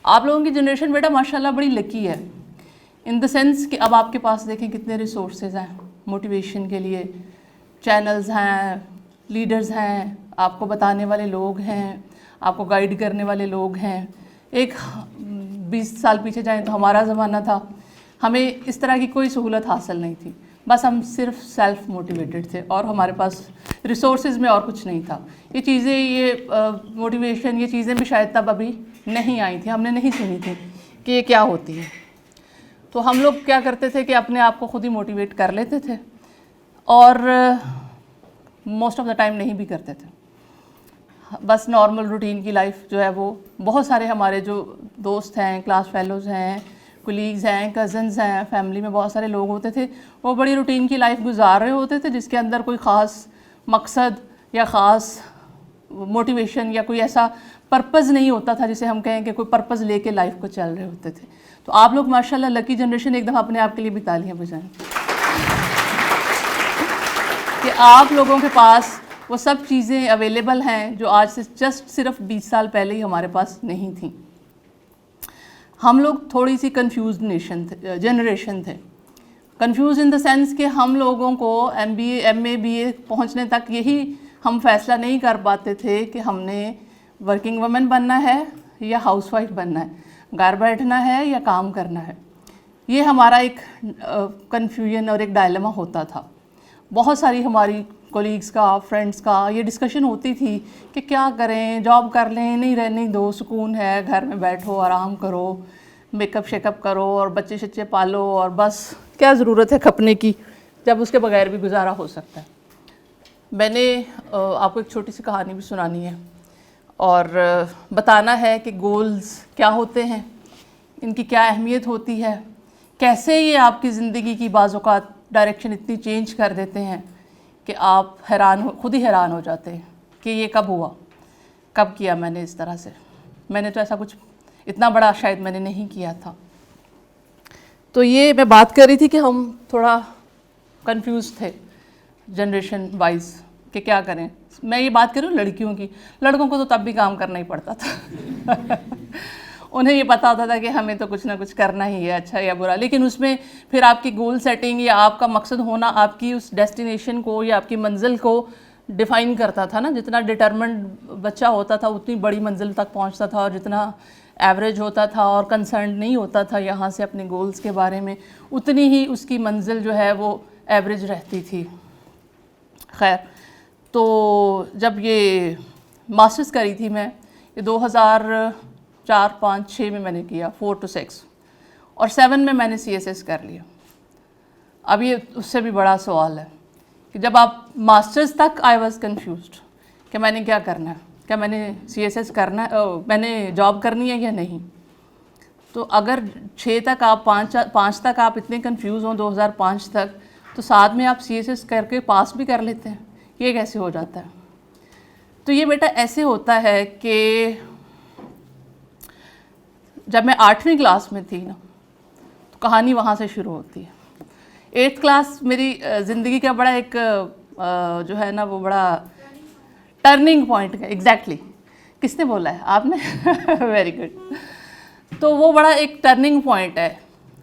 आप लोगों की जनरेशन बेटा माशाल्लाह बड़ी लकी है, इन द सेंस कि अब आपके पास देखें कितने रिसोर्सेज हैं मोटिवेशन के लिए, चैनल्स हैं, लीडर्स हैं, आपको बताने वाले लोग हैं, आपको गाइड करने वाले लोग हैं। एक 20 साल पीछे जाएं तो हमारा ज़माना था, हमें इस तरह की कोई सहूलत हासिल नहीं थी, बस हम सिर्फ सेल्फ मोटिवेटेड थे और हमारे पास रिसोर्सेज में और कुछ नहीं था। ये चीज़ें, ये मोटिवेशन, ये चीज़ें भी शायद तब अभी नहीं आई थी, हमने नहीं सुनी थी कि ये क्या होती है। तो हम लोग क्या करते थे कि अपने आप को खुद ही मोटिवेट कर लेते थे और मोस्ट ऑफ द टाइम नहीं भी करते थे, बस नॉर्मल रूटीन की लाइफ जो है वो, बहुत सारे हमारे जो दोस्त हैं, क्लास फेलोज़ हैं, कुलीग्स हैं, कज़न्स हैं, फैमिली में बहुत सारे लोग होते थे, वो बड़ी रूटीन की लाइफ गुजार रहे होते थे जिसके अंदर कोई ख़ास मकसद या ख़ास मोटिवेशन या कोई ऐसा पर्पज़ नहीं होता था जिसे हम कहें कि कोई पर्पज़ लेके लाइफ को चल रहे होते थे। तो आप लोग माशाल्लाह लकी जनरेशन, एक दफ़ा अपने आप के लिए भी तालियां बजाएं कि आप लोगों के पास वो सब चीज़ें अवेलेबल हैं जो आज से जस्ट सिर्फ 20 साल पहले ही हमारे पास नहीं थी। हम लोग थोड़ी सी कंफ्यूज जनरेशन थे, कंफ्यूज इन द सेंस कि हम लोगों को MBA MA BA पहुंचने तक यही हम फैसला नहीं कर पाते थे कि हमने वर्किंग वुमेन बनना है या हाउसवाइफ बनना है, घर बैठना है या काम करना है। ये हमारा एक कन्फ्यूजन और एक डायलेमा होता था। बहुत सारी हमारी कोलीग्स का, फ्रेंड्स का ये डिस्कशन होती थी कि क्या करें, जॉब कर लें, नहीं रहने दो, सुकून है, घर में बैठो, आराम करो, मेकअप शेकअप करो और बच्चे शच्चे पालो और बस क्या ज़रूरत है खपने की जब उसके बगैर भी गुजारा हो सकता है। मैंने आपको एक छोटी सी कहानी भी सुनानी है और बताना है कि गोल्स क्या होते हैं, इनकी क्या अहमियत होती है, कैसे ये आपकी ज़िंदगी की बाज़ौक़ात डायरेक्शन इतनी चेंज कर देते हैं कि आप खुद ही हैरान हो जाते हैं कि ये कब हुआ, कब किया मैंने इस तरह से। मैंने तो ऐसा कुछ इतना बड़ा शायद मैंने नहीं किया था। तो ये मैं बात कर रही थी कि हम थोड़ा कंफ्यूज थे जनरेशन वाइज कि क्या करें। मैं ये बात कर रही हूँ लड़कियों की, लड़कों को तो तब भी काम करना ही पड़ता था उन्हें ये पता होता था कि हमें तो कुछ ना कुछ करना ही है, अच्छा या बुरा, लेकिन उसमें फिर आपकी गोल सेटिंग या आपका मकसद होना आपकी उस डेस्टिनेशन को या आपकी मंजिल को डिफ़ाइन करता था ना। जितना डिटर्मिन्ड बच्चा होता था उतनी बड़ी मंजिल तक पहुंचता था, और जितना एवरेज होता था और कंसर्न नहीं होता था यहाँ से अपने गोल्स के बारे में, उतनी ही उसकी मंजिल जो है वो एवरेज रहती थी। खैर, तो जब ये मास्टर्स करी थी मैं, ये 2004, 5, 6 में मैंने किया, 4 to 6, और 7 में मैंने CSS कर लिया। अब ये उससे भी बड़ा सवाल है कि जब आप मास्टर्स तक आई वॉज कन्फ्यूज्ड कि मैंने क्या करना है, क्या मैंने CSS करना है, मैंने जॉब करनी है या नहीं। तो अगर 6 तक आप 5 तक आप इतने कंफ्यूज हों 2005 तक, तो 7 में आप CSS करके पास भी कर लेते हैं, ये कैसे हो जाता है। तो ये बेटा ऐसे होता है कि जब मैं 8वीं क्लास में थी ना, तो कहानी वहाँ से शुरू होती है। 8th क्लास मेरी ज़िंदगी का बड़ा एक जो है ना वो बड़ा टर्निंग पॉइंट है। एग्जैक्टली किसने बोला है? आपने वेरी गुड। तो वो बड़ा एक टर्निंग पॉइंट है।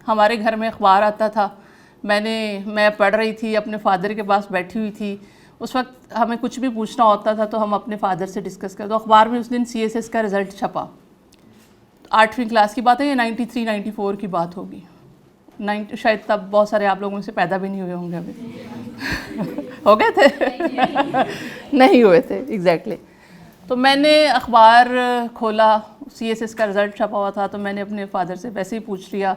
हमारे घर में अखबार आता था, मैं पढ़ रही थी, अपने फादर के पास बैठी हुई थी। उस वक्त हमें कुछ भी पूछना होता था तो हम अपने फादर से डिस्कस करते। तो अखबार में उस दिन CSS का रिज़ल्ट छपा। 8वीं क्लास की बात है, ये 93-94 की बात होगी। शायद तब बहुत सारे आप लोगों से पैदा भी नहीं हुए होंगे अभी हो गए थे नहीं हुए थे एग्जैक्टली। तो मैंने अखबार खोला, CSS का रिज़ल्ट छपा हुआ था, तो मैंने अपने फादर से वैसे ही पूछ लिया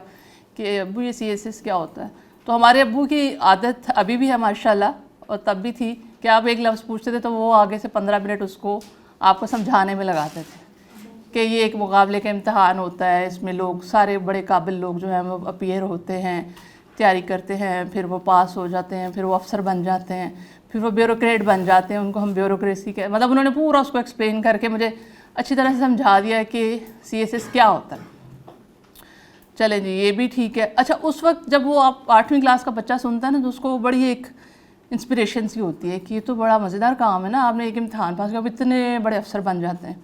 कि अब्बू ये CSS क्या होता है। तो हमारे अब्बू की आदत अभी भी है माशाल्लाह, और तब भी थी कि आप एक लफ्ज़ पूछते थे तो वो आगे से 15 मिनट उसको आपको समझाने में लगाते थे कि ये एक मुकाबले का इम्तहान होता है, इसमें लोग सारे बड़े काबिल लोग जो हैं वो अपीयर होते हैं, तैयारी करते हैं, फिर वो पास हो जाते हैं, फिर वो अफसर बन जाते हैं, फिर वो ब्यूरोक्रेट बन जाते हैं, उनको हम ब्यूरोक्रेसी के मतलब उन्होंने पूरा उसको एक्सप्लेन करके मुझे अच्छी तरह से समझा दिया कि CSS क्या होता है। चलें जी, ये भी ठीक है। अच्छा, उस वक्त जब वो आप 8वीं क्लास का बच्चा सुनता है ना, तो उसको बड़ी एक इंस्पिरेशन सी होती है कि ये तो बड़ा मज़ेदार काम है ना, आपने एक इम्तहान पास किया, अब इतने बड़े अफसर बन जाते हैं।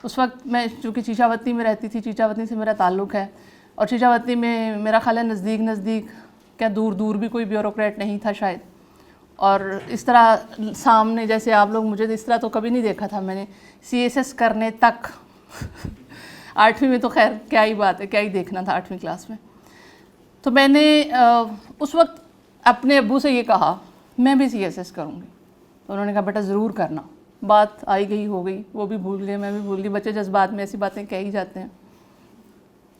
उस वक्त मैं चूँकि चीचावती में रहती थी, चीचावती से मेरा ताल्लुक़ है, और चीचावती में मेरा ख्याल है नज़दीक क्या दूर दूर भी कोई ब्यूरोक्रेट नहीं था शायद। और इस तरह सामने जैसे आप लोग, मुझे इस तरह तो कभी नहीं देखा था मैंने CSS करने तक 8वीं में तो खैर क्या ही बात है, क्या ही देखना था 8वीं क्लास में। तो मैंने उस वक्त अपने अब्बू से ये कहा मैं भी CSS करूँगी। तो उन्होंने कहा बेटा ज़रूर करना। बात आई गई हो गई, वो भी भूल गए, मैं भी भूल गई। बच्चे जज्बात में ऐसी बातें कह ही जाते हैं।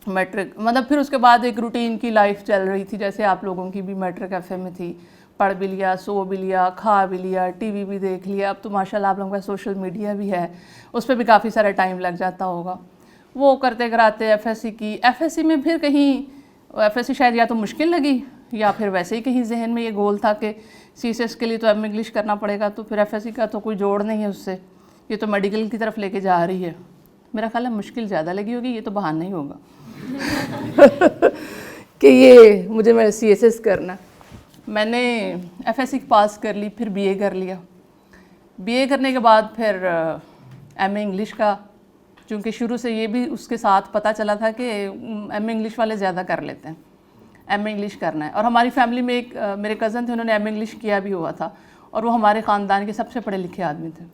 मैट्रिक मतलब फिर उसके बाद एक रूटीन की लाइफ चल रही थी, जैसे आप लोगों की भी मैट्रिक FA में थी। पढ़ भी लिया, सो भी लिया, खा भी लिया, TV भी देख लिया। अब तो माशाल्लाह आप लोगों का सोशल मीडिया भी है, उस पर भी काफ़ी सारा टाइम लग जाता होगा। वो करते कराते FSC की, FSC में फिर कहीं FSC शायद या तो मुश्किल लगी या फिर वैसे ही कहीं जहन में ये गोल था कि CSS के लिए तो MA इंग्लिश करना पड़ेगा, तो फिर FSC का तो कोई जोड़ नहीं है उससे, ये तो मेडिकल की तरफ लेके जा रही है। मेरा ख्याल है मुश्किल ज़्यादा लगी होगी, ये तो बहाना ही होगा कि ये मुझे मैं CSS करना। मैंने FSC पास कर ली, फिर BA कर लिया। BA करने के बाद फिर MA इंग्लिश का, चूँकि शुरू से ये भी उसके साथ पता चला था कि MA इंग्लिश वाले ज़्यादा कर लेते हैं, MA इंग्लिश करना है। और हमारी फैमिली में एक मेरे कज़न थे, उन्होंने MA इंग्लिश किया भी हुआ था, और वो हमारे ख़ानदान के सबसे पढ़े लिखे आदमी थे।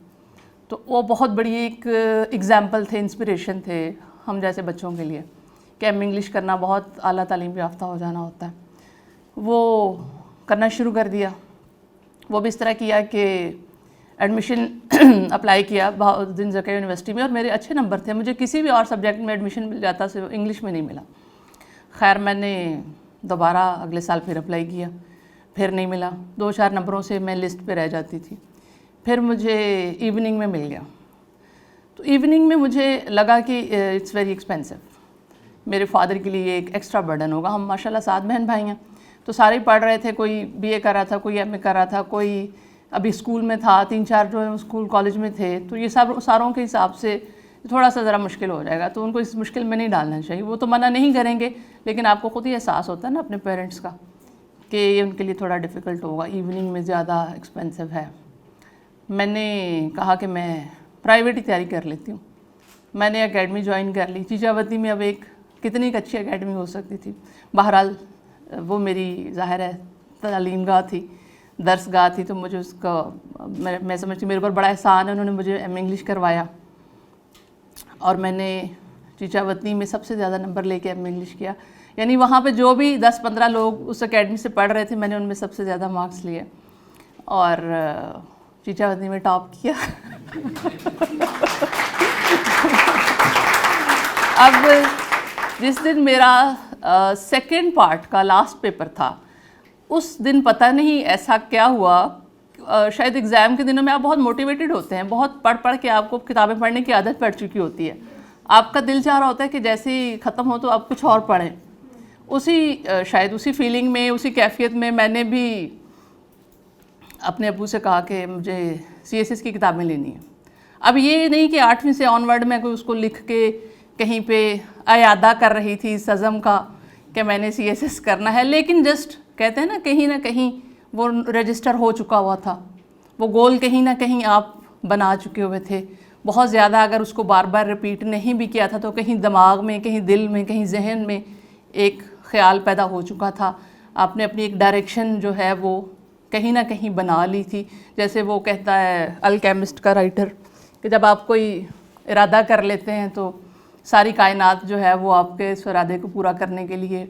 तो वो बहुत बड़ी एक एग्ज़ाम्पल थे, इंस्पिरेशन थे हम जैसे बच्चों के लिए कि MA इंग्लिश करना बहुत आला तालीम याफ्ता हो जाना होता है। वो करना शुरू कर दिया। वो भी इस तरह किया कि एडमिशन अप्लाई किया दिन ज़किया यूनिवर्सिटी में, और मेरे अच्छे नंबर थे, मुझे किसी भी और सब्जेक्ट में एडमिशन मिल जाता, सिर्फ इंग्लिश में नहीं मिला। खैर मैंने दोबारा अगले साल फिर अप्लाई किया, फिर नहीं मिला। 2-4 नंबरों से मैं लिस्ट पे रह जाती थी। फिर मुझे इवनिंग में मिल गया। तो इवनिंग में मुझे लगा कि इट्स वेरी एक्सपेंसिव, मेरे फादर के लिए एक एक्स्ट्रा बर्डन होगा। हम माशाल्लाह 7 बहन भाई हैं, तो सारे पढ़ रहे थे, कोई BA कर रहा था, कोई MA कर रहा था, कोई अभी स्कूल में था, 3-4 जो स्कूल कॉलेज में थे। तो ये सब सारों के हिसाब से थोड़ा सा ज़रा मुश्किल हो जाएगा, तो उनको इस मुश्किल में नहीं डालना चाहिए। वो तो मना नहीं करेंगे, लेकिन आपको ख़ुद ही एहसास होता है ना अपने पेरेंट्स का कि ये उनके लिए थोड़ा डिफ़िकल्ट होगा, इवनिंग में ज़्यादा एक्सपेंसिव है। मैंने कहा कि मैं प्राइवेट ही तैयारी कर लेती हूँ। मैंने एकेडमी ज्वाइन कर ली चीचावती में। अब एक कितनी एक अच्छी एकेडमी हो सकती थी। बहरहाल वो मेरी ज़ाहिर है तालीमगाह थी, दर्सगाह थी, तो मुझे उसका मैं समझती मेरे ऊपर बड़ा एहसान है, उन्होंने मुझे MA इंग्लिश करवाया। और मैंने चीचावती में सबसे ज़्यादा नंबर लेके MA इंग्लिश किया। यानी वहाँ पे जो भी 10-15 लोग उस एकेडमी से पढ़ रहे थे, मैंने उनमें सबसे ज़्यादा मार्क्स लिए और चीचावती में टॉप किया। अब जिस दिन मेरा सेकंड पार्ट का लास्ट पेपर था, उस दिन पता नहीं ऐसा क्या हुआ, शायद एग्ज़ाम के दिनों में आप बहुत मोटिवेटेड होते हैं, बहुत पढ़ के आपको किताबें पढ़ने की आदत पड़ चुकी होती है, आपका दिल चाह रहा होता है कि जैसे ही ख़त्म हो तो आप कुछ और पढ़ें। शायद उसी फीलिंग में, उसी कैफियत में मैंने भी अपने अब्बू से कहा कि मुझे CSS की किताबें लेनी है। अब ये नहीं कि 8वीं से ऑनवर्ड मैं कोई उसको लिख के कहीं पे अयादा कर रही थी सज़म का कि मैंने CSS करना है, लेकिन जस्ट कहते हैं ना कहीं वो रजिस्टर हो चुका हुआ था, वो गोल कहीं ना कहीं आप बना चुके हुए थे। बहुत ज़्यादा अगर उसको बार बार रिपीट नहीं भी किया था तो कहीं दिमाग में, कहीं दिल में, कहीं जहन में एक ख़्याल पैदा हो चुका था। आपने अपनी एक डायरेक्शन जो है वो कहीं ना कहीं बना ली थी। जैसे वो कहता है अल्केमिस्ट का राइटर कि जब आप कोई इरादा कर लेते हैं तो सारी कायनात जो है वो आपके इस इरादे को पूरा करने के लिए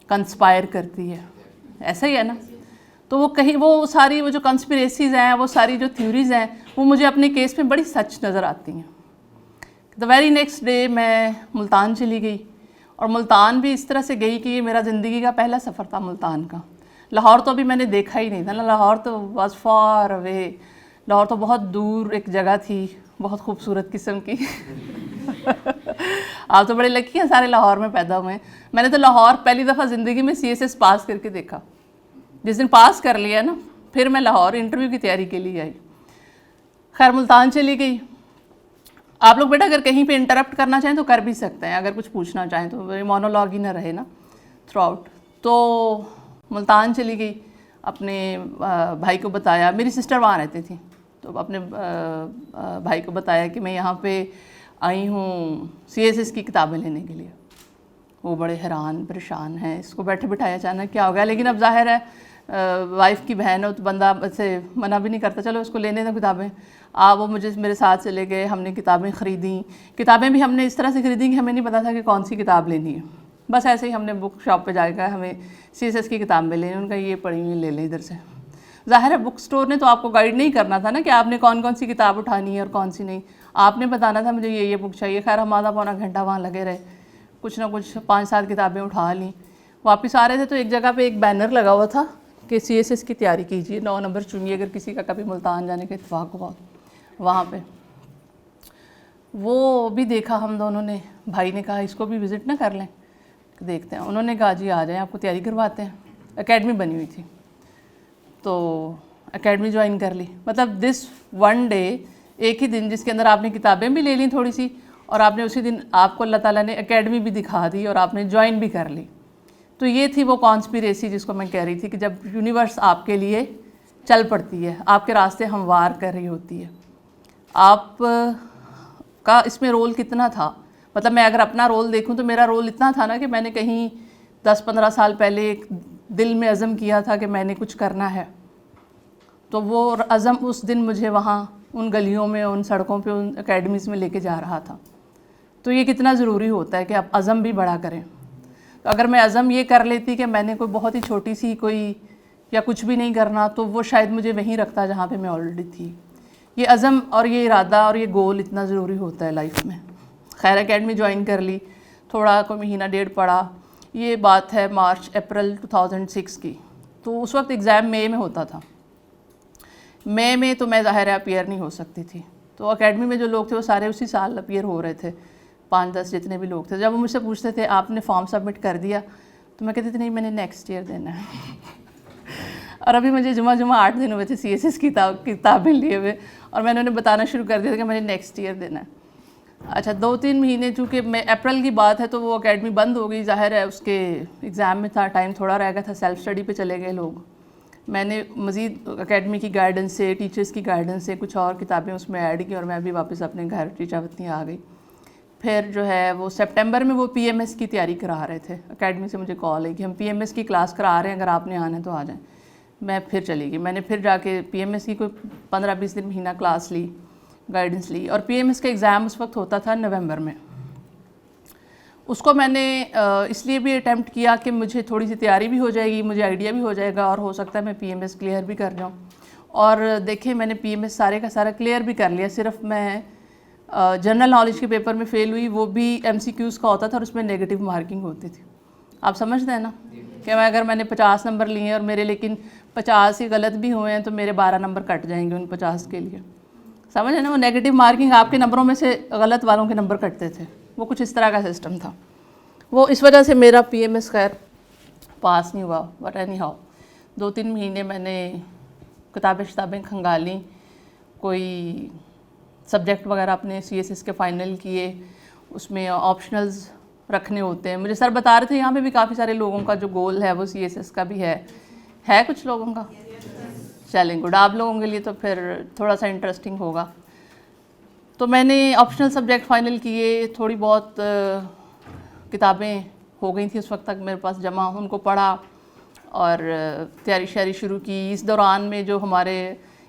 कंस्पायर करती है। ऐसा ही है ना। तो वो कहीं वो सारी वो जो कंस्पिरेसीज़ हैं, वो सारी जो थ्योरीज़ हैं, वो मुझे अपने केस में बड़ी सच नज़र आती हैं। द वेरी नेक्स्ट डे मैं मुल्तान चली गई, और मुल्तान भी इस तरह से गई कि ये मेरा ज़िंदगी का पहला सफ़र था मुल्तान का। लाहौर तो अभी मैंने देखा ही नहीं था ना, लाहौर तो वाज फार अवे, लाहौर तो बहुत दूर एक जगह थी, बहुत खूबसूरत किस्म की। आप तो बड़े लकी हैं, सारे लाहौर में पैदा हुए हैं। मैंने तो लाहौर पहली दफ़ा ज़िंदगी में CSS पास करके देखा। जिस दिन पास कर लिया ना, फिर मैं लाहौर इंटरव्यू की तैयारी के लिए आई। खैर मुल्तान चली गई। आप लोग बेटा अगर कहीं पे इंटरप्ट करना चाहें तो कर भी सकते हैं, अगर कुछ पूछना चाहें तो मोनोलॉग ही ना रहे ना थ्रू आउट। तो मुल्तान चली गई, अपने भाई को बताया, मेरी सिस्टर वहाँ रहती थी, तो अपने भाई को बताया कि मैं यहाँ पे आई हूँ CSS की किताबें लेने के लिए। वो बड़े हैरान परेशान हैं, इसको बैठे बिठाए अचानक क्या हो गया। लेकिन अब जाहिर है वाइफ की बहन हो तो बंदा ऐसे मना भी नहीं करता, चलो उसको लेने दें किताबें। वो मुझे मेरे साथ चले गए, हमने किताबें ख़रीदी। किताबें भी हमने इस तरह से ख़रीदी कि हमें नहीं पता था कि कौन सी किताब लेनी है, बस ऐसे ही हमने बुक शॉप पे जाकर हमें CSS की किताब में लेनी, उनका ये पढ़ी हुई ले लें इधर से। ज़ाहिर है बुक स्टोर ने तो आपको गाइड नहीं करना था ना कि आपने कौन कौन सी किताब उठानी है और कौन सी नहीं, आपने बताना था मुझे ये बुक चाहिए। खैर हम आधा पौना घंटा वहाँ लगे रहे, कुछ ना कुछ 5-7 किताबें उठा ली। वापस आ रहे थे तो एक जगह पे एक बैनर लगा हुआ था कि CSS की तैयारी कीजिए, 9 नंबर चुनिए अगर किसी का कभी मुल्तान जाने का इत्तेफाक हुआ। वहाँ पे वो भी देखा हम दोनों ने, भाई ने कहा इसको भी विज़िट ना कर लें, देखते हैं। उन्होंने कहा जी आ जाएं, आपको तैयारी करवाते हैं। एकेडमी बनी हुई थी तो एकेडमी ज्वाइन कर ली। मतलब दिस वन डे, एक ही दिन जिसके अंदर आपने किताबें भी ले ली थोड़ी सी, और आपने उसी दिन आपको अल्लाह ताला ने एकेडमी भी दिखा दी और आपने ज्वाइन भी कर ली। तो ये थी वो कॉन्स्पिरेसी जिसको मैं कह रही थी कि जब यूनिवर्स आपके लिए चल पड़ती है, आपके रास्ते हमवार कर रही होती है। आप का इसमें रोल कितना था, मतलब मैं अगर अपना रोल देखूं तो मेरा रोल इतना था ना कि मैंने कहीं 10-15 साल पहले एक दिल में अज़म किया था कि मैंने कुछ करना है, तो वो अज़म उस दिन मुझे वहाँ उन गलियों में, उन सड़कों पे, उन एकेडमीज़ में लेके जा रहा था। तो ये कितना ज़रूरी होता है कि आप अज़म भी बड़ा करें। तो अगर मैं अज़म ये कर लेती कि मैंने कोई बहुत ही छोटी सी कोई या कुछ भी नहीं करना, तो वो शायद मुझे वहीं रखता जहाँ पे मैं ऑलरेडी थी। ये अज़म और ये इरादा और ये गोल इतना ज़रूरी होता है लाइफ में। खैर एकेडमी ज्वाइन कर ली, थोड़ा कोई महीना डेढ़ पढ़ा। ये बात है मार्च अप्रैल 2006 की। तो उस वक्त एग्ज़ाम मई में होता था। मई में तो मैं ज़ाहिर है अपीयर नहीं हो सकती थी, तो एकेडमी में जो लोग थे वो सारे उसी साल अपीयर हो रहे थे, 5-10 जितने भी लोग थे। जब वो मुझसे पूछते थे आपने फॉर्म सबमिट कर दिया, तो मैं कहती थी नहीं मैंने नेक्स्ट ईयर देना है। और अभी मुझे जुमा 8 दिन हुए थे CSS की किताबें लिए हुए, और मैंने उन्हें बताना शुरू कर दिया था कि मैंने नेक्स्ट ईयर देना है। अच्छा 2-3 महीने, चूँकि मैं अप्रैल की बात है तो वो एकेडमी बंद हो गई, ज़ाहिर है उसके एग्ज़ाम में था, टाइम थोड़ा रह गया था, सेल्फ़ स्टडी पे चले गए लोग। मैंने मज़ीद एकेडमी की गाइडेंस से, टीचर्स की गाइडेंस से कुछ और किताबें उसमें ऐड की, और मैं भी वापस अपने घर टीचावतनी आ गई। फिर जो है वो सितंबर में वो PMS की तैयारी करा रहे थे, एकेडमी से मुझे कॉल आई कि हम PMS की क्लास करा रहे हैं, अगर आपने आना है तो आ जाएं। मैं फिर चली गई, मैंने फिर जाके PMS की कोई 15-20 दिन महीना क्लास ली, गाइडेंस ली। और PMS का एग्ज़ाम उस वक्त होता था नवंबर में। उसको मैंने इसलिए भी अटैम्प्ट किया कि मुझे थोड़ी सी तैयारी भी हो जाएगी, मुझे आइडिया भी हो जाएगा, और हो सकता है मैं PMS क्लियर भी कर जाऊँ। और देखिए मैंने PMS सारे का सारा क्लियर भी कर लिया। सिर्फ मैं जनरल नॉलेज के पेपर में फ़ेल हुई, वो भी MCQs का होता था और उसमें नेगेटिव मार्किंग होती थी। आप समझते हैं ना कि अगर मैंने 50 नंबर लिए हैं और मेरे लेकिन 50 ही गलत भी हुए हैं तो मेरे 12 नंबर कट जाएंगे उन 50 के लिए। समझ है ना, वो नेगेटिव मार्किंग आपके नंबरों में से गलत वालों के नंबर कटते थे, वो कुछ इस तरह का सिस्टम था। वो इस वजह से मेरा PMS खैर पास नहीं हुआ। बट एनी हाउ 2-3 महीने मैंने किताबें खंगाली, कोई सब्जेक्ट वगैरह अपने CSS के फ़ाइनल किए, उसमें ऑप्शनल्स रखने होते हैं। मुझे सर बता रहे थे यहाँ पे भी काफ़ी सारे लोगों का जो गोल है वो CSS का भी है कुछ लोगों का। चलें गुड, आप लोगों के लिए तो फिर थोड़ा सा इंटरेस्टिंग होगा। तो मैंने ऑप्शनल सब्जेक्ट फ़ाइनल किए, थोड़ी बहुत किताबें हो गई थी उस वक्त तक मेरे पास जमा, उनको पढ़ा और तैयारी शारी शुरू की। इस दौरान में जो हमारे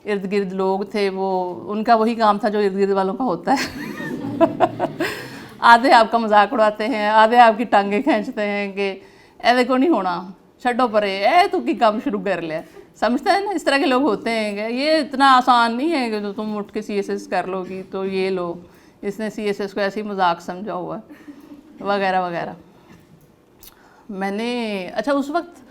इर्द गिर्द लोग थे वो उनका वही काम था जो इर्द गिर्द वालों का होता है। आधे आपका मजाक उड़ाते हैं, आधे आपकी टांगें खींचते हैं कि ए देखो नहीं होना, छड्डो परे, ए तू की काम शुरू कर ले। समझते हैं ना, इस तरह के लोग होते हैं कि ये इतना आसान नहीं है कि तो तुम उठ के CSS कर लोगी, तो ये लो इसने CSS को ऐसे ही मजाक समझा हुआ वगैरह वगैरह। मैंने अच्छा उस वक्त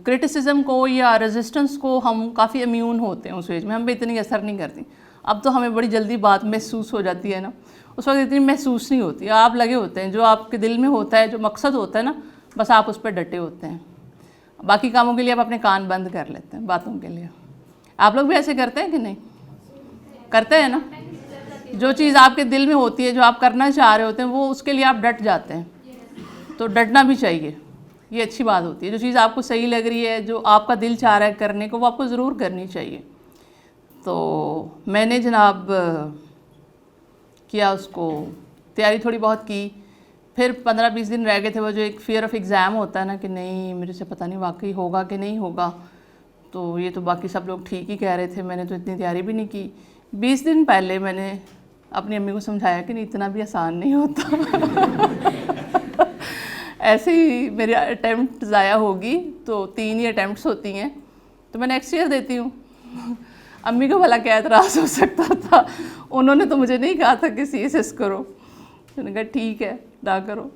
क्रिटिसिज्म को या रेजिस्टेंस को हम काफ़ी इम्यून होते हैं उस एज में, हम पे इतनी असर नहीं करती। अब तो हमें बड़ी जल्दी बात महसूस हो जाती है ना, उस वक्त इतनी महसूस नहीं होती। आप लगे होते हैं, जो आपके दिल में होता है, जो मकसद होता है ना, बस आप उस पर डटे होते हैं। बाकी कामों के लिए आप अपने कान बंद कर लेते हैं, बातों के लिए। आप लोग भी ऐसे करते हैं कि नहीं? करते हैं ना। जो चीज़ आपके दिल में होती है, जो आप करना चाह रहे होते हैं, वो उसके लिए आप डट जाते हैं। तो डटना भी चाहिए, ये अच्छी बात होती है। जो चीज़ आपको सही लग रही है, जो आपका दिल चाह रहा है करने को, वो आपको ज़रूर करनी चाहिए। तो मैंने जनाब किया उसको, तैयारी थोड़ी बहुत की। फिर 15-20 दिन रह गए थे, वो जो एक फियर ऑफ एग्ज़ाम होता है ना कि नहीं मेरे से पता नहीं वाकई होगा कि नहीं होगा, तो ये तो बाकी सब लोग ठीक ही कह रहे थे, मैंने तो इतनी तैयारी भी नहीं की। 20 दिन पहले मैंने अपनी अम्मी को समझाया कि नहीं इतना भी आसान नहीं होता ऐसे ही मेरी अटैम्प्ट ज़ाया होगी, तो 3 ही अटैम्प्ट्स होती हैं, तो मैं नेक्स्ट ईयर देती हूँ अम्मी को भला क्या एतराज़ हो सकता था, उन्होंने तो मुझे नहीं कहा था कि CSS करो, मैंने कहा ठीक है ना करो।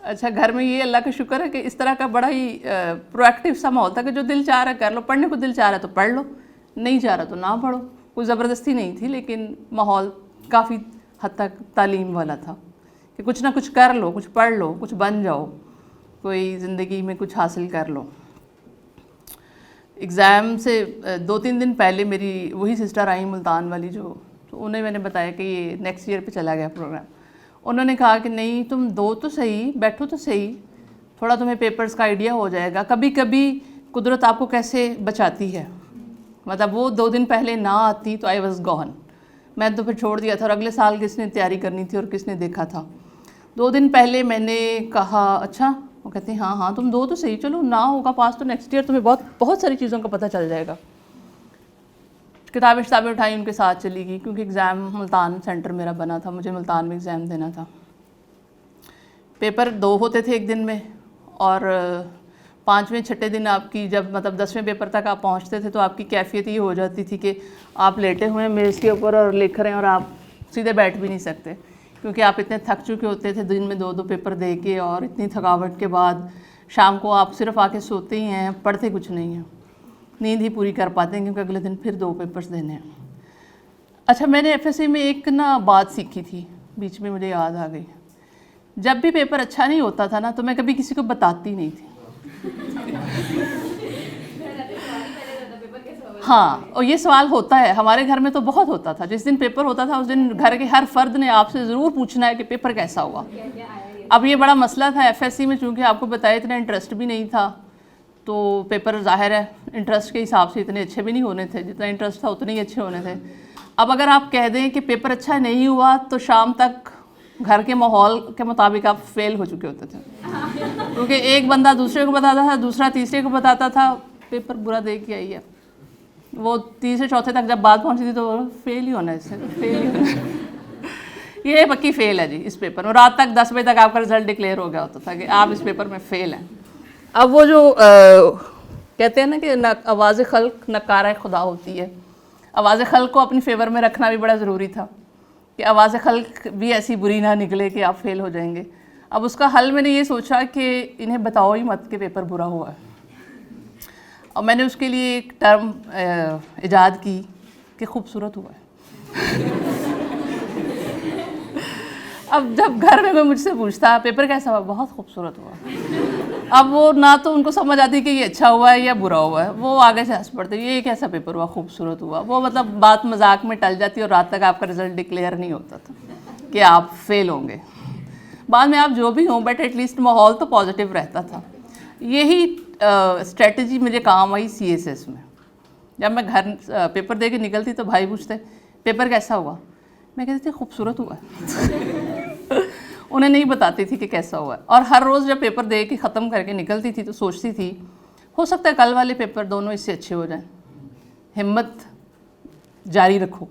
अच्छा, घर में ये अल्लाह का शुक्र है कि इस तरह का बड़ा ही प्रोएक्टिव सा माहौल था कि जो दिल चाह रहा है कर लो, पढ़ने को दिल चाह रहा है तो पढ़ लो, नहीं चाह रहा तो ना पढ़ो, कोई ज़बरदस्ती नहीं थी, लेकिन माहौल काफ़ी हद तक तालीम वाला था कि कुछ ना कुछ कर लो, कुछ पढ़ लो, कुछ बन जाओ, कोई ज़िंदगी में कुछ हासिल कर लो। एग्ज़ाम से 2-3 दिन पहले मेरी वही सिस्टर आई मुल्तान वाली जो, तो उन्हें मैंने बताया कि ये नेक्स्ट ईयर पे चला गया प्रोग्राम। उन्होंने कहा कि नहीं तुम दो तो सही, बैठो तो सही, थोड़ा तुम्हें पेपर्स का आइडिया हो जाएगा, कभी कभी कुदरत आपको कैसे बचाती है। मतलब वो 2 दिन पहले ना आती तो आई वॉज गॉन, मैं तो फिर छोड़ दिया था, और अगले साल किसने तैयारी करनी थी और किसने देखा था। 2 दिन पहले मैंने कहा अच्छा, वो कहते हैं हाँ हाँ तुम दो तो सही, चलो ना होगा पास तो नेक्स्ट ईयर तुम्हें बहुत सारी चीज़ों का पता चल जाएगा। किताबें उठाई, उनके साथ चली गई, क्योंकि एग्ज़ाम मुल्तान सेंटर मेरा बना था, मुझे मुल्तान में एग्ज़ाम देना था। पेपर 2 होते थे एक दिन में, और 5वें 6ठे दिन आपकी जब मतलब 10वें पेपर तक आप पहुंचते थे तो आपकी कैफियत ये हो जाती थी कि आप लेटे हुए हैं मेज़ के ऊपर और लिख रहे हैं, और आप सीधे बैठ भी नहीं सकते, क्योंकि आप इतने थक चुके होते थे दिन में 2-2 पेपर दे के, और इतनी थकावट के बाद शाम को आप सिर्फ आके सोते ही हैं, पढ़ते कुछ नहीं हैं, नींद ही पूरी कर पाते हैं, क्योंकि अगले दिन फिर 2 पेपर्स देने हैं। अच्छा, मैंने FSA में एक ना बात सीखी थी, बीच में मुझे याद आ गई। जब भी पेपर अच्छा नहीं होता था ना तो मैं कभी किसी को बताती नहीं थी हाँ, और ये सवाल होता है हमारे घर में तो बहुत होता था, जिस दिन पेपर होता था उस दिन घर के हर फर्द ने आपसे ज़रूर पूछना है कि पेपर कैसा हुआ। अब ये बड़ा मसला था FSC में, चूँकि आपको बताया इतना इंटरेस्ट भी नहीं था, तो पेपर ज़ाहिर है इंटरेस्ट के हिसाब से इतने अच्छे भी नहीं होने थे, जितना इंटरेस्ट था उतने ही अच्छे होने थे। अब अगर आप कह दें कि पेपर अच्छा नहीं हुआ तो शाम तक घर के माहौल के मुताबिक आप फेल हो चुके होते थे, क्योंकि एक बंदा दूसरे को बताता था, दूसरा तीसरे को बताता था पेपर बुरा दे के आई है, वो तीसरे चौथे तक जब बात पहुंची थी तो फेल ही होना है, इससे फेल ही होना ये पक्की फेल है जी इस पेपर में। रात तक 10 बजे तक आपका रिजल्ट डिक्लेयर हो गया होता था कि आप इस पेपर में फेल हैं। अब वो जो कहते हैं ना कि न आवाज़ खल्क नकारा खुदा होती है, आवाज़ खल्क को अपनी फेवर में रखना भी बड़ा ज़रूरी था कि आवाज़ खल्क भी ऐसी बुरी ना निकले कि आप फेल हो जाएंगे। अब उसका हल मैंने ये सोचा कि इन्हें बताओ ही मत कि पेपर बुरा हुआ है, और मैंने उसके लिए एक टर्म इजाद की कि खूबसूरत हुआ है अब जब घर में कोई मुझसे पूछता पेपर कैसा हुआ, बहुत खूबसूरत हुआ, अब वो ना तो उनको समझ आती कि ये अच्छा हुआ है या बुरा हुआ है, वो आगे से हंस पड़ते ये कैसा पेपर हुआ, खूबसूरत हुआ, वो मतलब बात मजाक में टल जाती और रात तक आपका रिजल्ट डिक्लेयर नहीं होता था कि आप फेल होंगे। बाद में आप जो भी हों बट एटलीस्ट माहौल तो पॉजिटिव रहता था। यही स्ट्रेटजी मुझे काम आई CSS में। जब मैं घर पेपर दे के निकलती तो भाई पूछते पेपर कैसा हुआ, मैं कहती थी खूबसूरत हुआ उन्हें नहीं बताती थी कि कैसा हुआ है। और हर रोज़ जब पेपर दे के ख़त्म करके निकलती थी तो सोचती थी हो सकता है कल वाले पेपर दोनों इससे अच्छे हो जाएं, हिम्मत जारी रखो।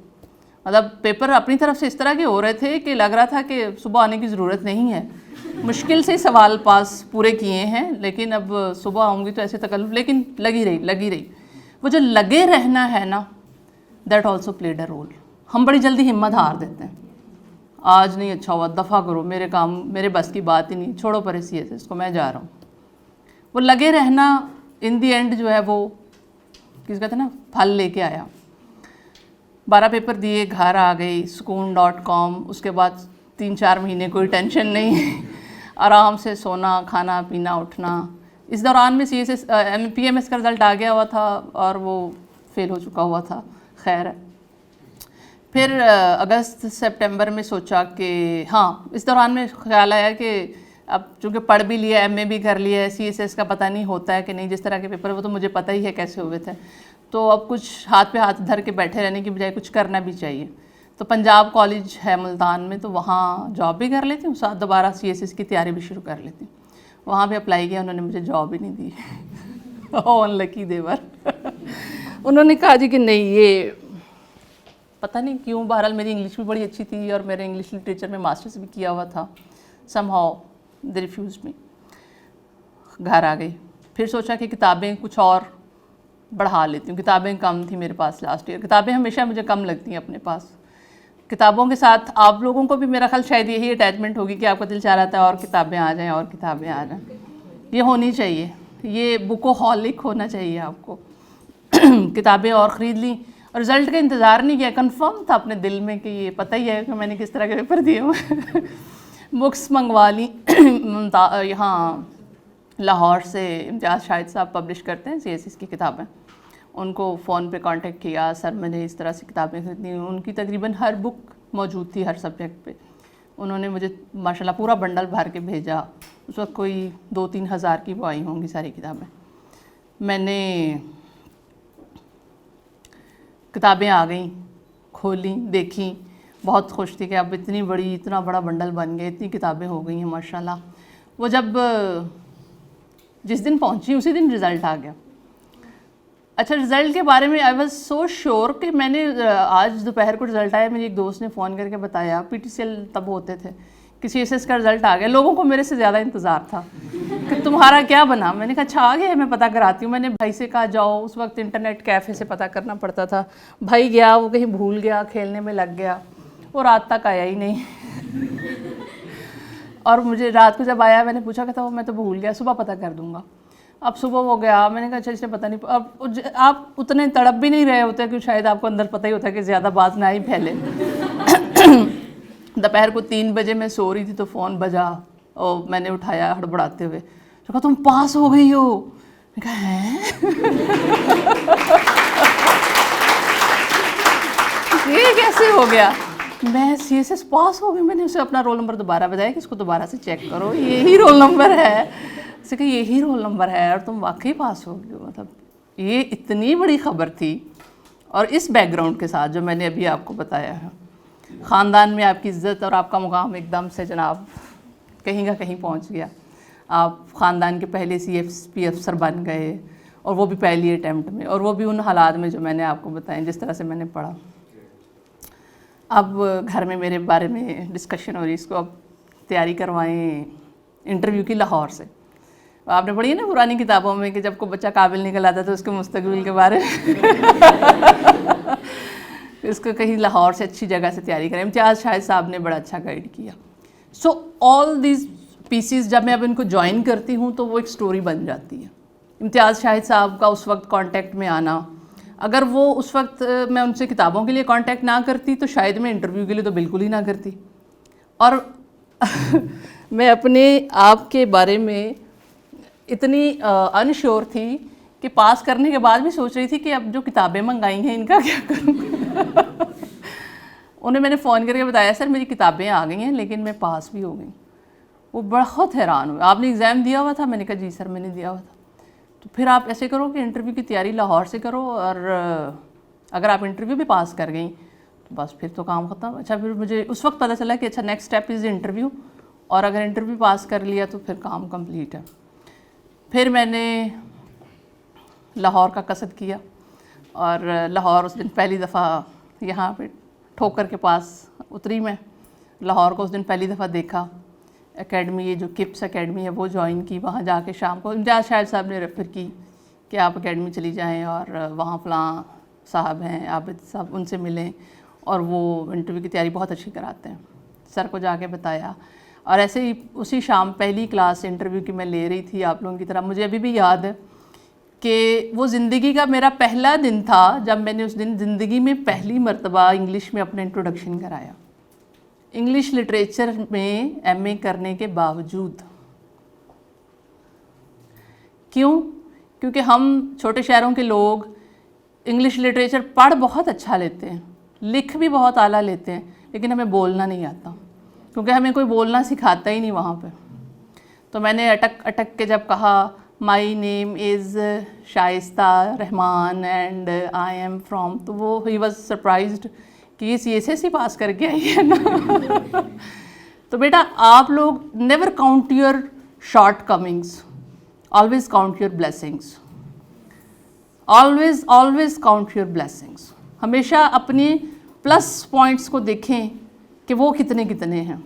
मतलब पेपर अपनी तरफ से इस तरह के हो रहे थे कि लग रहा था कि सुबह आने की ज़रूरत नहीं है, मुश्किल से सवाल पास पूरे किए हैं, लेकिन अब सुबह आऊँगी तो ऐसे तकल्लुफ़, लेकिन लगी रही। वो जो लगे रहना है ना, that also played a role. हम बड़ी जल्दी हिम्मत हार देते हैं, आज नहीं अच्छा हुआ, दफ़ा करो, मेरे काम मेरे बस की बात ही नहीं, छोड़ो परे CSS को, मैं जा रहा हूँ। वो लगे रहना इन दी एंड जो है वो किस कहते हैं ना फल लेके आया। 12 पेपर दिए, घर आ गई, sukoon.com, उसके बाद 3-4 महीने कोई टेंशन नहीं आराम से सोना, खाना, पीना, उठना। इस दौरान में CSS PMS का रिज़ल्ट आ गया हुआ था और वो फेल हो चुका हुआ था। खैर है, फिर अगस्त सितंबर में सोचा कि हाँ, इस दौरान में ख्याल आया कि अब चूँकि पढ़ भी लिया, MA भी कर लिया है, CSS का पता नहीं होता है कि नहीं, जिस तरह के पेपर वो तो मुझे पता ही है कैसे हुए थे, तो अब कुछ हाथ पे हाथ धर के बैठे रहने की बजाय कुछ करना भी चाहिए। तो पंजाब कॉलेज है मुल्तान में, तो वहाँ जॉब भी कर लेती हूँ, साथ दोबारा CSS की तैयारी भी शुरू कर लेती हूँ। वहाँ भी अप्लाई किया, उन्होंने मुझे जॉब ही नहीं दी। अनलकी देवर। उन्होंने कहा जी कि नहीं, ये पता नहीं क्यों, बहरहाल मेरी इंग्लिश भी बड़ी अच्छी थी और मेरे इंग्लिश लिटरेचर में मास्टर्स भी किया हुआ था। समहाउ दे रिफ्यूज मी। घर आ गई, फिर सोचा कि किताबें कुछ और बढ़ा लेती हूँ। किताबें कम थी मेरे पास लास्ट ईयर, किताबें हमेशा मुझे कम लगती हैं अपने पास। किताबों के साथ आप लोगों को भी मेरा ख्याल शायद यही अटैचमेंट होगी कि आपका दिल चाह रहा था और किताबें आ जाएं और किताबें आ जाएं। ये होनी चाहिए, ये बुकोहॉलिक होना चाहिए आपको। किताबें और ख़रीद ली, रिज़ल्ट का इंतज़ार नहीं किया, कंफर्म था अपने दिल में कि ये पता ही है कि मैंने किस तरह के पेपर दिए हुए। बुक्स मंगवा ली। यहाँ लाहौर से इम्तियाज़ शाहिद साहब पब्लिश करते हैं CSS की किताबें, उनको फ़ोन पे कांटेक्ट किया, सर मैंने इस तरह से किताबें खरीदनी। उनकी तकरीबन हर बुक मौजूद थी हर सब्जेक्ट पे। उन्होंने मुझे माशाल्लाह पूरा बंडल भर के भेजा। उस वक्त कोई 2-3 हज़ार की वो आई होंगी सारी किताबें। मैंने किताबें आ गई, खोली, देखी, बहुत खुश थी कि अब इतना बड़ा बंडल बन गया, इतनी किताबें हो गई हैं माशाल्लाह। वो जब जिस दिन पहुंची उसी दिन रिज़ल्ट आ गया। अच्छा, रिज़ल्ट के बारे में आई वॉज सो श्योर कि मैंने आज दोपहर को रिज़ल्ट आया, मेरी एक दोस्त ने फ़ोन करके बताया, PTCL तब होते थे, कि CSS का रिज़ल्ट आ गया। लोगों को मेरे से ज़्यादा इंतज़ार था कि तुम्हारा क्या बना। मैंने कहा अच्छा आ गया है, मैं पता कराती हूँ। मैंने भाई से कहा जाओ, उस वक्त इंटरनेट कैफ़े से पता करना पड़ता था। भाई गया, वो कहीं भूल गया, खेलने में लग गया, वो रात तक आया ही नहीं। और मुझे रात को जब आया, मैंने पूछा कहता वो मैं तो भूल गया, सुबह पता कर दूँगा। अब सुबह हो गया, मैंने कहा अच्छा इसने पता नहीं। अब आप उतने तड़प भी नहीं रहे होते कि शायद आपको अंदर पता ही होता है कि ज़्यादा बात ना ही फैले। दोपहर को 3 बजे मैं सो रही थी तो फ़ोन बजा और मैंने उठाया हड़बड़ाते हुए, तो कहा तुम पास हो गई हो। मैं कहा हैं? ये कैसे हो गया? मैं CSS पास हो गई। मैंने उसे अपना रोल नंबर दोबारा बताया कि इसको दोबारा से चेक करो, यही रोल नंबर है। उसे कहा यही रोल नंबर है और तुम वाकई पास हो गई हो। मतलब ये इतनी बड़ी खबर थी। और इस बैकग्राउंड के साथ जो मैंने अभी आपको बताया है, ख़ानदान में आपकी इज़्ज़त और आपका मुकाम एकदम से जनाब कहीं का कहीं पहुंच गया। आप ख़ानदान के पहले CFP अफसर बन गए, और वो भी पहली अटैम्प्ट में, और वो भी उन हालात में जो मैंने आपको बताएं, जिस तरह से मैंने पढ़ा। अब घर में मेरे बारे में डिस्कशन हो रही, इसको अब तैयारी करवाएं इंटरव्यू की लाहौर से। आपने पढ़ी है ना पुरानी किताबों में कि जब कोई बच्चा काबिल निकल आता तो उसके मुस्तकबिल के बारे में इसको कहीं लाहौर से अच्छी जगह से तैयारी करें। इम्तियाज़ शाहिद साहब ने बड़ा अच्छा गाइड किया। सो ऑल दीज पीसीज जब मैं अब इनको ज्वाइन करती हूँ तो वो एक स्टोरी बन जाती है। इम्तियाज़ शाहिद साहब का उस वक्त कांटेक्ट में आना, अगर वो उस वक्त मैं उनसे किताबों के लिए कांटेक्ट ना करती तो शायद मैं इंटरव्यू के लिए तो बिल्कुल ही ना करती। और मैं अपने आप के बारे में इतनी अनश्योर थी कि पास करने के बाद भी सोच रही थी कि अब जो किताबें मंगाई हैं इनका क्या करूँ। उन्हें मैंने फ़ोन करके बताया सर मेरी किताबें आ गई हैं लेकिन मैं पास भी हो गई। वो बहुत हैरान हुए, आपने एग्ज़ाम दिया हुआ था? मैंने कहा जी सर मैंने दिया हुआ था। तो फिर आप ऐसे करो कि इंटरव्यू की तैयारी लाहौर से करो, और अगर आप इंटरव्यू भी पास कर गई तो बस फिर तो काम ख़त्म। अच्छा, फिर मुझे उस वक्त पता चला कि अच्छा नेक्स्ट स्टेप इज़ इंटरव्यू, और अगर इंटरव्यू पास कर लिया तो फिर काम कंप्लीट है। फिर मैंने लाहौर का कसद किया, और लाहौर उस दिन पहली दफ़ा यहाँ पे ठोकर के पास उतरी मैं। लाहौर को उस दिन पहली दफ़ा देखा। एकेडमी, ये जो किप्स एकेडमी है वो ज्वाइन की। वहाँ जाके शाम को इम्तियाज़ शाहिद साहब ने रेफ़र की कि आप एकेडमी चली जाएं और वहाँ फ़लाँ साहब हैं आबिद साहब, उनसे मिलें, और वो इंटरव्यू की तैयारी बहुत अच्छी कराते हैं। सर को जाके बताया, और ऐसे ही उसी शाम पहली क्लास इंटरव्यू की मैं ले रही थी आप लोगों की तरह। मुझे अभी भी याद है कि वो ज़िंदगी का मेरा पहला दिन था जब मैंने उस दिन ज़िंदगी में पहली मरतबा इंग्लिश में अपना इंट्रोडक्शन कराया, इंग्लिश लिटरेचर में MA करने के बावजूद। क्यों? क्योंकि हम छोटे शहरों के लोग इंग्लिश लिटरेचर पढ़ बहुत अच्छा लेते हैं, लिख भी बहुत आला लेते हैं, लेकिन हमें बोलना नहीं आता, क्योंकि हमें कोई बोलना सिखाता ही नहीं वहाँ पे। तो मैंने अटक अटक के जब कहा my name is Shaista Rahman and I am from, तो वो ही वॉज सरप्राइज्ड कि ये CSS ही पास करके आई है ना। तो बेटा आप लोग never count your shortcomings, always count your blessings, always always count your blessings. हमेशा अपने प्लस पॉइंट्स को देखें कि वो कितने कितने हैं,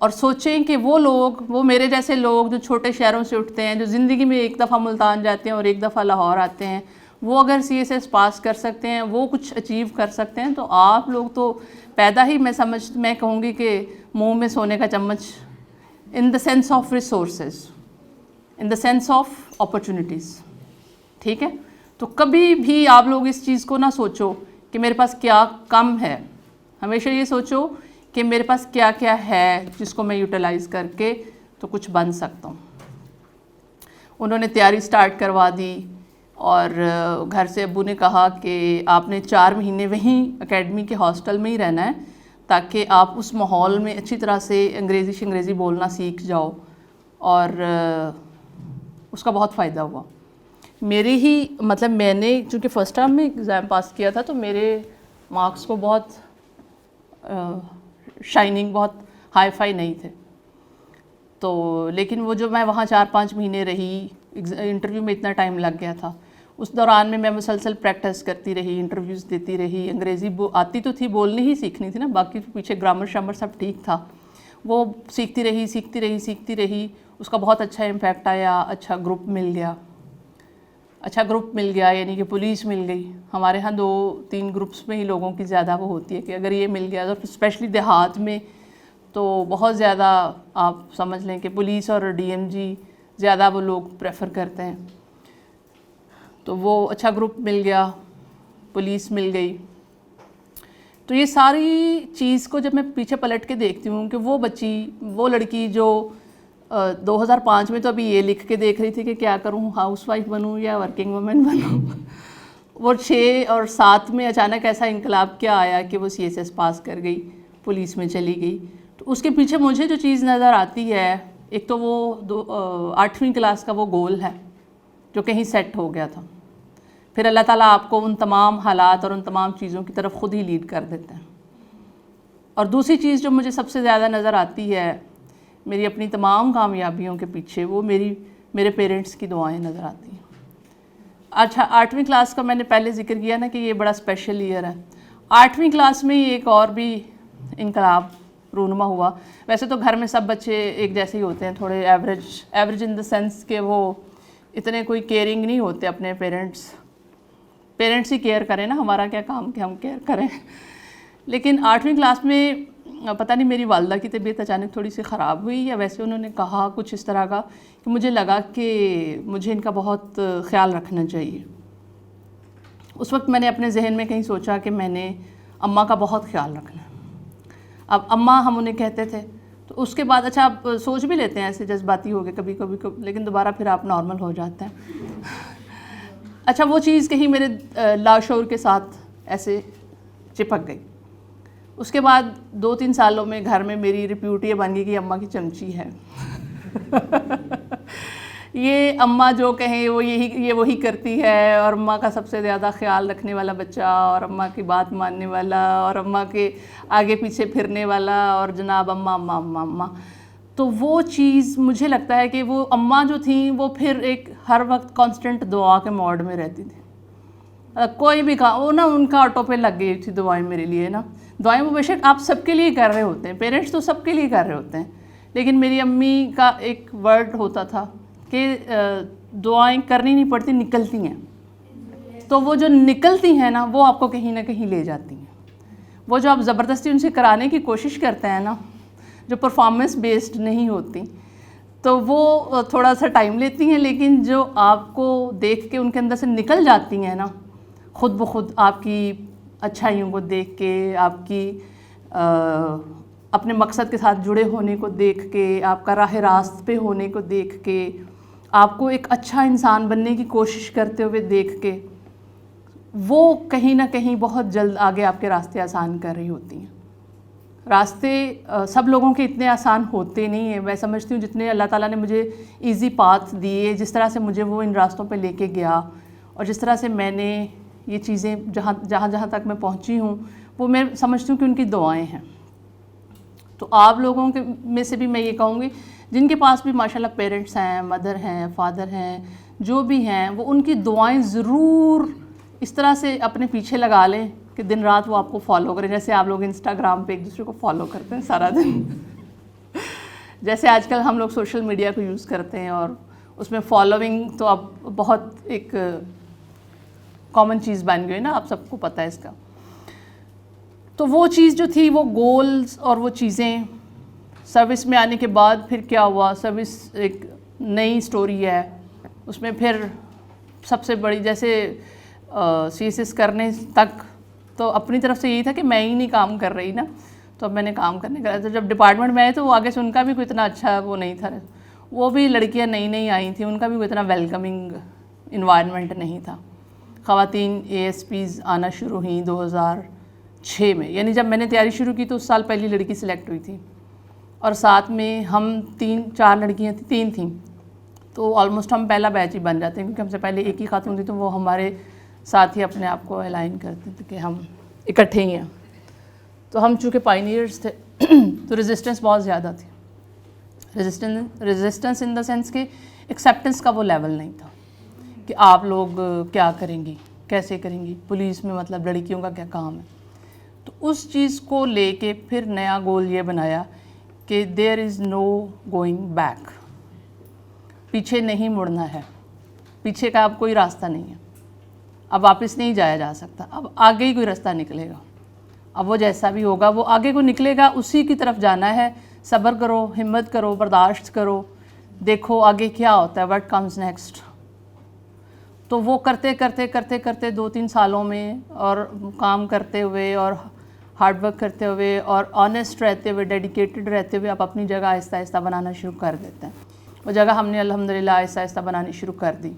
और सोचें कि वो लोग, वो मेरे जैसे लोग जो छोटे शहरों से उठते हैं, जो ज़िंदगी में एक दफ़ा मुल्तान जाते हैं और एक दफ़ा लाहौर आते हैं, वो अगर CSS पास कर सकते हैं, वो कुछ अचीव कर सकते हैं, तो आप लोग तो पैदा ही मैं कहूँगी कि मुंह में सोने का चम्मच, in the sense of resources, in the sense of opportunities. ठीक है, तो कभी भी आप लोग इस चीज़ को ना सोचो कि मेरे पास क्या कम है, हमेशा ये सोचो कि मेरे पास क्या क्या है जिसको मैं यूटिलाइज़ करके तो कुछ बन सकता हूँ। उन्होंने तैयारी स्टार्ट करवा दी और घर से अब्बू ने कहा कि आपने 4 महीने वहीं एकेडमी के हॉस्टल में ही रहना है ताकि आप उस माहौल में अच्छी तरह से अंग्रेज़ी बोलना सीख जाओ, और उसका बहुत फ़ायदा हुआ। मेरे ही मतलब मैंने चूँकि फ़र्स्ट टर्म में एग्ज़ाम पास किया था, तो मेरे मार्क्स को बहुत शाइनिंग, बहुत हाई फाई नहीं थे। तो लेकिन वो जो मैं वहाँ 4-5 महीने रही, इंटरव्यू में इतना टाइम लग गया था, उस दौरान में मैं मुसलसल प्रैक्टिस करती रही, इंटरव्यूज़ देती रही। अंग्रेज़ी आती तो थी, बोलनी ही सीखनी थी ना, बाकी पीछे ग्रामर शामर सब ठीक था। वो सीखती रही। उसका बहुत अच्छा इम्पैक्ट आया, अच्छा ग्रुप मिल गया, यानी कि पुलिस मिल गई। हमारे यहाँ 2-3 ग्रुप्स में ही लोगों की ज़्यादा वो होती है कि अगर ये मिल गया, तो स्पेशली देहात में तो बहुत ज़्यादा आप समझ लें कि पुलिस और DMG ज़्यादा वो लोग प्रेफर करते हैं। तो वो अच्छा ग्रुप मिल गया, पुलिस मिल गई। तो ये सारी चीज़ को जब मैं पीछे पलट के देखती हूँ कि वो लड़की जो 2005 में तो अभी ये लिख के देख रही थी कि क्या करूँ, हाउसवाइफ बनूँ या वर्किंग वुमेन बनूँ। वो 6 और 7 में अचानक ऐसा इंकलाब क्या आया कि वो CSS पास कर गई, पुलिस में चली गई। तो उसके पीछे मुझे जो चीज़ नज़र आती है, एक तो वो 8वीं क्लास का वो गोल है जो कहीं सेट हो गया था। फिर अल्लाह ताला आपको उन तमाम हालात और उन तमाम चीज़ों की तरफ ख़ुद ही लीड कर देते हैं। और दूसरी चीज़ जो मुझे सबसे ज़्यादा नज़र आती है मेरी अपनी तमाम कामयाबियों के पीछे, वो मेरे पेरेंट्स की दुआएं नज़र आती हैं। अच्छा, 8वीं क्लास का मैंने पहले जिक्र किया ना कि ये बड़ा स्पेशल ईयर है। 8वीं क्लास में ही एक और भी इनकलाब रूनुमा हुआ। वैसे तो घर में सब बच्चे एक जैसे ही होते हैं, थोड़े एवरेज इन द सेंस कि वो इतने कोई केयरिंग नहीं होते अपने पेरेंट्स ही केयर करें ना, हमारा क्या काम कि हम केयर करें। लेकिन 8वीं क्लास में पता नहीं मेरी वालदा की तबीयत अचानक थोड़ी सी ख़राब हुई, या वैसे उन्होंने कहा कुछ इस तरह का कि मुझे लगा कि मुझे इनका बहुत ख़्याल रखना चाहिए। उस वक्त मैंने अपने जहन में कहीं सोचा कि मैंने अम्मा का बहुत ख़्याल रखना है। अब अम्मा हम उन्हें कहते थे, तो उसके बाद अच्छा आप सोच भी लेते हैं ऐसे जज्बाती हो गए कभी, लेकिन दोबारा फिर आप नॉर्मल हो जाते हैं। अच्छा, वो चीज़ कहीं मेरे लाशऊर के साथ ऐसे चिपक गई। उसके बाद 2-3 सालों में घर में मेरी रिप्यूट ये बन गई कि अम्मा की चमची है। ये अम्मा जो कहें वो ये वही करती है, और अम्मा का सबसे ज़्यादा ख्याल रखने वाला बच्चा, और अम्मा की बात मानने वाला, और अम्मा के आगे पीछे फिरने वाला, और जनाब अम्मा अम्मा अम्मा अम्मा। तो वो चीज़ मुझे लगता है कि वो अम्मा जो थी वो फिर एक हर वक्त कांस्टेंट दुआ के मोड में रहती थी। कोई भी काम वो ना उनका ऑटो पे लग गई थी दुआएं मेरे लिए ना। दुआएं वो बेशक आप सबके लिए कर रहे होते हैं, पेरेंट्स तो सबके लिए कर रहे होते हैं, लेकिन मेरी अम्मी का एक वर्ड होता था कि दुआएं करनी नहीं पड़ती, निकलती हैं। तो वो जो निकलती हैं ना, वो आपको कहीं ना कहीं ले जाती हैं। वो जो आप ज़बरदस्ती उनसे कराने की कोशिश करते हैं ना, जो परफॉर्मेंस बेस्ड नहीं होती, तो वो थोड़ा सा टाइम लेती हैं, लेकिन जो आपको देख के उनके अंदर से निकल जाती हैं ना, खुद ब खुद आपकी अच्छाइयों को देख के, आपकी अपने मकसद के साथ जुड़े होने को देख के, आपका राह रास्त पे होने को देख के, आपको एक अच्छा इंसान बनने की कोशिश करते हुए देख के, वो कहीं ना कहीं बहुत जल्द आगे आपके रास्ते आसान कर रही होती हैं। रास्ते सब लोगों के इतने आसान होते नहीं हैं। मैं समझती हूँ जितने अल्लाह ताला ने मुझे इजी पाथ दिए, जिस तरह से मुझे वो इन रास्तों पे लेके गया, और जिस तरह से मैंने ये चीज़ें जहाँ तक मैं पहुँची हूँ, वो मैं समझती हूँ कि उनकी दुआएं हैं। तो आप लोगों के में से भी मैं ये कहूँगी जिनके पास भी माशाल्लाह पेरेंट्स हैं, मदर हैं, फादर हैं, जो भी हैं, वो उनकी दुआएं ज़रूर इस तरह से अपने पीछे लगा लें कि दिन रात वो आपको फॉलो करें, जैसे आप लोग इंस्टाग्राम पे एक दूसरे को फॉलो करते हैं सारा दिन जैसे आजकल हम लोग सोशल मीडिया को यूज़ करते हैं और उसमें फॉलोइंग तो अब बहुत एक कॉमन चीज़ बन गई ना, आप सबको पता है इसका। तो वो चीज़ जो थी, वो गोल्स और वो चीज़ें सर्विस में आने के बाद फिर क्या हुआ, सर्विस एक नई स्टोरी है, उसमें फिर सबसे बड़ी जैसे CSS करने तक तो अपनी तरफ से यही था कि मैं ही नहीं काम कर रही ना, तो अब मैंने काम करने का। तो जब डिपार्टमेंट में आए तो वो आगे से उनका भी कोई इतना अच्छा वो नहीं था, वो भी लड़कियां नई नई आई थी, उनका भी कोई इतना वेलकमिंग इन्वायरमेंट नहीं था। ख़वातीन ASPs आना शुरू हुई 2006 में, यानी जब मैंने तैयारी शुरू की तो उस साल पहली लड़की सिलेक्ट हुई थी और साथ में हम 3-4 लड़कियाँ थी, 3 थीं, तो ऑलमोस्ट हम पहला बैच ही बन जाते हैं क्योंकि हमसे पहले एक ही खातून थी, तो वो हमारे साथ ही अपने आप को अलाइन करते थे कि हम इकट्ठे ही हैं। तो हम चूँकि पायनियर्स थे तो रेजिस्टेंस बहुत ज़्यादा थी। रेजिस्टेंस इन द सेंस कि एक्सेप्टेंस का वो लेवल नहीं था कि आप लोग क्या करेंगी, कैसे करेंगी, पुलिस में मतलब लड़कियों का क्या काम है। तो उस चीज़ को लेके फिर नया गोल ये बनाया कि there is no going back, पीछे नहीं मुड़ना है, पीछे का अब कोई रास्ता नहीं है, अब वापस नहीं जाया जा सकता, अब आगे ही कोई रास्ता निकलेगा, अब वो जैसा भी होगा वो आगे को निकलेगा, उसी की तरफ जाना है। सब्र करो, हिम्मत करो, बर्दाश्त करो, देखो आगे क्या होता है, व्हाट कम्स नेक्स्ट। तो वो करते करते करते करते 2-3 सालों में और काम करते हुए और हार्डवर्क करते हुए और ऑनेस्ट रहते हुए, डेडिकेटेड रहते हुए आप अपनी जगह आहिस्ता आहिस्ता बनाना शुरू कर देते हैं। वो जगह हमने अल्हम्दुलिल्लाह आहिस्ता आहिस्ता बनानी शुरू कर दी।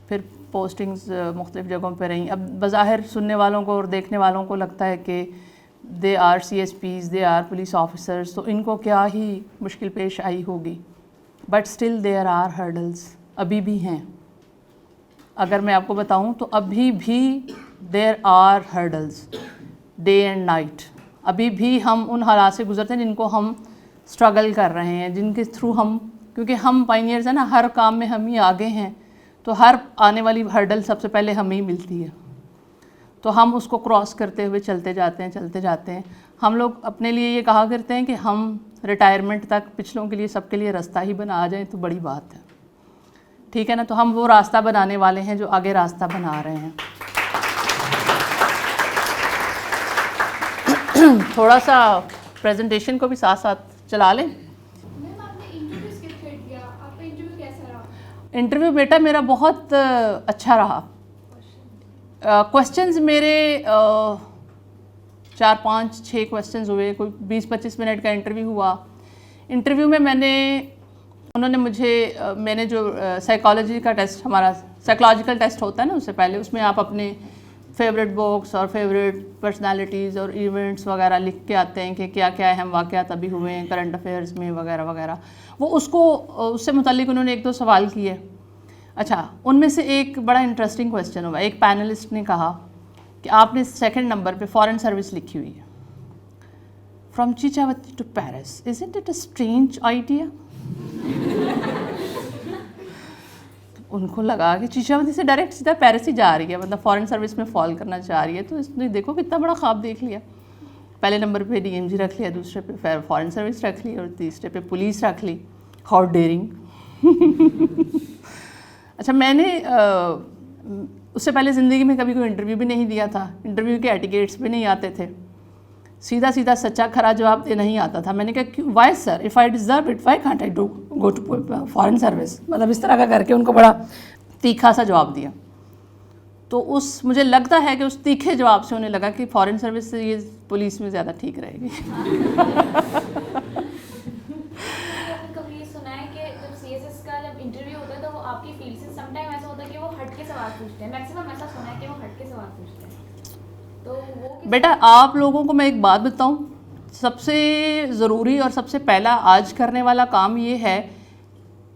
फिर पोस्टिंग्स मुख्तलिफ़ जगहों पे रहीं। अब बज़ाहिर सुनने वालों को और देखने वालों को लगता है कि they are CSPs, they are police officers, तो इनको क्या ही मुश्किल पेश आई होगी, but still there are hurdles, अभी भी हैं। अगर मैं आपको बताऊं तो अभी भी there are hurdles, day and night. अभी भी हम उन हालात से गुजरते हैं जिनको हम स्ट्रगल कर रहे हैं, जिनके थ्रू हम, क्योंकि हम पायनियर्स हैं ना, हर काम में हम ही आगे हैं, तो हर आने वाली हर्डल सबसे पहले हमें ही मिलती है, तो हम उसको क्रॉस करते हुए चलते जाते हैं, चलते जाते हैं। हम लोग अपने लिए ये कहा करते हैं कि हम रिटायरमेंट तक पिछलों के लिए, सबके लिए रास्ता ही बना आ जाएं तो बड़ी बात है, ठीक है ना। तो हम वो रास्ता बनाने वाले हैं जो आगे रास्ता बना रहे हैं। थोड़ा सा प्रेजेंटेशन को भी साथ साथ चला लें। इंटरव्यू बेटा मेरा बहुत अच्छा रहा। क्वेश्चंस मेरे 4-5-6 क्वेश्चंस हुए, कोई 20-25 मिनट का इंटरव्यू हुआ। इंटरव्यू में उन्होंने मुझे मैंने जो साइकोलॉजी का टेस्ट, हमारा साइकोलॉजिकल टेस्ट होता है ना, उससे पहले उसमें आप अपने फेवरेट बुक्स और फेवरेट पर्सनालिटीज़ और इवेंट्स वगैरह लिख के आते हैं कि क्या क्या अहम वाक़यात अभी हुए हैं करंट अफेयर्स में वगैरह वगैरह। वो उससे मुतालिक उन्होंने 1-2 सवाल किए। अच्छा, उनमें से एक बड़ा इंटरेस्टिंग क्वेश्चन हुआ। एक पैनलिस्ट ने कहा कि आपने 2nd नंबर पे फॉरेन सर्विस लिखी हुई है, from Chichawati to Paris, isn't it a strange idea. उनको लगा कि चिचावती से डायरेक्ट सीधा पेरिस ही जा रही है, मतलब फॉरेन सर्विस में फॉल करना चाह रही है। तो इसने देखो कितना बड़ा ख्वाब देख लिया। पहले नंबर पे DMG रख लिया, दूसरे पे फॉरेन सर्विस रख ली और तीसरे पे पुलिस रख ली। How dairying. अच्छा, मैंने उससे पहले ज़िंदगी में कभी कोई इंटरव्यू भी नहीं दिया था, इंटरव्यू के एटिकेट्स भी नहीं आते थे, सीधा सीधा सच्चा खरा जवाब दे नहीं आता था। मैंने कहा why sir, if I deserve it why can't I do go to foreign service, मतलब इस तरह का करके उनको बड़ा तीखा सा जवाब दिया। तो मुझे लगता है कि उस तीखे जवाब से उन्हें लगा कि फॉरेन सर्विस से ये पुलिस में ज़्यादा ठीक रहेगी। कभी सुना है कि जब CSS का जब इंटरव्यू होता है तो वो आपकी फील्ड से समटाइम ऐसा होता है कि वो हट के सवाल पूछते हैं, मैक्सिमम ऐसा सुना है कि वो हट के सवाल पूछते हैं। तो वो बेटा आप लोगों को मैं एक बात बताऊं, सबसे ज़रूरी और सबसे पहला आज करने वाला काम ये है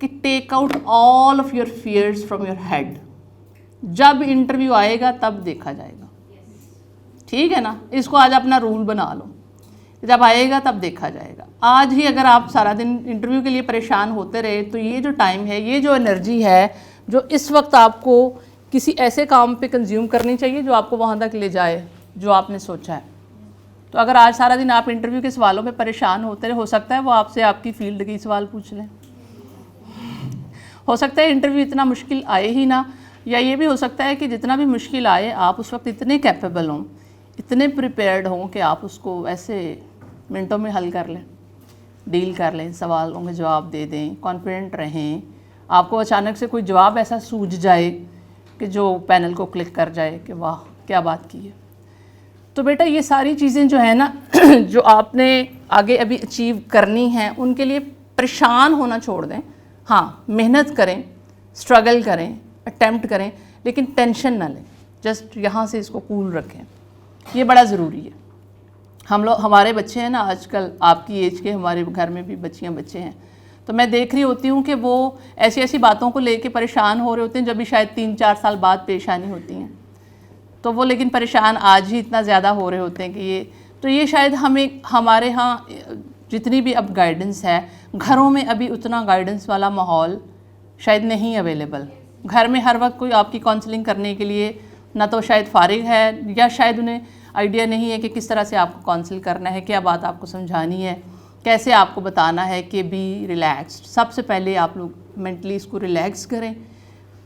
कि take out all of your fears from your head. जब इंटरव्यू आएगा तब देखा जाएगा, ठीक है ना, इसको आज अपना रूल बना लो, जब आएगा तब देखा जाएगा। आज ही अगर आप सारा दिन इंटरव्यू के लिए परेशान होते रहे तो ये जो टाइम है, ये जो एनर्जी है, जो इस वक्त आपको किसी ऐसे काम पे कंज्यूम करनी चाहिए जो आपको वहाँ तक ले जाए जो आपने सोचा है। तो अगर आज सारा दिन आप इंटरव्यू के सवालों पे परेशान होते रहे, हो सकता है वो आपसे आपकी फील्ड के सवाल पूछ लें, हो सकता है इंटरव्यू इतना मुश्किल आए ही ना, या ये भी हो सकता है कि जितना भी मुश्किल आए आप उस वक्त इतने कैपेबल हों, इतने प्रिपेयर्ड हों कि आप उसको ऐसे मिनटों में हल कर लें, डील कर लें, सवालों के जवाब दे दें, कॉन्फिडेंट रहें। आपको अचानक से कोई जवाब ऐसा सूझ जाए कि जो पैनल को क्लिक कर जाए कि वाह क्या बात की है। तो बेटा ये सारी चीज़ें जो है ना जो आपने आगे अभी अचीव करनी हैं, उनके लिए परेशान होना छोड़ दें। हाँ, मेहनत करें, स्ट्रगल करें, अटेम्प्ट करें, लेकिन टेंशन ना लें, जस्ट यहाँ से इसको कूल रखें, ये बड़ा ज़रूरी है। हम लोग, हमारे बच्चे हैं ना आजकल, आपकी एज के हमारे घर में भी बच्चियाँ बच्चे हैं, तो मैं देख रही होती हूँ कि वो ऐसी ऐसी बातों को लेके परेशान हो रहे होते हैं जो भी शायद 3-4 साल बाद पेशानी होती हैं। तो वो लेकिन परेशान आज ही इतना ज़्यादा हो रहे होते हैं कि ये शायद हमें, हमारे यहाँ जितनी भी अब गाइडेंस है, घरों में अभी उतना गाइडेंस वाला माहौल शायद नहीं अवेलेबल। घर में हर वक्त कोई आपकी काउंसलिंग करने के लिए ना तो शायद फारिग है, या शायद उन्हें आइडिया नहीं है कि किस तरह से आपको काउंसिल करना है, क्या बात आपको समझानी है, कैसे आपको बताना है कि बी रिलैक्स्ड। सबसे पहले आप लोग मेंटली इसको रिलैक्स करें,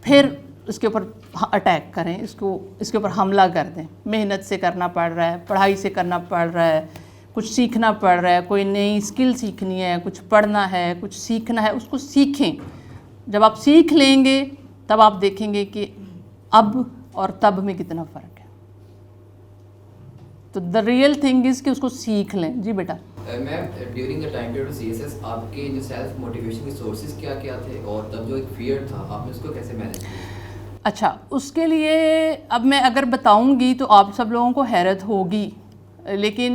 फिर उसके ऊपर अटैक करें, इसके ऊपर हमला कर दें। मेहनत से करना पड़ रहा है, पढ़ाई से करना पड़ रहा है, कुछ सीखना पड़ रहा है, कोई नई स्किल सीखनी है, कुछ पढ़ना है, कुछ सीखना है, उसको सीखें। जब आप सीख लेंगे तब आप देखेंगे कि अब और तब में कितना फ़र्क है। तो द रियल थिंग इज़ कि उसको सीख लें। जी बेटा। Ma'am, during the time period CSS आपके जो सेल्फ मोटिवेशन के सोर्सेज क्या क्या थे, और तब जो एक फियर था आपने उसको कैसे मैनेज किया? अच्छा, उसके लिए अब मैं अगर बताऊंगी तो आप सब लोगों को हैरत होगी, लेकिन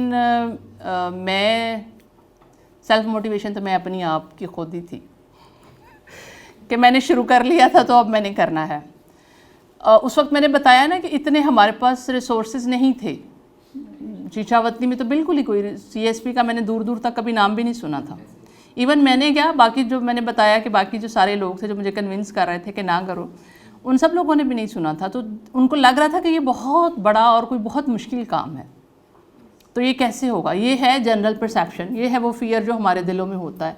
मैं सेल्फ मोटिवेशन तो मैं अपनी आप की खुद ही थी कि मैंने शुरू कर लिया था तो अब मैंने करना है। उस वक्त मैंने बताया ना कि इतने हमारे पास रिसोर्सेज नहीं थे। चीचावतनी में तो बिल्कुल ही कोई सीएसपी का मैंने दूर दूर तक कभी नाम भी नहीं सुना था। इवन मैंने क्या, बाकी जो मैंने बताया कि बाकी जो सारे लोग थे जो मुझे कन्विंस कर रहे थे कि ना करो, उन सब लोगों ने भी नहीं सुना था। तो उनको लग रहा था कि ये बहुत बड़ा और कोई बहुत मुश्किल काम है, तो ये कैसे होगा। ये है जनरल परसेप्शन, ये है वो फियर जो हमारे दिलों में होता है।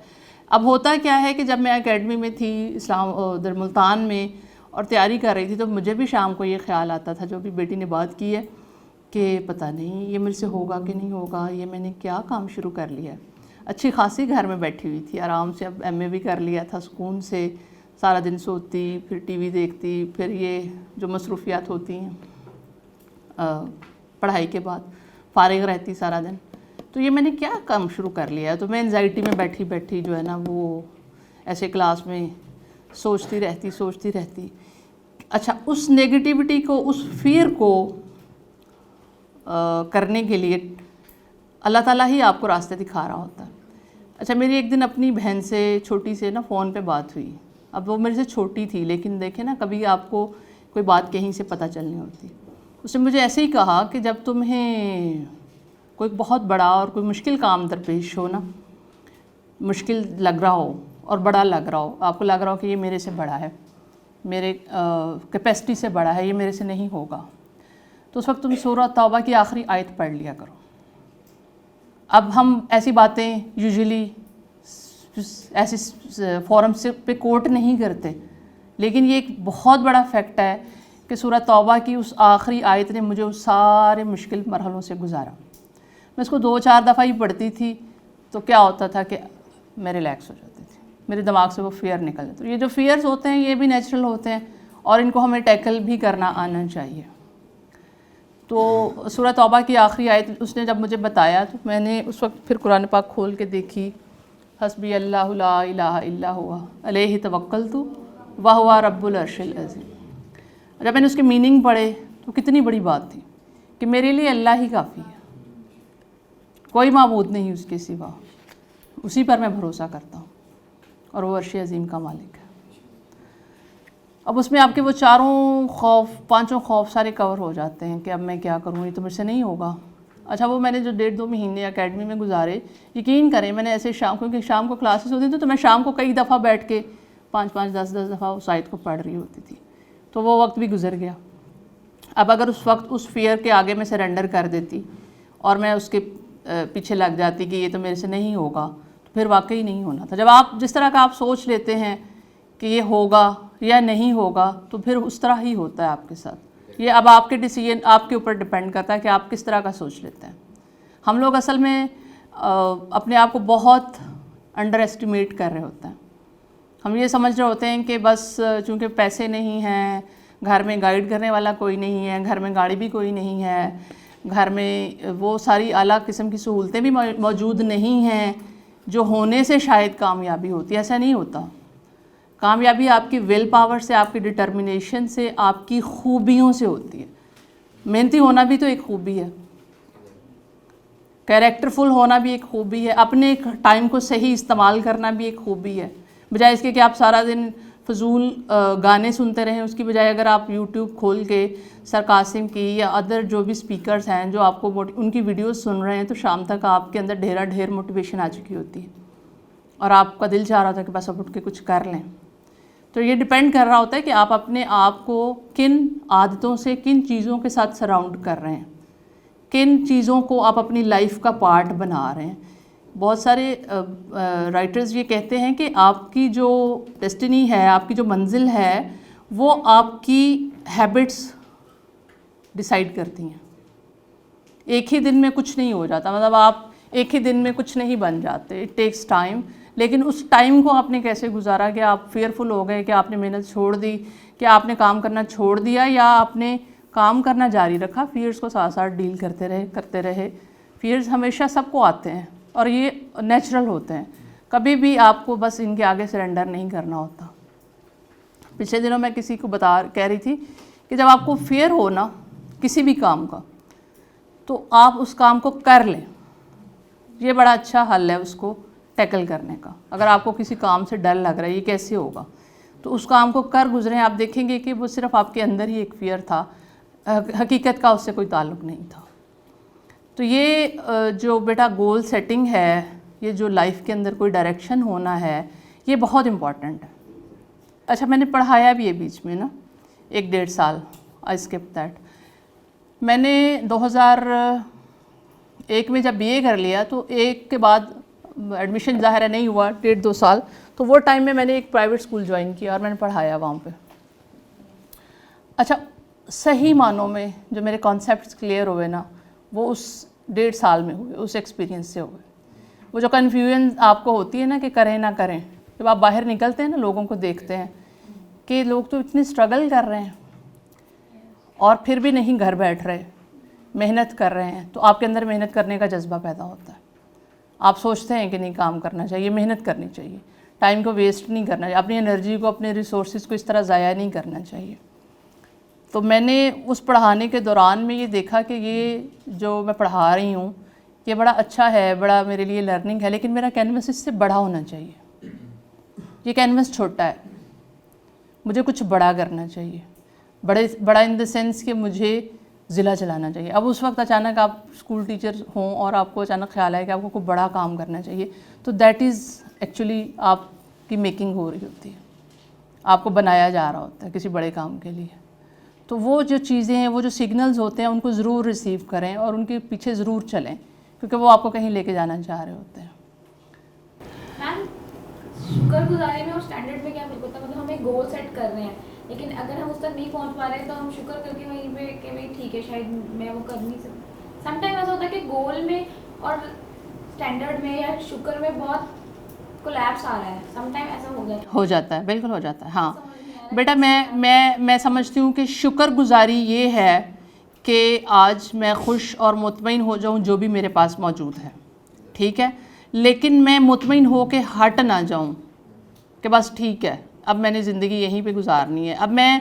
अब होता क्या है कि जब मैं एकेडमी में थी इस्लाम उधर मुल्तान में और तैयारी कर रही थी, तो मुझे भी शाम को ये ख्याल आता था, जो भी बेटी ने बात की है, कि पता नहीं ये मेरे से होगा कि नहीं होगा, ये मैंने क्या काम शुरू कर लिया है। अच्छी खासी घर में बैठी हुई थी आराम से, अब एमए भी कर लिया था सुकून से, सारा दिन सोती, फिर टीवी देखती, फिर ये जो मसरूफियात होती हैं पढ़ाई के बाद, फारिग रहती सारा दिन। तो ये मैंने क्या काम शुरू कर लिया है। तो मैं एंजाइटी में बैठी बैठी जो है ना वो ऐसे क्लास में सोचती रहती। अच्छा, उस नेगेटिविटी को, उस फियर को करने के लिए अल्लाह ताला ही आपको रास्ते दिखा रहा होता है। अच्छा, मेरी एक दिन अपनी बहन से, छोटी से ना फ़ोन पे बात हुई। अब वो मेरे से छोटी थी, लेकिन देखे ना कभी आपको कोई बात कहीं से पता चलनी होती। उसने मुझे ऐसे ही कहा कि जब तुम्हें कोई बहुत बड़ा और कोई मुश्किल काम दरपेश हो ना, मुश्किल लग रहा हो और बड़ा लग रहा हो, आपको लग रहा हो कि ये मेरे से बड़ा है, मेरे कैपेसिटी से बड़ा है, ये मेरे से नहीं होगा, तो उस वक्त तुम सूरह तौबा की आखिरी आयत पढ़ लिया करो। अब हम ऐसी बातें यूजुअली ऐसे फोरम से पे कोट नहीं करते, लेकिन ये एक बहुत बड़ा फैक्ट है कि सूरह तौबा की उस आखिरी आयत ने मुझे उस सारे मुश्किल मरहलों से गुजारा। मैं इसको 2-4 दफ़ा ही पढ़ती थी तो क्या होता था कि मैं रिलैक्स हो जाती थी, मेरे दिमाग से वो फियर निकल जाता। तो ये जो फियर्स होते हैं ये भी नेचुरल होते हैं और इनको हमें टैकल भी करना आना चाहिए। तो सूरह तौबा की आखिरी आयत उसने जब मुझे बताया तो मैंने उस वक्त फिर कुरान पाक खोल के देखी, हस्बी अल्लाहु ला इलाहा इल्ला हुवा अलैहि तवक्कलतु व हुवा रब्बुल अर्शिल अज़ीम। जब मैंने उसके मीनिंग पढ़े तो कितनी बड़ी बात थी कि मेरे लिए अल्लाह ही काफ़ी है, कोई माबूद नहीं उसके सिवा, उसी पर मैं भरोसा करता हूँ और वो अर्श अज़ीम का मालिक है। अब उसमें आपके वो चारों खौफ, पांचों खौफ सारे कवर हो जाते हैं कि अब मैं क्या करूँ, ये तो मुझसे नहीं होगा। अच्छा, वो मैंने जो 1.5-2 महीने एकेडमी में गुजारे, यकीन करें मैंने ऐसे शाम, क्योंकि शाम को क्लासेस होती थी तो मैं शाम को कई दफ़ा बैठ के 5-5, 10-10 दफ़ा उस आयत को पढ़ रही होती थी, तो वो वक्त भी गुजर गया। अब अगर उस वक्त उस फियर के आगे मैं सरेंडर कर देती और मैं उसके पीछे लग जाती कि ये तो मेरे से नहीं होगा, तो फिर वाकई नहीं होना था। जब आप जिस तरह का आप सोच लेते हैं कि ये होगा या नहीं होगा, तो फिर उस तरह ही होता है आपके साथ। ये अब आपके डिसीजन, आपके ऊपर डिपेंड करता है कि आप किस तरह का सोच लेते हैं। हम लोग असल में अपने आप को बहुत अंडर एस्टिमेट कर रहे होते हैं। हम ये समझ रहे होते हैं कि बस चूँकि पैसे नहीं हैं, घर में गाइड करने वाला कोई नहीं है, घर में गाड़ी भी कोई नहीं है, घर में वो सारी आला किस्म की सहूलतें भी मौजूद नहीं हैं जो होने से शायद कामयाबी होती है। ऐसा नहीं होता। कामयाबी आपकी विल पावर से, आपकी डिटर्मिनेशन से, आपकी खूबियों से होती है। मेहनती होना भी तो एक खूबी है, कैरेक्टरफुल होना भी एक खूबी है, अपने टाइम को सही इस्तेमाल करना भी एक खूबी है। बजाय इसके कि आप सारा दिन फजूल गाने सुनते रहें, उसकी बजाय अगर आप YouTube खोल के सर कासिम की या अदर जो भी स्पीकर्स हैं जो आपको उनकी वीडियोस सुन रहे हैं, तो शाम तक आपके अंदर ढेर मोटिवेशन आ चुकी होती है और आपका दिल चाह रहा था कि बस अब उठ के कुछ कर लें। तो ये डिपेंड कर रहा होता है कि आप अपने आप को किन आदतों से, किन चीज़ों के साथ सराउंड कर रहे हैं, किन चीज़ों को आप अपनी लाइफ का पार्ट बना रहे हैं। बहुत सारे राइटर्स ये कहते हैं कि आपकी जो डेस्टिनी है, आपकी जो मंजिल है, वो आपकी हैबिट्स डिसाइड करती हैं। एक ही दिन में कुछ नहीं हो जाता, मतलब आप एक ही दिन में कुछ नहीं बन जाते, इट टेक्स टाइम। लेकिन उस टाइम को आपने कैसे गुजारा, कि आप फेयरफुल हो गए, कि आपने मेहनत छोड़ दी, कि आपने काम करना छोड़ दिया, या आपने काम करना जारी रखा, फियर्स को साथ साथ डील करते रहे। फियर्स हमेशा सबको आते हैं और ये नेचुरल होते हैं, कभी भी आपको बस इनके आगे सरेंडर नहीं करना होता। पिछले दिनों मैं किसी को कह रही थी कि जब आपको फियर हो ना किसी भी काम का, तो आप उस काम को कर लें। ये बड़ा अच्छा हल है उसको टैकल करने का। अगर आपको किसी काम से डर लग रहा है, ये कैसे होगा, तो उस काम को कर गुजरें। आप देखेंगे कि वो सिर्फ आपके अंदर ही एक फियर था, हकीकत का उससे कोई ताल्लुक़ नहीं था। तो ये जो बेटा गोल सेटिंग है, ये जो लाइफ के अंदर कोई डायरेक्शन होना है, ये बहुत इम्पॉर्टेंट है। अच्छा, मैंने पढ़ाया भी है बीच में ना 1-1.5 साल, आई स्किप दैट। मैंने 2001 में जब BA कर लिया, तो 1 के बाद एडमिशन ज़ाहिर है नहीं हुआ, 1.5-2 साल। तो वो टाइम में मैंने एक प्राइवेट स्कूल ज्वाइन किया और मैंने पढ़ाया वहाँ पे। अच्छा, सही मानों में जो मेरे कॉन्सेप्ट्स क्लियर हुए ना, वो उस 1.5 साल में हुए, उस एक्सपीरियंस से हुए। वो जो कन्फ्यूजन आपको होती है ना कि करें ना करें, जब आप बाहर निकलते हैं ना, लोगों को देखते हैं कि लोग तो इतने स्ट्रगल कर रहे हैं और फिर भी नहीं घर बैठ रहे, मेहनत कर रहे हैं, तो आपके अंदर मेहनत करने का जज्बा पैदा होता है। आप सोचते हैं कि नहीं, काम करना चाहिए, मेहनत करनी चाहिए, टाइम को वेस्ट नहीं करना चाहिए, अपनी एनर्जी को, अपने रिसोर्सेज को इस तरह ज़ाया नहीं करना चाहिए। तो मैंने उस पढ़ाने के दौरान में ये देखा कि ये जो मैं पढ़ा रही हूँ, ये बड़ा अच्छा है, बड़ा मेरे लिए लर्निंग है, लेकिन मेरा कैनवस इससे बड़ा होना चाहिए। ये कैनवस छोटा है, मुझे कुछ बड़ा करना चाहिए। बड़ा इन द सेंस कि मुझे ज़िला चलाना चाहिए। अब उस वक्त अचानक आप स्कूल टीचर हों और आपको अचानक ख्याल आए कि आपको कोई बड़ा काम करना चाहिए, तो दैट इज़ एक्चुअली आपकी मेकिंग हो रही होती है, आपको बनाया जा रहा होता है किसी बड़े काम के लिए। तो वो जो चीज़ें हैं, वो जो सिग्नल्स होते हैं, उनको ज़रूर रिसीव करें और उनके पीछे ज़रूर चलें, क्योंकि वो आपको कहीं लेके जाना चाह रहे होते हैं। मैम, शुक्रगुजारी में और स्टैंडर्ड में क्या फ़र्क होता है? मतलब हम एक गोल सेट कर रहे हैं, लेकिन अगर हम उस तक नहीं पहुंच पा रहे हैं तो हम शुक्र करके वहीं पे कि भाई ठीक है, शायद मैं वो कर नहीं सकती। समटाइम ऐसा होता है कि गोल में और स्टैंडर्ड में या शुक्र में बहुत कोलैप्स आ रहा है, समटाइम ऐसा हो जाता है। बिल्कुल हो जाता है। हाँ बेटा, मैं समझती हूँ कि शुक्रगुजारी ये है कि आज मैं खुश और मुतमईन हो जाऊँ जो भी मेरे पास मौजूद है, ठीक है, लेकिन मैं मुतमईन हो के हट ना जाऊँ कि बस ठीक है, अब मैंने ज़िंदगी यहीं पे गुजारनी है। अब मैं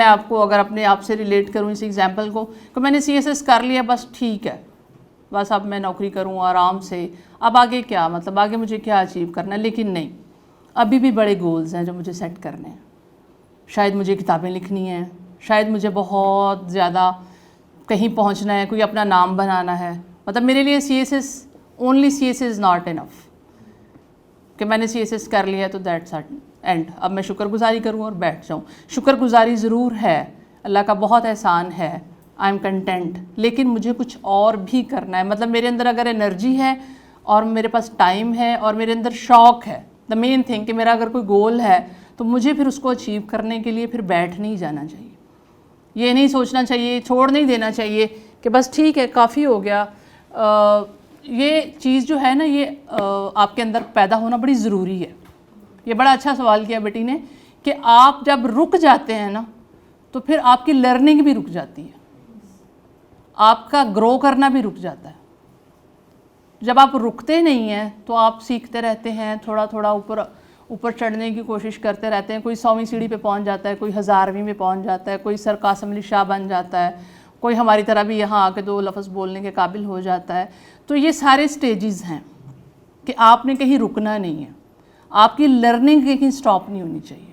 आपको अगर अपने आप से रिलेट करूँ इस एग्ज़ाम्पल को, कि मैंने CSS कर लिया, बस ठीक है, बस अब मैं नौकरी करूँ आराम से, अब आगे क्या, मतलब आगे मुझे क्या अचीव करना है। लेकिन नहीं, अभी भी बड़े गोल्स हैं जो मुझे सेट करने हैं। शायद मुझे किताबें लिखनी हैं, शायद मुझे बहुत ज़्यादा कहीं पहुंचना है, कोई अपना नाम बनाना है। मतलब मेरे लिए CSS only CSS is not enough कि मैंने CSS कर लिया तो दैट्स एंड, अब मैं शुक्रगुजारी करूँ और बैठ जाऊँ। शुक्रगुजारी ज़रूर है, अल्लाह का बहुत एहसान है, आई एम कंटेंट, लेकिन मुझे कुछ और भी करना है। मतलब मेरे अंदर अगर एनर्जी है और मेरे पास टाइम है और मेरे अंदर शौक़ है, द मेन थिंग कि मेरा अगर कोई गोल है तो मुझे फिर उसको अचीव करने के लिए फिर बैठ नहीं जाना चाहिए। ये नहीं सोचना चाहिए, छोड़ नहीं देना चाहिए कि बस ठीक है काफ़ी हो गया। ये चीज़ जो है ना, ये आपके अंदर पैदा होना बड़ी ज़रूरी है। ये बड़ा अच्छा सवाल किया बेटी ने कि आप जब रुक जाते हैं ना तो फिर आपकी लर्निंग भी रुक जाती है, आपका ग्रो करना भी रुक जाता है। जब आप रुकते नहीं हैं तो आप सीखते रहते हैं, थोड़ा थोड़ा ऊपर चढ़ने की कोशिश करते रहते हैं। कोई 100वीं सीढ़ी पे पहुंच जाता है, कोई 1000वीं में पहुंच जाता है, कोई सर कासिम अली शाह बन जाता है, कोई हमारी तरह भी यहाँ आके 2 लफ्ज़ बोलने के काबिल हो जाता है। तो ये सारे स्टेजेस हैं कि आपने कहीं रुकना नहीं है, आपकी लर्निंग कहीं स्टॉप नहीं होनी चाहिए।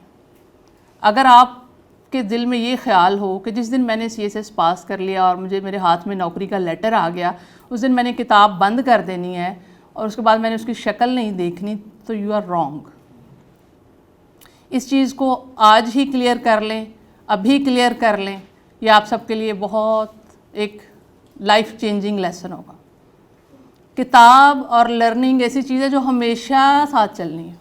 अगर आपके दिल में ये ख्याल हो कि जिस दिन मैंने CSS पास कर लिया और मुझे मेरे हाथ में नौकरी का लेटर आ गया, उस दिन मैंने किताब बंद कर देनी है और उसके बाद मैंने उसकी शक्ल नहीं देखनी, तो यू आर रॉन्ग। इस चीज़ को आज ही क्लियर कर लें, अभी क्लियर कर लें, ये आप सबके लिए बहुत एक लाइफ चेंजिंग लेसन होगा। किताब और लर्निंग ऐसी चीज़ है जो हमेशा साथ चलनी है,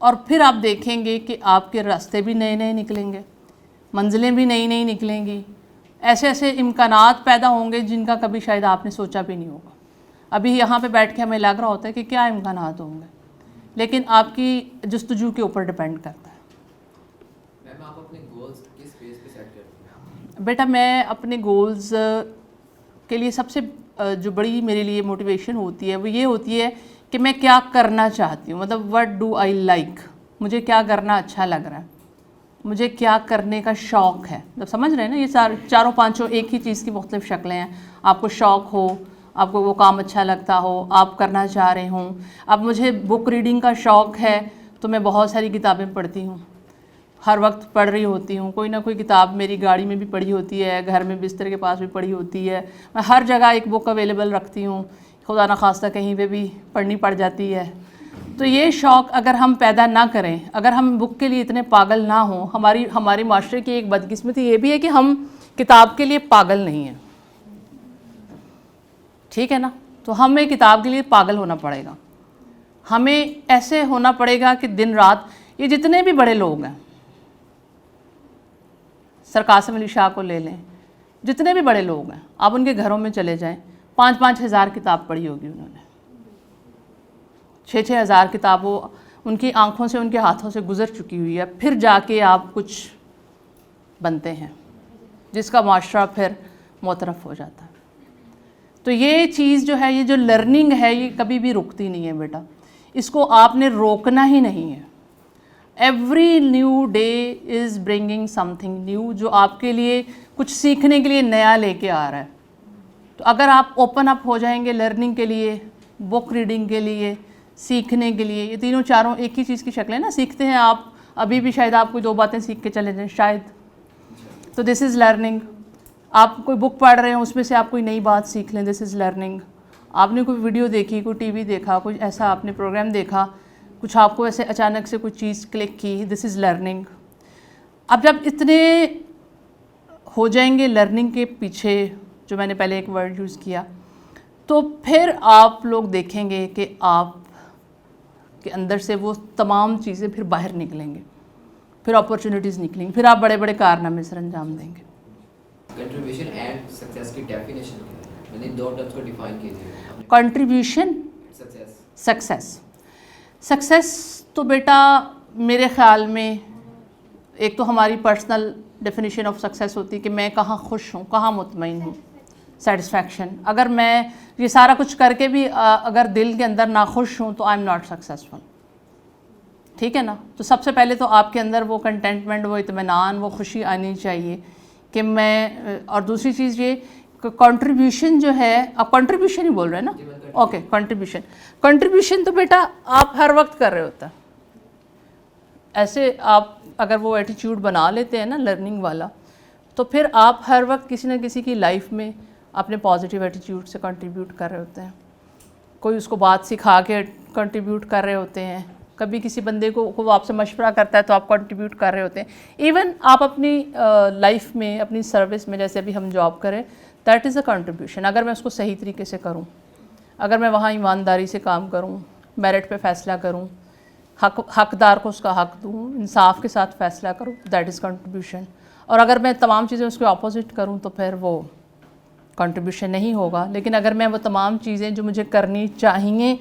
और फिर आप देखेंगे कि आपके रास्ते भी नए नए निकलेंगे, मंजिलें भी नई नई निकलेंगी, ऐसे ऐसे इम्कानात पैदा होंगे जिनका कभी शायद आपने सोचा भी नहीं होगा। अभी यहाँ पे बैठ के हमें लग रहा होता है कि क्या इम्कानात होंगे, लेकिन आपकी जस्तजू के ऊपर डिपेंड करता है। मैम आप अपने गोल्स किस बेस पे सेट करते हैं? बेटा मैं अपने गोल्स के लिए सबसे जो बड़ी मेरे लिए मोटिवेशन होती है वो ये होती है कि मैं क्या करना चाहती हूँ। मतलब व्हाट डू आई लाइक, मुझे क्या करना अच्छा लग रहा है, मुझे क्या करने का शौक़ है। मतलब समझ रहे हैं ना, ये चारों पांचों एक ही चीज़ की मुख्तलिफ शक्लें हैं। आपको शौक़ हो, आपको वो काम अच्छा लगता हो, आप करना चाह रहे हों। अब मुझे बुक रीडिंग का शौक़ है तो मैं बहुत सारी किताबें पढ़ती हूँ, हर वक्त पढ़ रही होती हूँ। कोई ना कोई किताब मेरी गाड़ी में भी पढ़ी होती है, घर में बिस्तर के पास भी पढ़ी होती है। मैं हर जगह एक बुक अवेलेबल रखती हूँ, खुदा न खास्ता कहीं पे भी पढ़नी पड़ जाती है। तो ये शौक़ अगर हम पैदा ना करें, अगर हम बुक के लिए इतने पागल ना हों, हमारी माशरे की एक बदकिस्मती ये भी है कि हम किताब के लिए पागल नहीं हैं, ठीक है ना। तो हमें किताब के लिए पागल होना पड़ेगा, हमें ऐसे होना पड़ेगा कि दिन रात, ये जितने भी बड़े लोग हैं, सर कासिम अली शाह को ले लें, जितने भी बड़े लोग हैं, आप उनके घरों में चले जाएं, 5-5 हज़ार किताब पढ़ी होगी उन्होंने, 6-6 हज़ार किताब वो उनकी आंखों से, उनके हाथों से गुज़र चुकी हुई है। फिर जाके आप कुछ बनते हैं जिसका माशरा फिर मोतरफ हो जाता है। तो ये चीज़ जो है, ये जो लर्निंग है, ये कभी भी रुकती नहीं है बेटा, इसको आपने रोकना ही नहीं है। Every new day is bringing something new, जो आपके लिए कुछ सीखने के लिए नया लेके आ रहा है। तो अगर आप ओपन अप हो जाएंगे लर्निंग के लिए, बुक रीडिंग के लिए, सीखने के लिए, ये तीनों चारों एक ही चीज़ की शक्लें ना। सीखते हैं आप, अभी भी शायद आप कोई 2 बातें सीख के चले जाएं शायद, तो दिस इज़ लर्निंग। आप कोई बुक पढ़ रहे हैं, उसमें से आप कोई नई बात सीख लें, दिस इज़ लर्निंग। आपने कोई वीडियो देखी, कोई टीवी देखा, कुछ ऐसा आपने प्रोग्राम देखा, कुछ आपको ऐसे अचानक से कोई चीज़ क्लिक की, दिस इज़ लर्निंग। अब जब इतने हो जाएंगे लर्निंग के पीछे, जो मैंने पहले एक वर्ड यूज़ किया, तो फिर आप लोग देखेंगे कि आप के अंदर से वो तमाम चीज़ें फिर बाहर निकलेंगे, फिर अपॉर्चुनिटीज़ निकलेंगी, फिर आप बड़े बड़े कारनामे सर अंजाम देंगे। कंट्रीब्यूशन एंड सक्सेस की डेफिनेशन क्या है? मैंने 2 टर्म्स को डिफाइन कीजिए। Contribution, success. सक्सेस तो बेटा मेरे ख़्याल में एक तो हमारी पर्सनल डेफिनेशन ऑफ सक्सेस होती है कि मैं कहाँ खुश हूँ, कहाँ मुतमईन हूँ, सेटिस्फैक्शन। अगर मैं ये सारा कुछ करके भी अगर दिल के अंदर ना खुश हूँ तो आई एम नॉट सक्सेसफुल, ठीक है ना। तो सबसे पहले तो आपके अंदर वो कंटेंटमेंट, वो इत्मीनान, वो खुशी आनी चाहिए कि मैं। और दूसरी चीज़ ये कंट्रीब्यूशन जो है, आप कंट्रीब्यूशन ही बोल रहे हैं ना, ओके। कंट्रीब्यूशन तो बेटा आप हर वक्त कर रहे होता है, ऐसे आप अगर वो एटीट्यूड बना लेते हैं ना लर्निंग वाला, तो फिर आप हर वक्त किसी न किसी की लाइफ में अपने पॉजिटिव एटीट्यूड से कंट्रीब्यूट कर रहे होते हैं। कोई उसको बात सिखा के कंट्रीब्यूट कर रहे होते हैं, कभी किसी बंदे को वो आपसे मशवरा करता है तो आप कंट्रीब्यूट कर रहे होते हैं। इवन आप अपनी लाइफ में, अपनी सर्विस में, जैसे अभी हम जॉब करें, दैट इज़ अ कंट्रीब्यूशन। अगर मैं उसको सही तरीके से करूं, अगर मैं वहाँ ईमानदारी से काम करूं, मेरिट पे फ़ैसला करूं, हकदार को उसका हक दूं, इंसाफ के साथ फ़ैसला करूं, दैट इज़ कंट्रीब्यूशन। और अगर मैं तमाम चीज़ें उसके ऑपोजिट करूं तो फिर वो कंट्रीब्यूशन नहीं होगा। लेकिन अगर मैं वो तमाम चीज़ें जो मुझे करनी चाहिए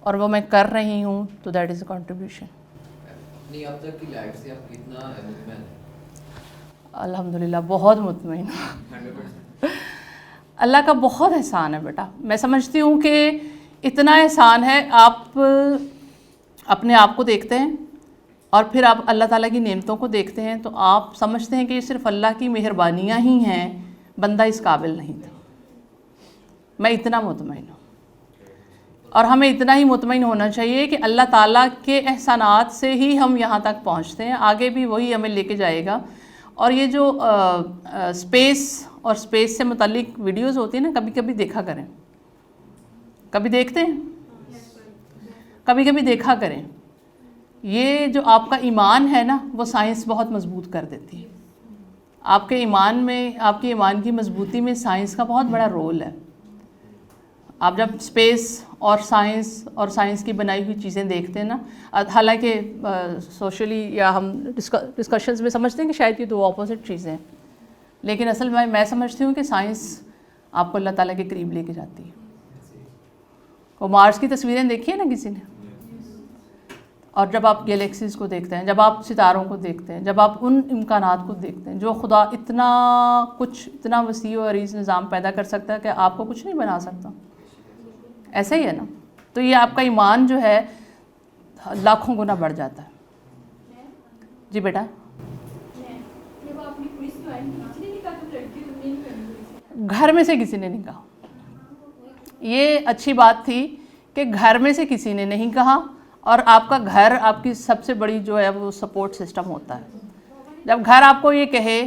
और वो मैं कर रही हूँ तो दैट इज़ अ कंट्रीब्यूशन। अपनी अब तक की लाइफ से आप कितना मुतमईन हैं? अल्हम्दुलिल्लाह बहुत मुतमईन हूँ। 100%? अल्लाह का बहुत एहसान है बेटा। मैं समझती हूँ कि इतना एहसान है, आप अपने आप को देखते हैं और फिर आप अल्लाह ताला की नेमतों को देखते हैं तो आप समझते हैं कि ये सिर्फ़ अल्लाह की मेहरबानियाँ ही हैं, बंदा इस काबिल नहीं था। मैं इतना मुतमईन हूँ और हमें इतना ही मुतमईन होना चाहिए कि अल्लाह ताला के एहसानात से ही हम यहाँ तक पहुँचते हैं, आगे भी वही हमें लेके जाएगा। और ये जो स्पेस और स्पेस से मुतालिक वीडियोस होती हैं ना, कभी कभी देखा करें। कभी देखते हैं, कभी कभी देखा करें। ये जो आपका ईमान है ना, वो साइंस बहुत मजबूत कर देती है। आपके ईमान में, आपके ईमान की मजबूती में साइंस का बहुत बड़ा रोल है। आप जब स्पेस और साइंस की बनाई हुई चीज़ें देखते हैं ना, हालांकि सोशली या हम डिस्कशंस में समझते हैं कि शायद ये दो अपोजिट चीज़ें हैं, लेकिन असल में मैं समझती हूँ कि साइंस आपको अल्लाह ताला के करीब लेके जाती है। वो मार्स की तस्वीरें देखी है ना किसी ने, और जब आप गैलेक्सीज को देखते हैं, जब आप सितारों को देखते हैं, जब आप उन इम्कानात को देखते हैं जो खुदा इतना कुछ, इतना वसी और अरीज़ निज़ाम पैदा कर सकता है कि आपको कुछ नहीं बना सकता। ऐसा ही है ना। तो ये आपका ईमान जो है लाखों गुना बढ़ जाता है। जी बेटा, घर में से किसी ने नहीं कहा। ये अच्छी बात थी कि घर में से किसी ने नहीं कहा, और आपका घर आपकी सबसे बड़ी जो है वो सपोर्ट सिस्टम होता है। जब घर आपको ये कहे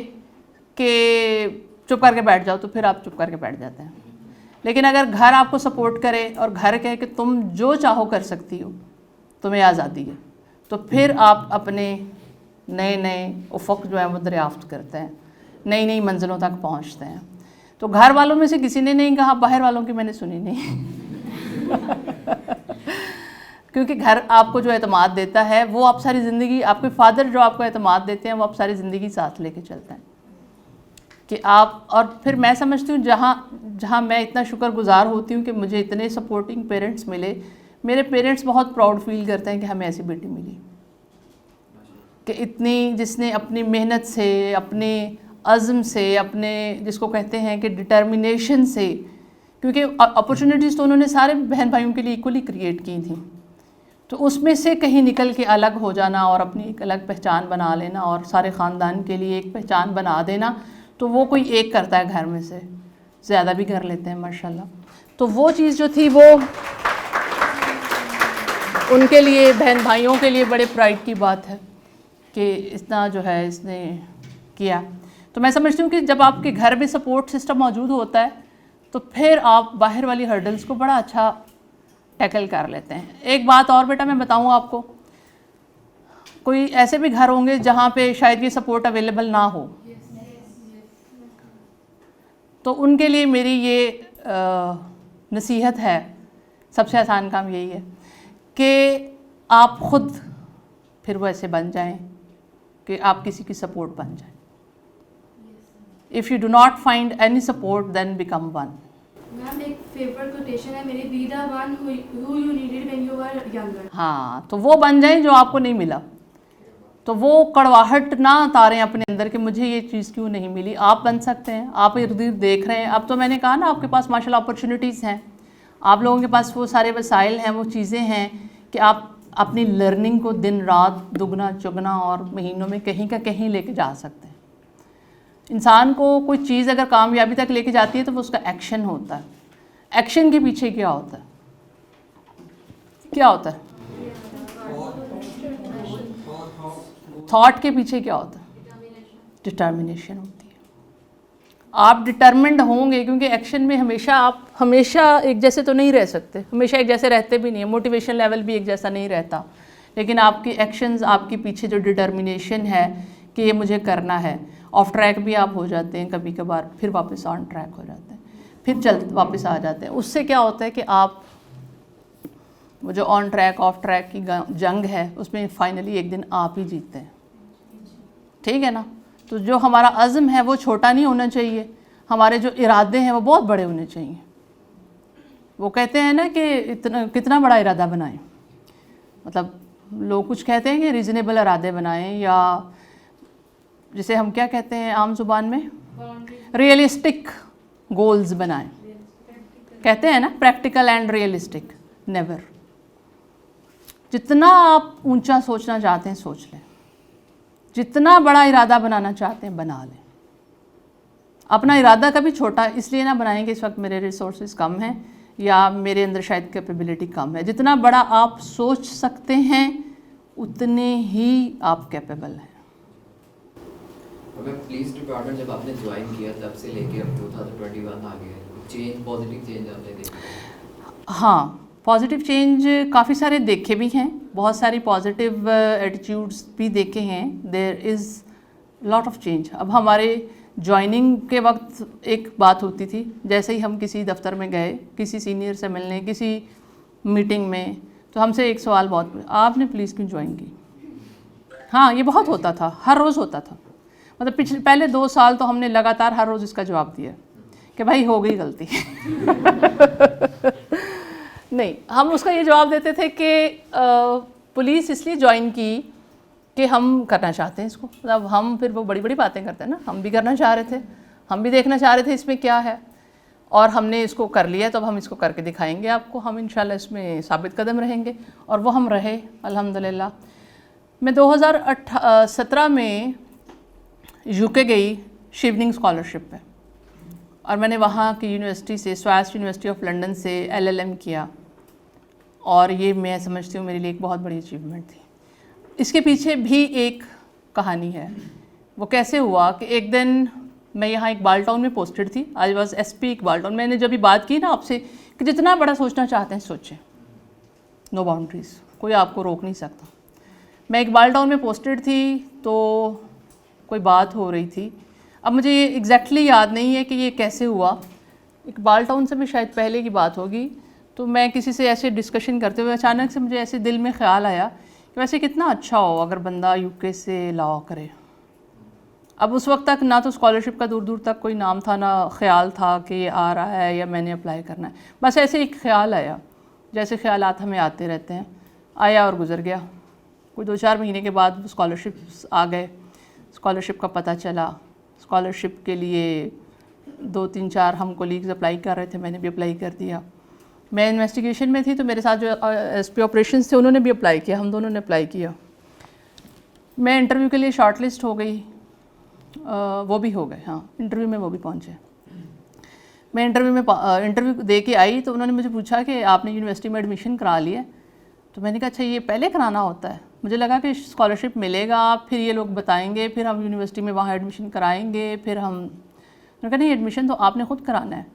कि चुप करके बैठ जाओ तो फिर आप चुप करके बैठ जाते हैं। लेकिन अगर घर आपको सपोर्ट करे और घर कहे कि तुम जो चाहो कर सकती हो, तुम्हें आज़ादी है, तो फिर आप अपने नए नए उफ़क़ जो है वो दरियाफ्त करते हैं, नई नई मंजिलों तक पहुंचते हैं। तो घर वालों में से किसी ने नहीं कहा, बाहर वालों की मैंने सुनी नहीं। क्योंकि घर आपको जो एतमाद देता है वो आप सारी ज़िंदगी, आपके फादर जो आपको एतमाद देते हैं वो आप सारी ज़िंदगी साथ लेके चलते हैं कि आप। और फिर मैं समझती हूँ जहाँ मैं इतना शुक्रगुज़ार होती हूँ कि मुझे इतने सपोर्टिंग पेरेंट्स मिले। मेरे पेरेंट्स बहुत प्राउड फील करते हैं कि हमें ऐसी बेटी मिली कि इतनी, जिसने अपनी मेहनत से, अपने अज़्म से, अपने जिसको कहते हैं कि डिटर्मिनेशन से, क्योंकि अपॉर्चुनिटीज़ तो उन्होंने सारे बहन भाइयों के लिए इक्वली क्रिएट की थी, तो उसमें से कहीं निकल के अलग हो जाना और अपनी एक अलग पहचान बना लेना और सारे ख़ानदान के लिए एक पहचान बना देना, तो वो कोई एक करता है, घर में से ज़्यादा भी कर लेते हैं माशाल्लाह। तो वो चीज़ जो थी वो उनके लिए, बहन भाइयों के लिए बड़े प्राइड की बात है कि इतना जो है इसने किया। तो मैं समझती हूँ कि जब आपके घर में सपोर्ट सिस्टम मौजूद होता है तो फिर आप बाहर वाली हर्डल्स को बड़ा अच्छा टैकल कर लेते हैं। एक बात और बेटा मैं बताऊँ आपको, कोई ऐसे भी घर होंगे जहाँ पे शायद ये सपोर्ट अवेलेबल ना हो, तो उनके लिए मेरी ये नसीहत है, सबसे आसान काम यही है कि आप ख़ुद फिर वो ऐसे बन जाएं कि आप किसी की सपोर्ट बन जाएं। If you do not find any support then become one. Ma'am एक फेवरेट कोटेशन है मेरी, be the one who you needed when you were younger. हाँ, तो वो बन जाएं जो आपको नहीं मिला, तो वो कड़वाहट ना उतारें अपने अंदर कि मुझे ये चीज़ क्यों नहीं मिली। आप बन सकते हैं, आप इर्द गिर्द देख रहे हैं। अब तो मैंने कहा ना, आपके पास माशाल्लाह अपॉर्चुनिटीज़ हैं, आप लोगों के पास वो सारे वसाइल हैं, वो चीज़ें हैं कि आप अपनी लर्निंग को दिन रात दुगना चुगना और महीनों में कहीं का कहीं लेके जा सकते हैं। इंसान को कोई चीज़ अगर कामयाबी तक लेके जाती है तो वो उसका एक्शन होता है। एक्शन के पीछे क्या होता है? क्या होता है? थॉट के पीछे क्या होता है? डिटर्मिनेशन होती है। आप डिटर्मिन्ड होंगे, क्योंकि एक्शन में आप हमेशा एक जैसे तो नहीं रह सकते, हमेशा एक जैसे रहते भी नहीं है, मोटिवेशन लेवल भी एक जैसा नहीं रहता, लेकिन आपकी एक्शंस, आपके पीछे जो डिटर्मिनेशन है कि ये मुझे करना है, ऑफ ट्रैक भी आप हो जाते हैं कभी कभार, फिर वापस ऑन ट्रैक हो जाते हैं, फिर वापस आ जाते हैं। उससे क्या होता है कि आप वो जो ऑन ट्रैक ऑफ ट्रैक की जंग है उसमें फाइनली एक दिन आप ही जीतते हैं, ठीक है ना। तो जो हमारा अज़्म है वो छोटा नहीं होना चाहिए, हमारे जो इरादे हैं वो बहुत बड़े होने चाहिए। वो कहते हैं ना कि कितना बड़ा इरादा बनाएं, मतलब लोग कुछ कहते हैं कि रीज़नेबल इरादे बनाएं, या जिसे हम क्या कहते हैं आम ज़ुबान में, रियलिस्टिक गोल्स बनाएं। कहते हैं ना प्रैक्टिकल एंड रियलिस्टिक, नेवर। जितना आप ऊंचा सोचना चाहते हैं सोच लें, जितना बड़ा इरादा बनाना चाहते हैं बना लें। अपना इरादा कभी छोटा इसलिए ना बनाएं कि इस वक्त मेरे रिसोर्सेज कम हैं या मेरे अंदर शायद कैपेबिलिटी कम है। जितना बड़ा आप सोच सकते हैं उतने ही आप कैपेबल हैं। मैं पुलिस डिपार्टमेंट जब आपने ज्वाइन किया तब से लेके अब 2021 आ गया, चेंज, पॉजिटिव चेंज आपने देखा? हाँ, पॉजिटिव चेंज काफ़ी सारे देखे भी हैं, बहुत सारी पॉजिटिव एटीट्यूड्स भी देखे हैं। There is lot of change. अब हमारे ज्वाइनिंग के वक्त एक बात होती थी, जैसे ही हम किसी दफ्तर में गए, किसी सीनियर से मिलने, किसी मीटिंग में, तो हमसे एक सवाल बहुत, आपने पुलिस क्यों ज्वाइन की? हाँ, ये बहुत होता था, हर रोज़ होता था। मतलब पहले 2 साल तो हमने लगातार हर रोज़ इसका जवाब दिया कि भाई हो गई गलती। नहीं, हम उसका ये जवाब देते थे कि पुलिस इसलिए ज्वाइन की कि हम करना चाहते हैं इसको। मतलब हम फिर वो बड़ी बड़ी बातें करते हैं ना, हम भी करना चाह रहे थे, हम भी देखना चाह रहे थे इसमें क्या है, और हमने इसको कर लिया तो अब हम इसको करके दिखाएंगे आपको, हम इंशाल्लाह इसमें साबित कदम रहेंगे, और वो हम रहे अल्हम्दुलिल्लाह। मैं 2017 में यूके गई शिवनिंग स्कॉलरशिप पे, और मैंने वहाँ की यूनिवर्सिटी से, स्वायत्त यूनिवर्सिटी ऑफ लंदन से LLM किया, और ये मैं समझती हूँ मेरे लिए एक बहुत बड़ी अचीवमेंट थी। इसके पीछे भी एक कहानी है। वो कैसे हुआ कि एक दिन मैं यहाँ इकबाल टाउन में पोस्टेड थी, I was SP Iqbal town. मैंने जब भी बात की ना आपसे कि जितना बड़ा सोचना चाहते हैं सोचें, नो बाउंड्रीज़, कोई आपको रोक नहीं सकता। मैं इकबाल टाउन में पोस्टेड थी, तो कोई बात हो रही थी, अब मुझे ये एग्जैक्टली याद नहीं है कि ये कैसे हुआ, इकबाल टाउन से भी शायद पहले की बात होगी। तो मैं किसी से ऐसे डिस्कशन करते हुए अचानक से मुझे ऐसे दिल में ख्याल आया कि वैसे कितना अच्छा हो अगर बंदा UK से लॉ करे। अब उस वक्त तक ना तो स्कॉलरशिप का दूर दूर तक कोई नाम था, ना ख्याल था कि ये आ रहा है या मैंने अप्लाई करना है, बस ऐसे एक ख्याल आया, जैसे ख्यालात हमें आते रहते हैं, आया और गुजर गया। कोई 2-4 महीने के बाद स्कॉलरशिप आ गए, स्कॉलरशिप का पता चला, स्कॉलरशिप के लिए 2-3-4 हम कोलीग्स अप्लाई कर रहे थे, मैंने भी अप्लाई कर दिया। मैं इन्वेस्टिगेशन में थी तो मेरे साथ जो SP ऑपरेशंस थे उन्होंने भी अप्लाई किया, हम दोनों ने अप्लाई किया। मैं इंटरव्यू के लिए शॉर्टलिस्ट हो गई, वो भी हो गए, हाँ इंटरव्यू में वो भी पहुँचे। मैं इंटरव्यू दे के आई तो उन्होंने मुझे पूछा कि आपने यूनिवर्सिटी में एडमिशन करा लिया? तो मैंने कहा अच्छा ये पहले कराना होता है। मुझे लगा कि स्कॉलरशिप मिलेगा, फिर ये लोग बताएंगे, फिर हम यूनिवर्सिटी में वहाँ एडमिशन कराएंगे, फिर मैंने कहा नहीं, एडमिशन तो आपने ख़ुद कराना है,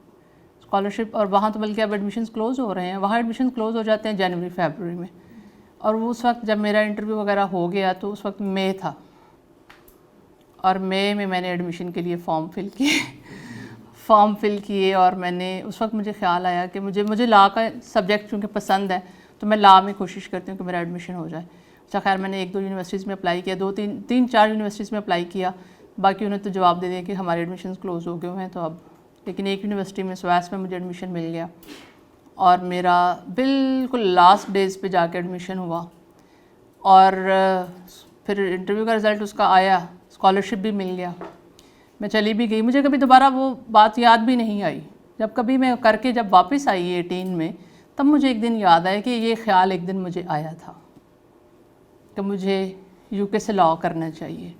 स्कॉलरशिप। और वहाँ तो बल्कि अब एडमिशन क्लोज़ हो रहे हैं, वहाँ एडमिशन क्लोज़ हो जाते हैं जनवरी-फरवरी में। और वो उस वक्त जब मेरा इंटरव्यू वगैरह हो गया तो उस वक्त मई था, और मई में मैंने एडमिशन के लिए फॉर्म फिल किए। और मैंने उस वक्त मुझे ख्याल आया कि मुझे लॉ का सब्जेक्ट चूँकि पसंद है तो मैं लॉ में कोशिश करती हूँ कि मेरा एडमिशन हो जाए। अच्छा खैर मैंने 1-2 यूनिवर्सिटीज़ में अप्लाई किया, 3-4 यूनिवर्सिटीज़ में अप्लाई किया, बाकी उन्होंने तो जवाब दे दिया कि हमारे एडमिशन क्लोज़ हो गए हैं। तो अब लेकिन एक यूनिवर्सिटी में स्वायत्त में मुझे एडमिशन मिल गया, और मेरा बिल्कुल लास्ट डेज़ पे जाके एडमिशन हुआ। और फिर इंटरव्यू का रिज़ल्ट उसका आया, स्कॉलरशिप भी मिल गया, मैं चली भी गई। मुझे कभी दोबारा वो बात याद भी नहीं आई। जब कभी मैं करके जब वापस आई 18 में, तब मुझे एक दिन याद आया कि ये ख्याल एक दिन मुझे आया था कि मुझे UK से लॉ करना चाहिए।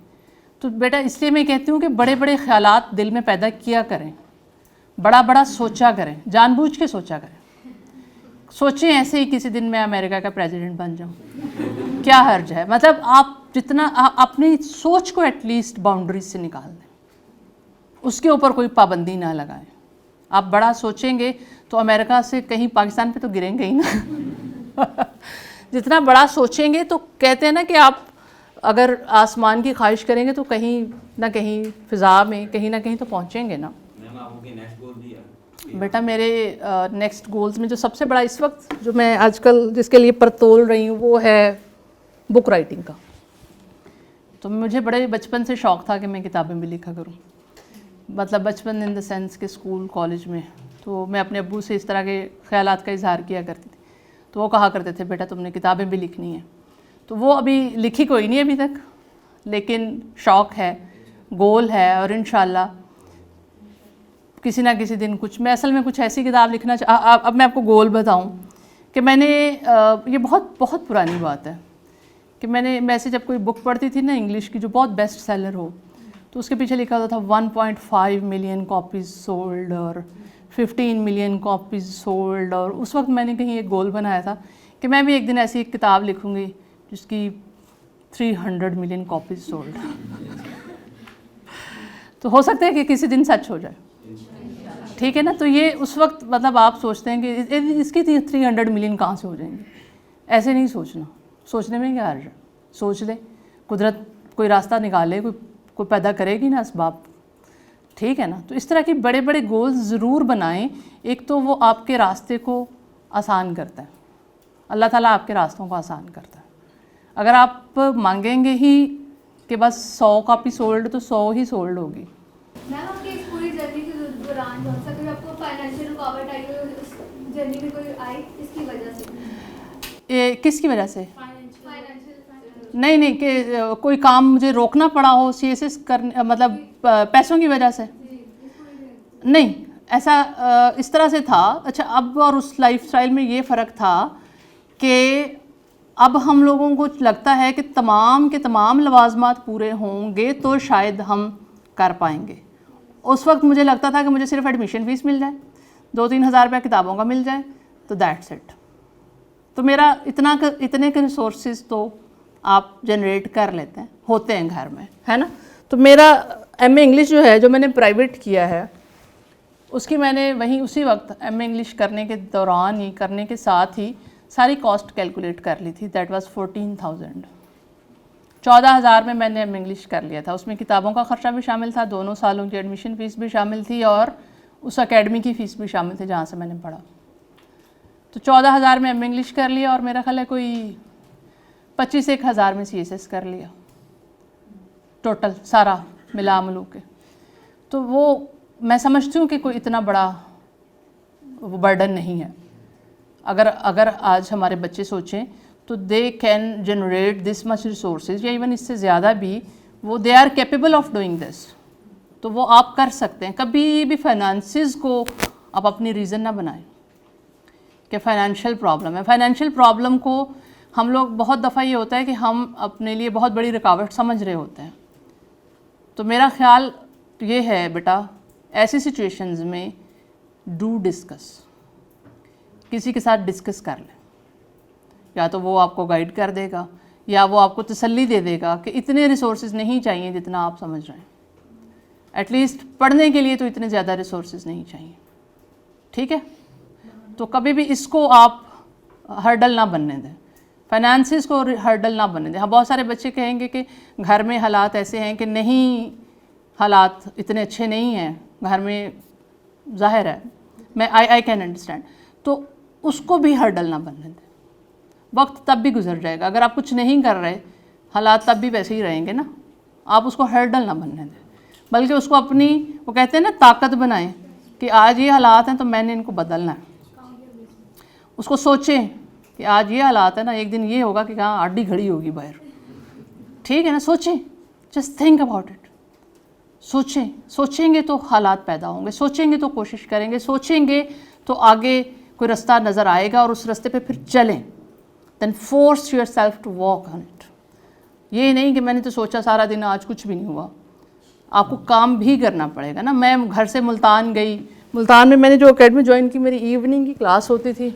तो बेटा इसलिए मैं कहती हूँ कि बड़े बड़े ख्यालात दिल में पैदा किया करें, बड़ा बड़ा सोचा करें, जानबूझ के सोचा करें। सोचें ऐसे ही किसी दिन मैं अमेरिका का प्रेसिडेंट बन जाऊँ, क्या हर्ज है। मतलब आप जितना अपनी सोच को एटलीस्ट बाउंड्रीज से निकाल दें, उसके ऊपर कोई पाबंदी ना लगाएं। आप बड़ा सोचेंगे तो अमेरिका से कहीं पाकिस्तान पे तो गिरेंगे ही ना। जितना बड़ा सोचेंगे तो कहते हैं ना कि आप अगर आसमान की ख्वाहिश करेंगे तो कहीं ना कहीं फ़िज़ा में कहीं ना कहीं तो पहुँचेंगे ना। मैम आपके नेक्स्ट गोल भी है? बेटा मेरे नेक्स्ट गोल्स में जो सबसे बड़ा इस वक्त जो मैं आजकल जिसके लिए परतोल रही हूँ वो है बुक राइटिंग का। तो मुझे बड़े बचपन से शौक़ था कि मैं किताबें भी लिखा करूँ, मतलब बचपन इन द सेंस के स्कूल कॉलेज में। तो मैं अपने अब्बू से इस तरह के ख़यालात का इजहार किया करती थी, तो वो कहा करते थे बेटा तुमने किताबें भी लिखनी है। तो वो अभी लिखी कोई नहीं अभी तक, लेकिन शौक़ है, गोल है, और इंशाल्लाह किसी ना किसी दिन कुछ मैं असल में कुछ ऐसी किताब लिखना अब मैं आपको गोल बताऊं कि मैंने ये बहुत बहुत पुरानी बात है कि मैं से जब कोई बुक पढ़ती थी ना इंग्लिश की जो बहुत बेस्ट सेलर हो, तो उसके पीछे लिखा होता था 1.5 मिलियन कॉपीज़ सोल्ड और 15 मिलियन कॉपीज़ सोल्ड। और उस वक्त मैंने कहीं एक गोल बनाया था कि मैं भी एक दिन ऐसी एक किताब लिखूँगी जिसकी 300 मिलियन कॉपीज़ सोल्ड। तो हो सकता है कि किसी दिन सच हो जाए, ठीक है ना। तो ये उस वक्त मतलब आप सोचते हैं कि इसकी 300 मिलियन कहाँ से हो जाएंगे, ऐसे नहीं सोचना, सोचने में क्या हर्ज है, सोच ले, कुदरत कोई रास्ता निकाले, कोई पैदा करेगी ना असबाब, ठीक है ना। तो इस तरह के बड़े बड़े गोल्स ज़रूर बनाएं। एक तो वो आपके रास्ते को आसान करता है, अल्लाह ताला आपके रास्तों को आसान करता है। अगर आप मांगेंगे ही कि बस 100 कॉपी सोल्ड तो 100 ही सोल्ड होगी। मैम आपकी इस पूरी जर्नी के दौरान कौन सा कोई आपको फाइनेंशियल रुकावट आई हो उस जर्नी में कोई आई इसकी वजह से? किसकी वजह से? फाइनेंशियल नहीं कि कोई काम मुझे रोकना पड़ा हो CSS करने, मतलब पैसों की वजह से नहीं, ऐसा इस तरह से था। अच्छा, अब और उस लाइफस्टाइल में ये फ़र्क था कि अब हम लोगों को लगता है कि तमाम के तमाम लवाजमात पूरे होंगे तो शायद हम कर पाएंगे। उस वक्त मुझे लगता था कि मुझे सिर्फ एडमिशन फ़ीस मिल जाए, 2-3 हज़ार रुपया किताबों का मिल जाए तो दैट्स इट। तो मेरा इतने के रिसोर्सेज तो आप जनरेट कर लेते हैं, होते हैं घर में, है ना। तो मेरा MA इंग्लिश जो है, जो मैंने प्राइवेट किया है, उसकी मैंने वहीं उसी वक्त MA इंग्लिश करने के दौरान ही, करने के साथ ही सारी कॉस्ट कैलकुलेट कर ली थी। दैट वाज 14,000, 14,000 में मैंने MA इंग्लिश कर लिया था। उसमें किताबों का ख़र्चा भी शामिल था, 2 सालों की एडमिशन फ़ीस भी शामिल थी और उस अकेडमी की फ़ीस भी शामिल थी जहाँ से मैंने पढ़ा। तो 14,000 में MA इंग्लिश कर लिया और मेरा ख्याल है कोई 25-1 हज़ार में CSS कर लिया, टोटल सारा मिला मिलू के। तो वो मैं समझती हूँ कि कोई इतना बड़ा वो बर्डन नहीं है। अगर आज हमारे बच्चे सोचें तो they can generate this much resources या इवन इससे ज़्यादा भी, वो they are capable of doing this, तो वो आप कर सकते हैं। कभी भी फाइनेंसिस को आप अपनी रीज़न ना बनाएं कि फ़ाइनेंशियल प्रॉब्लम है। फ़ाइनेंशियल प्रॉब्लम को हम लोग बहुत दफ़ा ये होता है कि हम अपने लिए बहुत बड़ी रुकावट समझ रहे होते हैं। तो मेरा ख्याल ये है बेटा, ऐसी सिचुएशंस में डू डिस्कस, किसी के साथ डिस्कस कर लें, या तो वो आपको गाइड कर देगा या वो आपको तसल्ली दे देगा कि इतने रिसोर्सेज नहीं चाहिए जितना आप समझ रहे हैं। एटलीस्ट पढ़ने के लिए तो इतने ज़्यादा रिसोर्सेज नहीं चाहिए, ठीक है। तो कभी भी इसको आप हर्डल ना बनने दें, फाइनेंसिस को हर्डल ना बनने दें। हाँ, बहुत सारे बच्चे कहेंगे कि घर में हालात ऐसे हैं कि नहीं, हालात इतने अच्छे नहीं हैं घर में, जाहिर है, मैं आई कैन अंडरस्टैंड। तो उसको भी हर्डल ना बनने दें, वक्त तब भी गुजर जाएगा। अगर आप कुछ नहीं कर रहे, हालात तब भी वैसे ही रहेंगे ना, आप उसको हर्डल ना बनने दें, बल्कि उसको अपनी, वो कहते हैं ना, ताकत बनाएं कि आज ये हालात हैं तो मैंने इनको बदलना है। उसको सोचें कि आज ये हालात है ना, एक दिन ये होगा कि हाँ आडी खड़ी होगी बाहर, ठीक है ना। सोचें, जस्ट थिंक अबाउट इट। सोचेंगे तो हालात पैदा होंगे, सोचेंगे तो कोशिश करेंगे, सोचेंगे तो आगे कोई रास्ता नज़र आएगा और उस रास्ते पे फिर चलें। Then force yourself to walk on it. ये नहीं कि मैंने तो सोचा सारा दिन, आज कुछ भी नहीं हुआ। आपको काम भी करना पड़ेगा ना। मैं घर से मुल्तान गई, मुल्तान में मैंने जो एकेडमी ज्वाइन की, मेरी इवनिंग की क्लास होती थी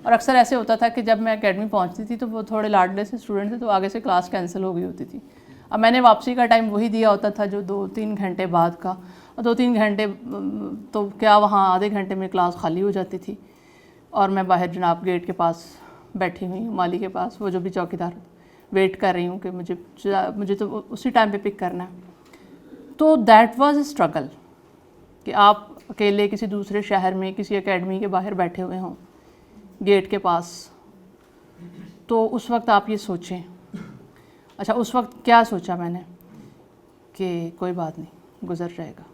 और अक्सर ऐसे होता था कि जब मैं एकेडमी पहुंचती थी तो वो थोड़े लाडले से स्टूडेंट थे तो आगे से क्लास कैंसिल हो गई होती थी। अब मैंने वापसी का टाइम वही दिया होता था जो 2-3 घंटे बाद का, और 2-3 घंटे तो क्या वहाँ आधे घंटे में क्लास खाली हो जाती थी और मैं बाहर जनाब गेट के पास बैठी हुई हूँ, माली के पास, वो जो भी चौकीदार, वेट कर रही हूँ कि मुझे तो उसी टाइम पे पिक करना है। तो दैट वाज अ स्ट्रगल कि आप अकेले किसी दूसरे शहर में किसी एकेडमी के बाहर बैठे हुए हों गेट के पास। तो उस वक्त आप ये सोचें, अच्छा उस वक्त क्या सोचा मैंने कि कोई बात नहीं, गुज़र जाएगा,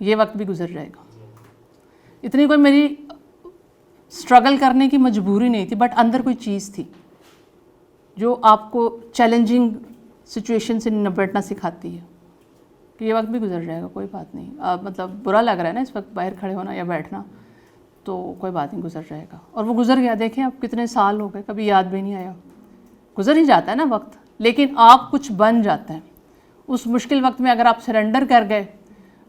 ये वक्त भी गुज़र जाएगा। इतनी कोई मेरी स्ट्रगल करने की मजबूरी नहीं थी, बट अंदर कोई चीज़ थी जो आपको चैलेंजिंग सिचुएशन से निपटना सिखाती है कि ये वक्त भी गुजर जाएगा, कोई बात नहीं। मतलब बुरा लग रहा है ना इस वक्त बाहर खड़े होना या बैठना, तो कोई बात नहीं, गुजर जाएगा। और वो गुजर गया। देखें अब कितने साल हो गए, कभी याद भी नहीं आया। गुजर ही जाता है ना वक्त, लेकिन आप कुछ बन जाते हैं उस मुश्किल वक्त में। अगर आप सरेंडर कर गए,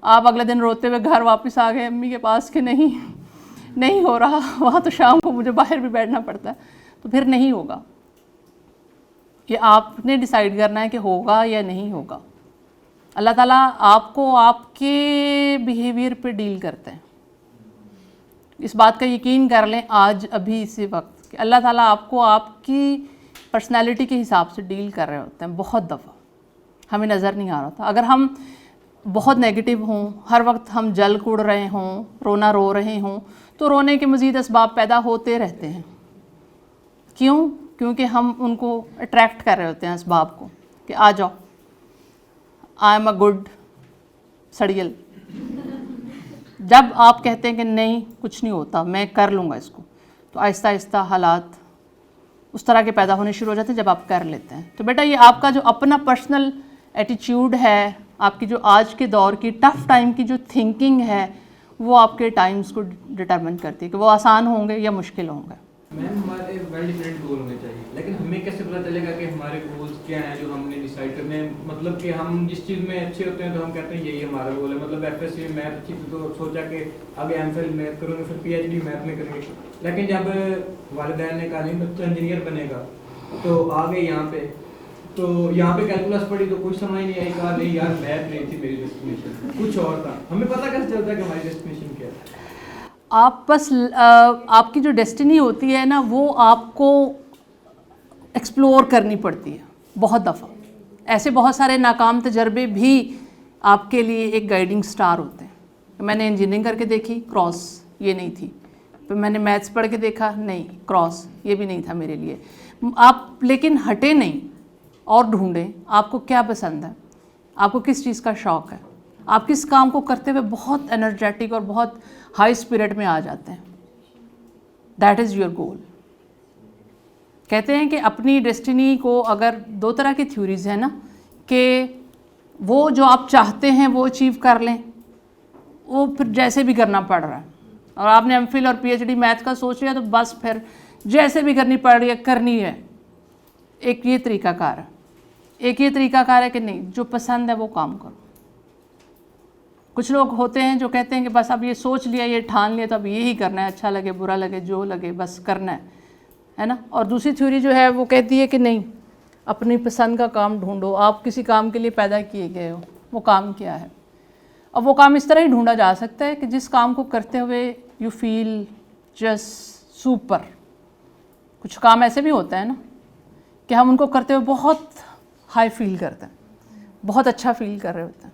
आप अगले दिन रोते हुए घर वापस आ गए अम्मी के पास कि नहीं हो रहा, वहाँ तो शाम को मुझे बाहर भी बैठना पड़ता है, तो फिर नहीं होगा। ये आपने डिसाइड करना है कि होगा या नहीं होगा। अल्लाह ताला आपको आपके बिहेवियर पे डील करते हैं। इस बात का यकीन कर लें आज अभी इसी वक्त कि अल्लाह ताला आपको आपकी पर्सनैलिटी के हिसाब से डील कर रहे होते हैं। बहुत दफ़ा हमें नज़र नहीं आ रहा था। अगर हम बहुत नेगेटिव हों, हर वक्त हम जल कुड़ रहे हों, रोना रो रहे हों, तो रोने के मज़ीद असबाब पैदा होते रहते हैं। क्यों? क्योंकि हम उनको अट्रैक्ट कर रहे होते हैं असबाब को कि आ जाओ, आई एम अ गुड सड़ियल। जब आप कहते हैं कि नहीं कुछ नहीं होता, मैं कर लूँगा इसको, तो आहिस्ता आहिस्ता हालात उस तरह के पैदा होने शुरू हो जाते हैं जब आप कर लेते हैं। तो बेटा ये आपका जो अपना पर्सनल एटीट्यूड है, आपकी जो आज के दौर की टफ़ टाइम की जो थिंकिंग है, वो आपके टाइम्स को डिटरमिन करती है कि वो आसान होंगे या मुश्किल होंगे। मैम हमारे वेल डिफरेंट गोल होने चाहिए, लेकिन हमें कैसे पता चलेगा कि हमारे गोल्स क्या हैं जो हमने डिसाइड करने हैं। मतलब कि हम जिस चीज़ में अच्छे होते हैं तो हम कहते हैं यही हमारा गोल है। मतलब एफएससी मैथ अच्छी थी तो सोचा कि आगे एमफिल मैथ करूँगे, फिर पीएचडी मैथ में करेंगे। लेकिन जब वालिदैन ने कहा नहीं बच्चा इंजीनियर बनेगा, तो आ गए यहाँ पे, तो यहाँ पे कैलकुलस पढ़ी तो कुछ समझ नहीं आई। कहा नहीं यार मैथ नहीं थी मेरी डेस्टिनेशन, कुछ और था। हमें पता कैसे चलता है कि हमारी डेस्टिनेशन क्या है? आप बस आपकी जो डेस्टिनी होती है ना, वो आपको एक्सप्लोर करनी पड़ती है। बहुत दफ़ा ऐसे बहुत सारे नाकाम तजर्बे भी आपके लिए एक गाइडिंग स्टार होते हैं। मैंने इंजीनियरिंग करके देखी, क्रॉस, ये नहीं थी। फिर मैंने मैथ्स पढ़ के देखा, नहीं क्रॉस, ये भी नहीं था मेरे लिए। आप लेकिन हटे नहीं और ढूंढें आपको क्या पसंद है, आपको किस चीज़ का शौक़ है। आप किस काम को करते हुए बहुत एनर्जेटिक और बहुत हाई स्पिरिट में आ जाते हैं, दैट इज़ योर गोल। कहते हैं कि अपनी डेस्टिनी को, अगर दो तरह की थ्योरीज है ना, कि वो जो आप चाहते हैं वो अचीव कर लें, वो फिर जैसे भी करना पड़ रहा है। और आपने एमफिल और पीएचडी मैथ का सोच लिया तो बस फिर जैसे भी करनी पड़ रही है करनी है। एक ये तरीकाकार है, एक ये तरीकाकार है कि नहीं जो पसंद है वो काम करो। कुछ लोग होते हैं जो कहते हैं कि बस अब ये सोच लिया, ये ठान लिया, तो अब यही करना है, अच्छा लगे बुरा लगे जो लगे बस करना है ना। और दूसरी थ्योरी जो है वो कहती है कि नहीं, अपनी पसंद का काम ढूंढो। आप किसी काम के लिए पैदा किए गए हो, वो काम क्या है। अब वो काम इस तरह ही ढूंढा जा सकता है कि जिस काम को करते हुए यू फील जस्ट सुपर। कुछ काम ऐसे भी होते हैं ना कि हम उनको करते हुए बहुत हाई फील करते हैं, बहुत अच्छा फील कर रहे होते हैं।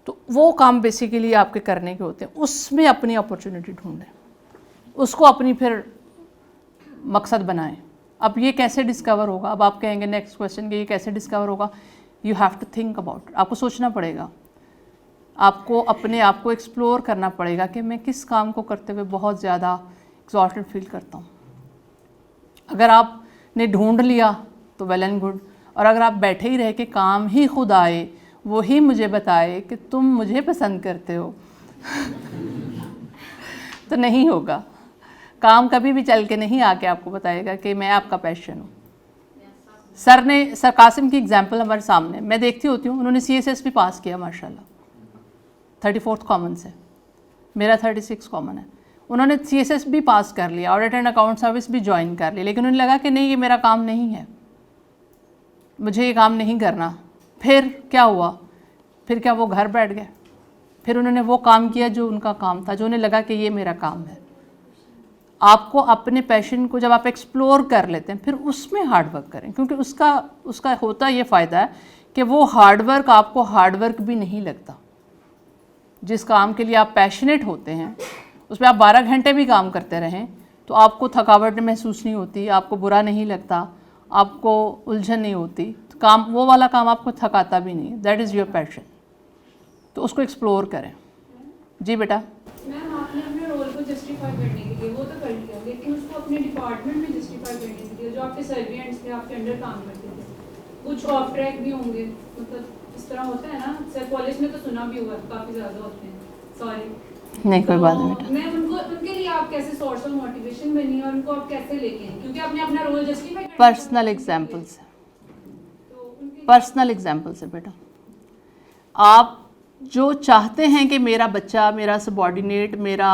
तो वो काम बेसिकली आपके करने के होते हैं, उसमें अपनी अपॉर्चुनिटी ढूंढें, उसको अपनी फिर मकसद बनाएं। अब ये कैसे डिस्कवर होगा, अब आप कहेंगे नेक्स्ट क्वेश्चन कि ये कैसे डिस्कवर होगा। You have to think about, आपको सोचना पड़ेगा, आपको अपने आप को एक्सप्लोर करना पड़ेगा कि मैं किस काम को करते हुए बहुत ज़्यादा एक्सॉल्टेड फील करता हूँ। अगर आपने ढूंढ लिया तो वेल एंड गुड, और अगर आप बैठे ही रह के काम ही खुद आए, वो ही मुझे बताए कि तुम मुझे पसंद करते हो तो नहीं होगा। काम कभी भी चल के नहीं आके आपको बताएगा कि मैं आपका पैशन हूँ। सर कासिम की एग्जांपल हमारे सामने, मैं देखती होती हूँ, उन्होंने CSS भी पास किया माशाल्लाह, 34th कॉमन से, मेरा 36 कॉमन है। उन्होंने CSS भी पास कर लिया, ऑडिट एंड अकाउंट सर्विस भी ज्वाइन कर ली, लेकिन उन्हें लगा कि नहीं ये मेरा काम नहीं है, मुझे ये काम नहीं करना। फिर क्या हुआ, फिर क्या वो घर बैठ गए, फिर उन्होंने वो काम किया जो उनका काम था, जो उन्हें लगा कि ये मेरा काम है। आपको अपने पैशन को जब आप एक्सप्लोर कर लेते हैं फिर उसमें हार्ड वर्क करें, क्योंकि उसका होता ये फ़ायदा है कि वो हार्ड वर्क आपको हार्ड वर्क भी नहीं लगता। जिस काम के लिए आप पैशनेट होते हैं उसमें आप 12 घंटे भी काम करते रहें तो आपको थकावट महसूस नहीं होती, आपको बुरा नहीं लगता, आपको उलझन नहीं होती, तो काम वो वाला काम आपको थकाता भी नहीं। दैट इज़ योर पैशन, तो उसको एक्सप्लोर करें। जी बेटा। मैम आपने अपने रोल को जस्टिफाई करने के लिए वो तो कर लिया, लेकिन उसको अपने डिपार्टमेंट में जस्टिफाई करने के लिए जो आपके सर्वियंट्स थे, आपके अंडर काम करते थे, कुछ ऑफ ट्रैक भी होंगे, मतलब इस तरह होता है ना, सर कॉलेज में तो सुना भी हुआ काफ़ी ज़्यादा होते हैं, सॉरी नहीं कोई बात नहीं बेटा। मैं उनके लिए आप कैसे सोर्स ऑफ मोटिवेशन बनी और उनको आप कैसे लेके आए, क्योंकि आपने अपना रोल जस्टिफाई पर्सनल एग्जाम्पल से, पर्सनल एग्जाम्पल से बेटा, आप जो चाहते हैं कि मेरा बच्चा, मेरा सबॉर्डिनेट, मेरा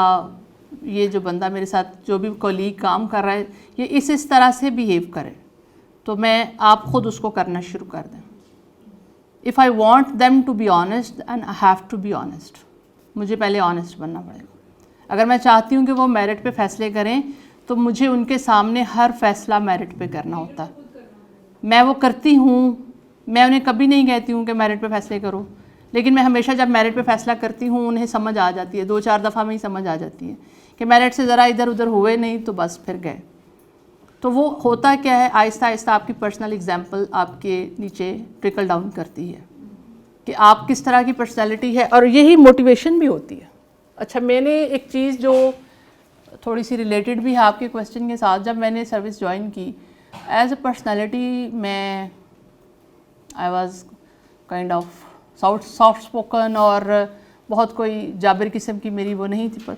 ये जो बंदा मेरे साथ जो भी कोलीग काम कर रहा है ये इस तरह से बिहेव करे, तो मैं आप ख़ुद उसको करना शुरू कर दें। If I want them to be honest and I have to be honest, मुझे पहले ऑनेस्ट बनना पड़ेगा। अगर मैं चाहती हूँ कि वो मेरिट पे फैसले करें तो मुझे उनके सामने हर फैसला मेरिट पे करना होता है। मैं वो करती हूँ, मैं उन्हें कभी नहीं कहती हूँ कि मेरिट पे फैसले करो, लेकिन मैं हमेशा जब मेरिट पे फैसला करती हूँ उन्हें समझ आ जाती है, 2-4 दफ़ा में ही समझ आ जाती है कि मेरिट से ज़रा इधर उधर हुए नहीं तो बस फिर गए। तो वो होता क्या है, आहिस्ता आहिस्ता आपकी पर्सनल एग्जाम्पल आपके नीचे ट्रिकल डाउन करती है कि आप किस तरह की पर्सनैलिटी है, और यही मोटिवेशन भी होती है। अच्छा, मैंने एक चीज़ जो थोड़ी सी रिलेटेड भी है आपके क्वेश्चन के साथ, जब मैंने सर्विस ज्वाइन की एज ए पर्सनैलिटी मैं I was kind of soft spoken और बहुत कोई जाबिर किस्म की मेरी वो नहीं थी। पर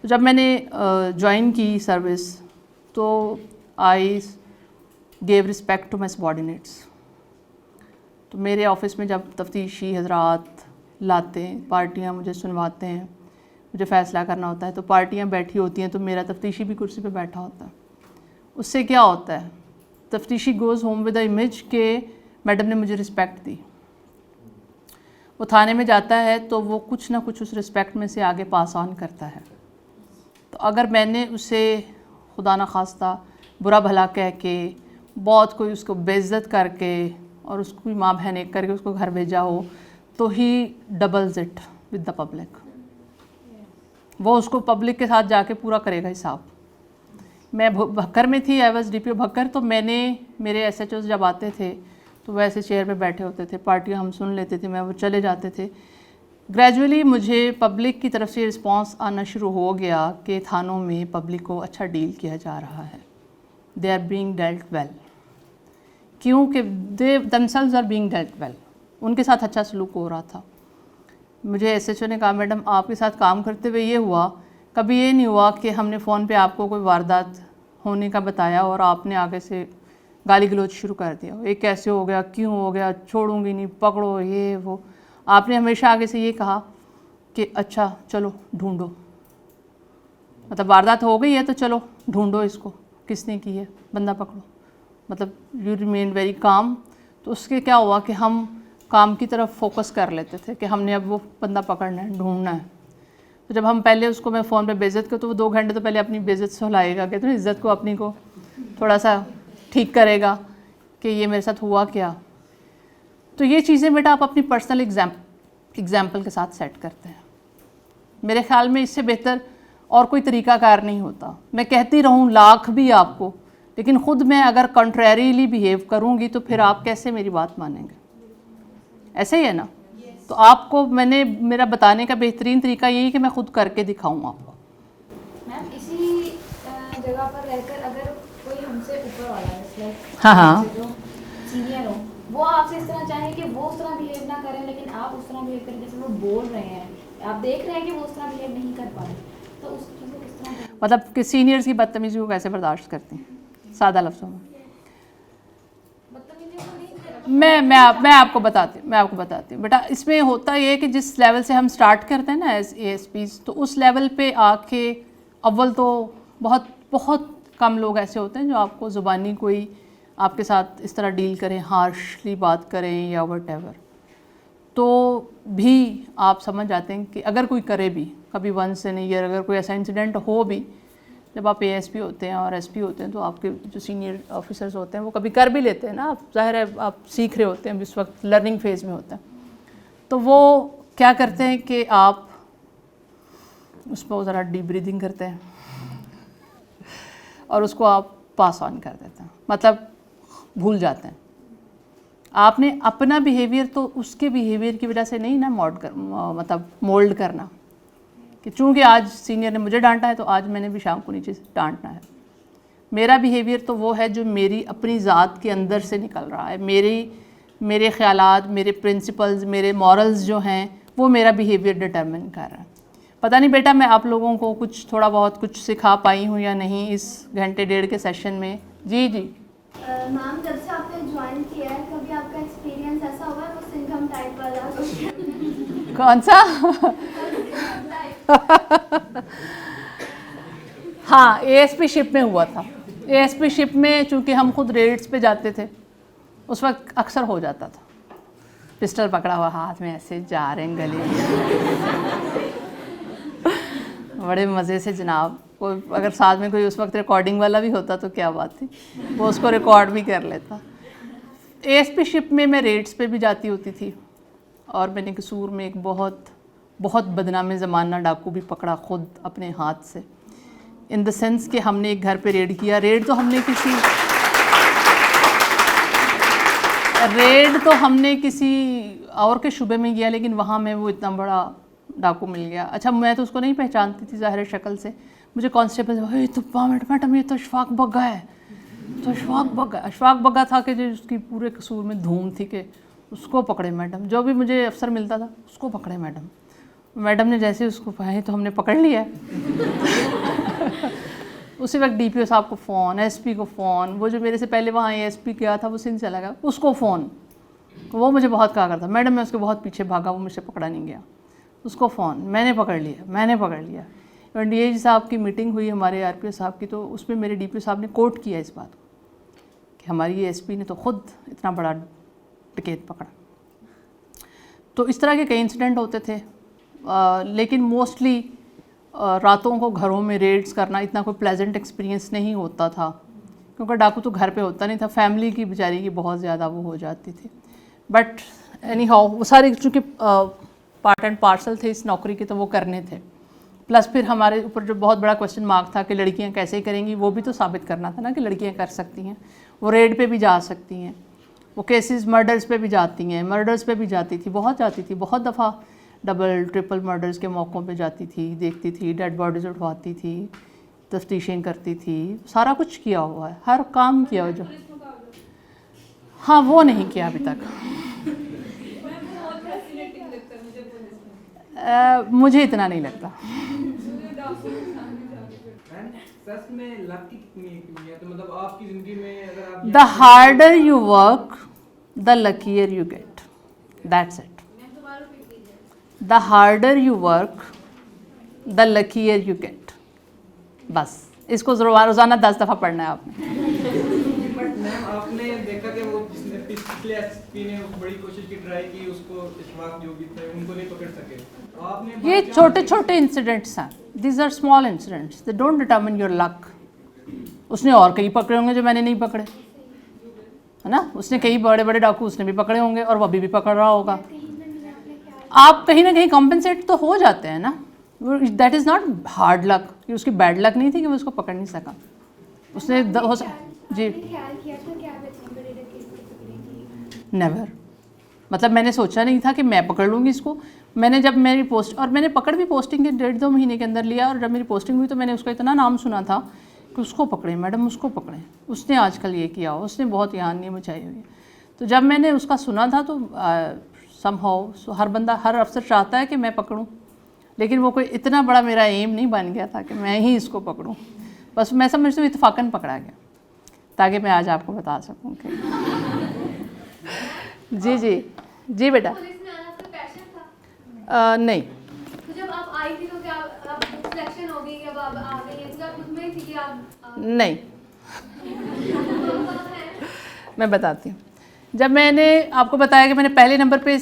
तो जब मैंने ज्वाइन की सर्विस तो I gave respect to my subordinates. तो मेरे ऑफिस में जब तफ्तीशी हजरात लाते हैं, पार्टियां मुझे सुनवाते हैं, मुझे फ़ैसला करना होता है, तो पार्टियां बैठी होती हैं तो मेरा तफ्तीशी भी कुर्सी पे बैठा होता है। उससे क्या होता है, तफ्तीशी goes home with the image के मैडम ने मुझे रिस्पेक्ट दी। वो थाने में जाता है तो वो कुछ ना कुछ उस रिस्पेक्ट में से आगे पास ऑन करता है। तो अगर मैंने उसे खुदा न खास्ता बुरा भला कह के, बहुत कोई उसको बेइज्जत करके और उसकी माँ बहन एक करके उसको घर भेजा हो, तो ही doubles it with the public. वो उसको पब्लिक के साथ जाके पूरा करेगा हिसाब। मैं भक्कर में थी, आई वॉज DPO भक्कर, तो मैंने मेरे SHOs जब आते थे तो वैसे चेयर पे बैठे होते थे, पार्टियाँ हम सुन लेते थे, मैं वो चले जाते थे। ग्रेजुअली मुझे पब्लिक की तरफ से रिस्पांस आना शुरू हो गया कि थानों में पब्लिक को अच्छा डील किया जा रहा है, they are being dealt well, क्योंकि they themselves are being dealt well, उनके साथ अच्छा सलूक हो रहा था। मुझे SHO ने कहा, मैडम आपके साथ काम करते हुए ये हुआ, कभी ये नहीं हुआ कि हमने फ़ोन पे आपको कोई वारदात होने का बताया और आपने आगे से गाली गलौज शुरू कर दिया, ये कैसे हो गया, क्यों हो गया, छोड़ूंगी नहीं, पकड़ो, ये वो। आपने हमेशा आगे से ये कहा कि अच्छा चलो ढूंढो, मतलब वारदात हो गई है तो चलो ढूंढो इसको, किसने की है, बंदा पकड़ो, मतलब यू रिमेन वेरी काम। तो उसके क्या हुआ कि हम काम की तरफ फोकस कर लेते थे कि हमने अब वो बंदा पकड़ना है, ढूंढना है। तो जब हम पहले उसको मैं फ़ोन पे बेइज्जत कर, तो वो 2 घंटे तो पहले अपनी बेइज्जत सुलाएगा, कहते हैं इज़्ज़त को अपनी को थोड़ा सा ठीक करेगा कि ये मेरे साथ हुआ क्या। तो ये चीज़ें बेटा आप अपनी पर्सनल एग्जाम्पल के साथ सेट करते हैं। मेरे ख्याल में इससे बेहतर और कोई तरीक़ाकार नहीं होता। मैं कहती रहूँ लाख भी आपको, लेकिन ख़ुद मैं अगर कंट्रेरीली बिहेव करूँगी तो फिर आप कैसे मेरी बात मानेंगे? ऐसे ही है ना। तो आपको मैंने मेरा बताने का बेहतरीन तरीका यही कि मैं खुद करके दिखाऊँ आपको। मैम इसी जगह पर रहकर अगर कोई हमसे ऊपर वाला है, हाँ जो सीनियर हो, वो आपसे इस तरह चाहे कि वो उस तरह बिहेव ना करें, लेकिन आप उस तरह बिहेव करें जैसे वो बोल रहे हैं, आप देख रहे हैं कि वो उस तरह बिहेव नहीं कर पा रहे, तो उस चीज़ को किस तरह, मतलब कि सीनियर्स की बदतमीजी को कैसे बर्दाश्त करती हैं, सादा लफ्ज़ों में? मैं आपको बताती हूँ बेटा। इसमें होता ये है कि जिस लेवल से हम स्टार्ट करते हैं ना एज ASPs, तो उस लेवल पे आके अव्वल तो बहुत बहुत कम लोग ऐसे होते हैं जो आपको ज़ुबानी कोई आपके साथ इस तरह डील करें, हार्शली बात करें या व्हाटएवर, तो भी आप समझ जाते हैं कि अगर कोई करे भी कभी वंस इन ईयर, अगर कोई ऐसा इंसिडेंट हो भी, जब आप ASP होते हैं और SP होते हैं तो आपके जो सीनियर ऑफिसर्स होते हैं वो कभी कर भी लेते हैं ना, आप जाहिर है आप सीख रहे होते हैं, इस वक्त लर्निंग फेज़ में होते हैं, तो वो क्या करते हैं कि आप उस पर ज़रा डीप ब्रीदिंग करते हैं और उसको आप पास ऑन कर देते हैं, मतलब भूल जाते हैं। आपने अपना बिहेवियर तो उसके बिहेवियर की वजह से नहीं ना मतलब मोल्ड करना कि चूँकि आज सीनियर ने मुझे डांटा है तो आज मैंने भी शाम को नीचे से डांटना है। मेरा बिहेवियर तो वो है जो मेरी अपनी ज़ात के अंदर से निकल रहा है, मेरे ख़यालात, मेरे प्रिंसिपल्स, मेरे मॉरल्स जो हैं वो मेरा बिहेवियर डिटरमिन कर रहा है। पता नहीं बेटा मैं आप लोगों को कुछ थोड़ा बहुत कुछ सिखा पाई हूँ या नहीं इस घंटे डेढ़ के सेशन में। जी जी मैम, जब से आपने ज्वाइन किया है कभी आपका एक्सपीरियंस ऐसा हुआ है वो सिंघम टाइप वाला? कौन सा? हाँ, ASP शिप में हुआ था। ASP शिप में चूँकि हम खुद रेड्स पे जाते थे उस वक्त अक्सर हो जाता था, पिस्टल पकड़ा हुआ हाथ में ऐसे जा रहे हैं गले में बड़े मज़े से जनाब। कोई अगर साथ में कोई उस वक्त रिकॉर्डिंग वाला भी होता तो क्या बात थी, वो उसको रिकॉर्ड भी कर लेता। ASP शिप में मैं रेड्स पे भी जाती होती थी और मैंने कसूर में एक बहुत बहुत बदनाम ज़माना डाकू भी पकड़ा खुद अपने हाथ से, इन द सेंस कि हमने एक घर पे रेड किया। रेड तो हमने किसी और के शुबे में किया, लेकिन वहाँ में वो इतना बड़ा डाकू मिल गया। अच्छा, मैं तो उसको नहीं पहचानती थी ज़ाहिर शक्ल से, मुझे कांस्टेबल तो मैडम ये तो अशफाक बग्गा है, तो अशफाक बग्गा था कि जो उसकी पूरे कसूर में धूम थी कि उसको पकड़े मैडम। जो भी मुझे अफसर मिलता था उसको पकड़े मैडम। मैडम ने जैसे उसको पाए तो हमने पकड़ लिया उसी वक्त DPO साहब को फ़ोन, SP को फ़ोन, वो जो मेरे से पहले वहाँ ASP गया था वो सिंध चला गया, उसको फ़ोन। वो मुझे बहुत कहा करता मैडम, मैं उसके बहुत पीछे भागा, वो मुझसे पकड़ा नहीं गया, उसको फ़ोन, मैंने पकड़ लिया। DIG साहब की मीटिंग हुई हमारे RPO साहब की, तो उसमें मेरे DPO साहब ने कोट किया इस बात को कि हमारी ASP ने तो ख़ुद इतना बड़ा टिकट पकड़ा। तो इस तरह के कई इंसिडेंट होते थे, लेकिन मोस्टली रातों को घरों में रेड्स करना इतना कोई प्लेजेंट एक्सपीरियंस नहीं होता था, क्योंकि डाकू तो घर पे होता नहीं था, फैमिली की बेचारी की बहुत ज़्यादा वो हो जाती थी। बट एनी हाउ वो सारे चूँकि पार्ट एंड पार्सल थे इस नौकरी के, तो वो करने थे। प्लस फिर हमारे ऊपर जो बहुत बड़ा क्वेश्चन मार्क था कि लड़कियां कैसे करेंगी, वो भी तो साबित करना था ना कि लड़कियां कर सकती हैं, वो रेड पे भी जा सकती हैं, वो केसेस मर्डर्स पे भी जाती हैं, मर्डर्स पे भी जाती थी, बहुत दफ़ा डबल ट्रिपल मर्डर्स के मौक़ों पे जाती थी, देखती थी, डेड बॉडीज़ उठवाती थी, तफ्तीशें करती थी, सारा कुछ किया हुआ है, हर काम किया हुआ जो। हाँ, वो नहीं किया अभी तक। मुझे इतना नहीं लगता। The harder you work the luckier you get, that's it. The harder you work the luckier you get, बस इसको रोज़ाना 10 दफ़ा पढ़ना है आपने। बट मैम आपने देखा कि वो जिसने पिछले SP ने बड़ी कोशिश की, ट्राई की, उसको इशफाक जो भी थे उनको नहीं पकड़ सके। आपने ये छोटे छोटे इंसिडेंट्स हैं, this are small incidents, they don't determine your luck. उसने और कई पकड़े होंगे जो मैंने नहीं पकड़े, है ना, उसने कई बड़े बड़े डाकू उसने भी पकड़े होंगे और वो अभी भी पकड़ रहा होगा। आप कहीं ना कहीं कॉम्पेंसेट तो हो जाते हैं ना, that is not hard luck, कि उसकी बैड लक नहीं थी कि वो उसको पकड़ नहीं सका। उसने जी ख्याल किया था कि आप इतने बड़े केस को पकड़ेंगी? नेवर, मतलब मैंने सोचा नहीं था कि मैं पकड़ लूँगी इसको। मैंने जब मेरी पोस्ट, और मैंने पकड़ भी पोस्टिंग के 1.5-2 महीने के अंदर लिया, और जब मेरी पोस्टिंग हुई तो मैंने उसका इतना नाम सुना था कि उसको पकड़े मैडम, उसको पकड़े, उसने आजकल ये किया, उसने बहुत यहाँ नहीं मचाई हुई है। तो जब मैंने उसका सुना था तो समहाउ हर बंदा, हर अफसर चाहता है कि मैं पकड़ूं, लेकिन वो कोई इतना बड़ा मेरा एम नहीं बन गया था कि मैं ही इसको पकड़ूं। बस मैं समझती हूँ इत्तफाकन पकड़ा गया, ताकि मैं आज आपको बता सकूं कि जी जी जी बेटा। पुलिस में आना आपका पैशन था? नहीं, तो जब आप आई थी तो क्या आप सिलेक्शन हो गई, अब आप आ गई आप नहीं, मैं बताती हूँ। जब मैंने आपको बताया कि मैंने पहले नंबर पे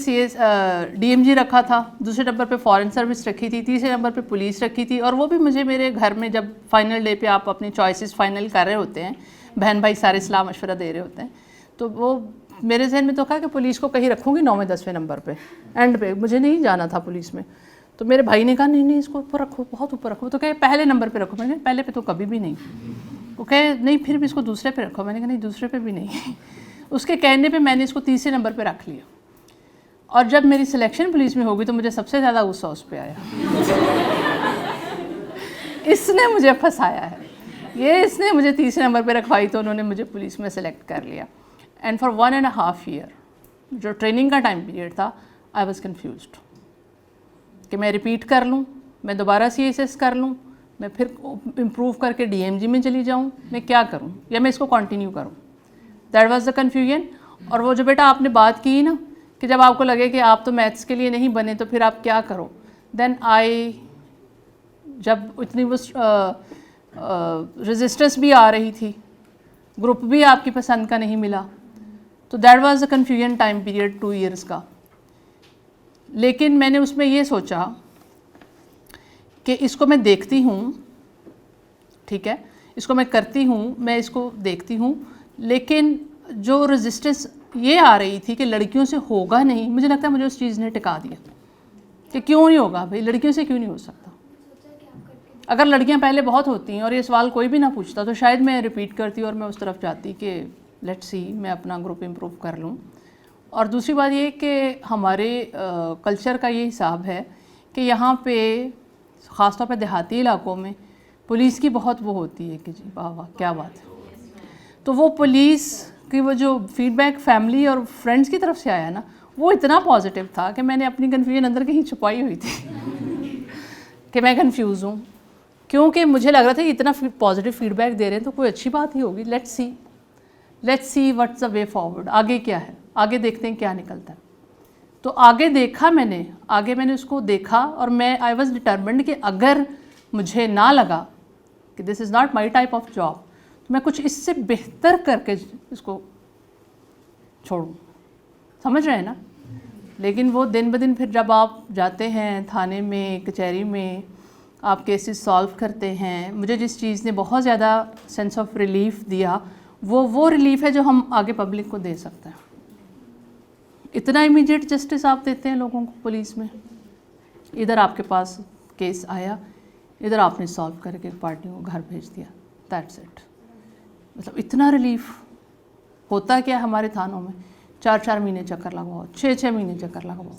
DMG रखा था, दूसरे नंबर पे फॉरेन सर्विस रखी थी, तीसरे नंबर पे पुलिस रखी थी, और वो भी मुझे मेरे घर में जब फाइनल डे पे आप अपनी चॉइसेस फाइनल कर रहे होते हैं, बहन भाई सारे सलाह मशवरा दे रहे होते हैं, तो वो मेरे जहन में तो कहा कि पुलिस को कहीं रखूँगी 9वें 10वें नंबर पे, एंड पे मुझे नहीं जाना था पुलिस में। तो मेरे भाई ने कहा नहीं इसको ऊपर रखो, बहुत ऊपर रखो। तो कहे पहले नंबर पे रखो। मैंने कहा पहले पे तो कभी भी नहीं। वो कहे नहीं फिर भी इसको दूसरे पे रखो। मैंने कहा नहीं दूसरे पे भी नहीं। उसके कहने पे मैंने इसको तीसरे नंबर पे रख लिया। और जब मेरी सिलेक्शन पुलिस में होगी तो मुझे सबसे ज़्यादा गुस्सा उस पर आया। इसने मुझे फंसाया है, ये इसने मुझे तीसरे नंबर पे रखवाई तो उन्होंने मुझे पुलिस में सेलेक्ट कर लिया। एंड फॉर 1.5 ईयर जो ट्रेनिंग का टाइम पीरियड था, आई वॉज कन्फ्यूज्ड कि मैं रिपीट कर लूँ, मैं दोबारा CSS कर लूँ, मैं फिर इम्प्रूव करके DMG में चली जाऊँ, मैं क्या करूँ, या मैं इसको कंटिन्यू करूँ। That was the confusion. और वो जो बेटा आपने बात की ना कि जब आपको लगे कि आप तो मैथ्स के लिए नहीं बने तो फिर आप क्या करो, देन जब इतनी वो रेजिस्टेंस भी आ रही थी, ग्रुप भी आपकी पसंद का नहीं मिला, तो that was the confusion time period 2 years का। लेकिन मैंने उसमें ये सोचा कि इसको मैं देखती हूँ, ठीक है, इसको मैं करती हूँ, मैं इसको देखती हूँ, लेकिन जो रेजिस्टेंस ये आ रही थी कि लड़कियों से होगा नहीं, मुझे लगता है मुझे उस चीज़ ने टिका दिया कि क्यों नहीं होगा भाई, लड़कियों से क्यों नहीं हो सकता। अगर लड़कियां पहले बहुत होती हैं और ये सवाल कोई भी ना पूछता तो शायद मैं रिपीट करती और मैं उस तरफ जाती कि लेट्स सी मैं अपना ग्रुप इम्प्रूव कर लूँ। और दूसरी बात ये कि हमारे कल्चर का ये हिसाब है कि यहाँ पे ख़ासतौर पे देहाती इलाकों में पुलिस की बहुत वो होती है कि जी वाह वाह क्या बात है। तो वो पुलिस की वो जो फीडबैक फैमिली और फ्रेंड्स की तरफ से आया ना, वो इतना पॉजिटिव था कि मैंने अपनी कन्फ्यूजन अंदर कहीं छुपाई हुई थी कि मैं कन्फ्यूज़ हूँ, क्योंकि मुझे लग रहा था इतना पॉजिटिव फीडबैक दे रहे हैं तो कोई अच्छी बात ही होगी। Let's see what's the way forward, आगे क्या है, आगे देखते हैं क्या निकलता है। तो आगे देखा मैंने उसको देखा और मैं आई वॉज डिटर्मिन्ड कि अगर मुझे ना लगा कि this is not my type of job तो मैं कुछ इससे बेहतर करके इसको छोड़ूँ, समझ रहे हैं ना। लेकिन वो दिन ब दिन फिर जब आप जाते हैं थाने में, कचहरी में, आप केसेस सॉल्व करते हैं, मुझे जिस चीज़ ने बहुत ज़्यादा सेंस ऑफ रिलीफ दिया वो रिलीफ है जो हम आगे पब्लिक को दे सकते हैं। इतना इमीडिएट जस्टिस आप देते हैं लोगों को पुलिस में, इधर आपके पास केस आया, इधर आपने सॉल्व करके पार्टियों को घर भेज दिया, दैट्स इट। मतलब इतना रिलीफ होता क्या हमारे थानों में, 4-4 महीने चक्कर लगवाओ, 6-6 महीने चक्कर लगवाओ।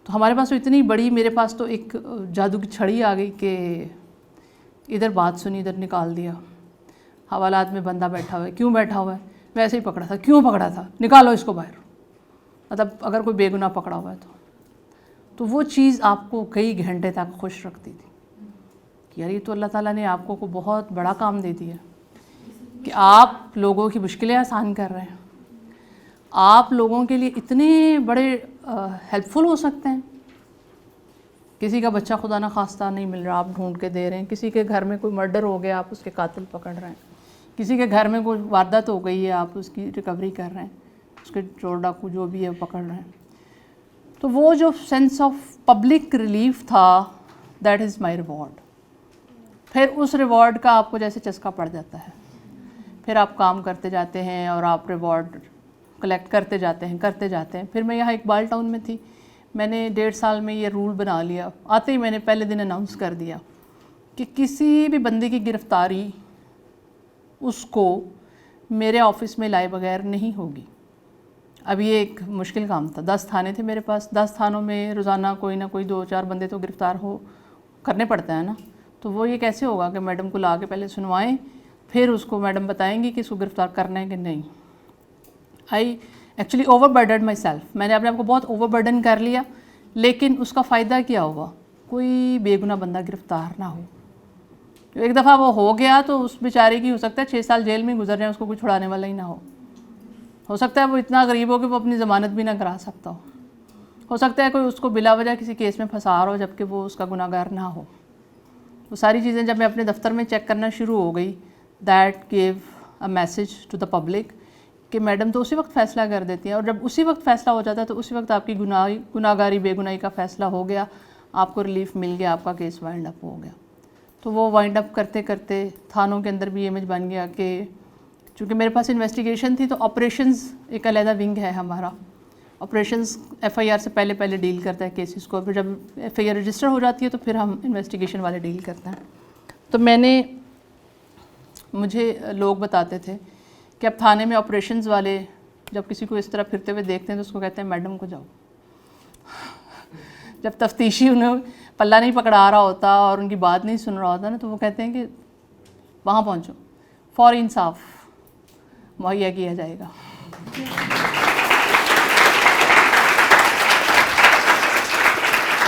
तो हमारे पास तो इतनी बड़ी, मेरे पास तो एक जादू की छड़ी आ गई कि इधर बात सुनी, इधर निकाल दिया। हवालात में बंदा बैठा हुआ है, क्यों बैठा हुआ है, वैसे ही पकड़ा था, क्यों पकड़ा था, निकालो इसको बाहर। मतलब अगर कोई बेगुनाह पकड़ा हुआ है तो वो चीज़ आपको कई घंटे तक खुश रखती थी कि यार ये तो अल्लाह ताला ने आपको को बहुत बड़ा काम दे दिया कि आप लोगों की मुश्किलें आसान कर रहे हैं, आप लोगों के लिए इतने बड़े हेल्पफुल हो सकते हैं। किसी का बच्चा खुदा ना खास्ता नहीं मिल रहा, आप ढूंढ के दे रहे हैं। किसी के घर में कोई मर्डर हो गया, आप उसके कातिल पकड़ रहे हैं। किसी के घर में कोई वारदात हो गई है, आप उसकी रिकवरी कर रहे हैं, उसके चोर डाकू जो भी है वो पकड़ रहे हैं। तो वो जो सेंस ऑफ पब्लिक रिलीफ था, दैट इज़ माय रिवॉर्ड। फिर उस रिवॉर्ड का आपको जैसे चस्का पड़ जाता है, फिर आप काम करते जाते हैं और आप रिवॉर्ड कलेक्ट करते जाते हैं। फिर मैं यहाँ इकबाल टाउन में थी, मैंने 1.5 साल में ये रूल बना लिया। आते ही मैंने पहले दिन अनाउंस कर दिया कि किसी भी बंदे की गिरफ्तारी उसको मेरे ऑफिस में लाए बगैर नहीं होगी। अब ये एक मुश्किल काम था, 10 थाने थे मेरे पास, 10 थानों में रोज़ाना कोई ना कोई 2-4 बंदे तो गिरफ़्तार करने पड़ते हैं ना। तो वो ये कैसे होगा कि मैडम को ला के पहले सुनवाएं, फिर उसको मैडम बताएंगी कि इसको गिरफ़्तार करना है कि नहीं। I actually overburden my self, मैंने अपने आप को बहुत ओवरबर्डन कर लिया। लेकिन उसका फ़ायदा क्या हुआ, कोई बेगुनाह बंदा गिरफ़्तार ना हो। एक दफ़ा वो हो गया तो उस बेचारे की हो सकता है 6 साल जेल में गुजर जाए, उसको कोई छुड़ाने वाला ही ना हो सकता है वो इतना गरीब हो कि वो अपनी ज़मानत भी ना करा सकता हो सकता है कोई उसको बिला वजह किसी केस में फंसा रहा हो जबकि वो उसका गुनाहगार ना हो। वो सारी चीज़ें जब मैं अपने दफ्तर में चेक करना शुरू हो गई, that give a message to the public कि मैडम तो उसी वक्त फ़ैसला कर देती हैं, और जब उसी वक्त फ़ैसला हो जाता है तो उसी वक्त आपकी गुनाहगारी बेगुनाही का फ़ैसला हो गया, आपको रिलीफ मिल गया, आपका केस वाइंड अप हो गया। तो वो वाइंड अप करते करते थानों के अंदर भी इमेज बन गया कि चूँकि मेरे पास इन्वेस्टिगेशन थी तो ऑपरेशंस एक अलहदा विंग है हमारा। ऑपरेशंस एफआईआर से पहले पहले डील करता है केसेस को, फिर जब एफआईआर रजिस्टर हो जाती है तो फिर हम इन्वेस्टिगेशन वाले डील करते हैं। तो मुझे लोग बताते थे कि अब थाने में ऑपरेशंस वाले जब किसी को इस तरह फिरते हुए देखते हैं तो उसको कहते हैं मैडम को जाओ। जब तफ्तीशी उन्हें पल्ला नहीं पकड़ा रहा होता और उनकी बात नहीं सुन रहा होता ना, तो वो कहते हैं कि वहाँ पहुँचो, फौर इंसाफ मुहैया किया जाएगा।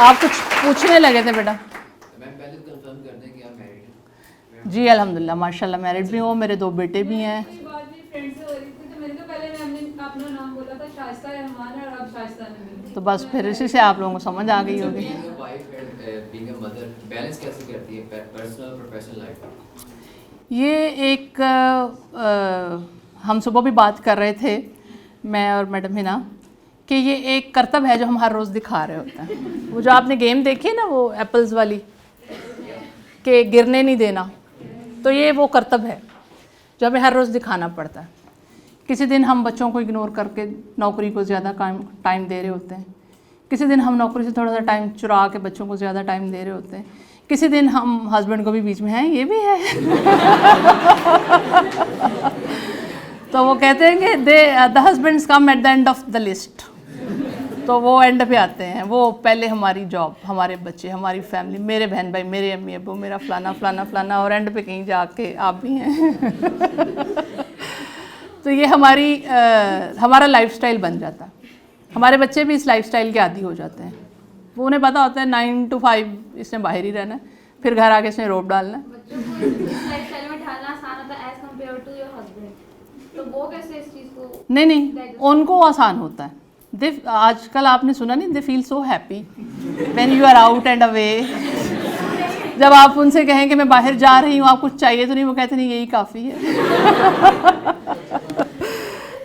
आप कुछ पूछने लगे थे बेटा? मैम पहले तो कंफर्म कर दें कि आप मैरिड हैं। जी अल्हम्दुलिल्लाह माशाल्लाह मैरिड भी हूँ, मेरे 2 बेटे भी हैं। ये बात मेरी फ्रेंड से हो रही थी तो मैंने कहा पहले मैंने अपना नाम बोला था शाइस्ता रहमान और अब शाइस्ता नबी। तो बस फिर इसी से आप लोगों को समझ आ गई होगी। Being a wife and being a mother, balance कैसे करती है पर्सनल और प्रोफेशनल लाइफ? ये एक हम सुबह भी बात कर रहे थे मैं और मैडम हिना कि ये एक कर्तव्य है जो हम हर रोज़ दिखा रहे होते हैं। वो जो आपने गेम देखी है ना, वो एप्पल्स वाली कि गिरने नहीं देना, तो ये वो कर्तव्य है जो हमें हर रोज़ दिखाना पड़ता है। किसी दिन हम बच्चों को इग्नोर करके नौकरी को ज़्यादा टाइम दे रहे होते हैं, किसी दिन हम नौकरी से थोड़ा सा टाइम चुरा के बच्चों को ज़्यादा टाइम दे रहे होते हैं, किसी दिन हम हस्बैंड को भी बीच में हैं, ये भी है। तो वो कहते हैं कि the husbands come at the end of the list, तो वो एंड पे आते हैं। वो पहले हमारी जॉब, हमारे बच्चे, हमारी फैमिली, मेरे बहन भाई, मेरे अम्मी अब्बू, मेरा फलाना फलाना फलाना, और एंड पे कहीं जाके आप भी हैं। तो ये हमारा लाइफस्टाइल बन जाता है। हमारे बच्चे भी इस लाइफस्टाइल के आदी हो जाते हैं। वो उन्हें पता होता है 9 to 5 इसने बाहर ही रहना है, फिर घर आके इसने रोब डालना है। बच्चों को इस लाइफस्टाइल में ढालना आसान होता है as compare to your husband, तो वो कैसे इस चीज़ को? नहीं, उनको आसान होता है। आजकल आपने सुना नहीं, they feel so happy when you are out and away. जब आप उनसे कहें कि मैं बाहर जा रही हूँ, आप कुछ चाहिए तो नहीं, वो कहते नहीं यही काफ़ी है।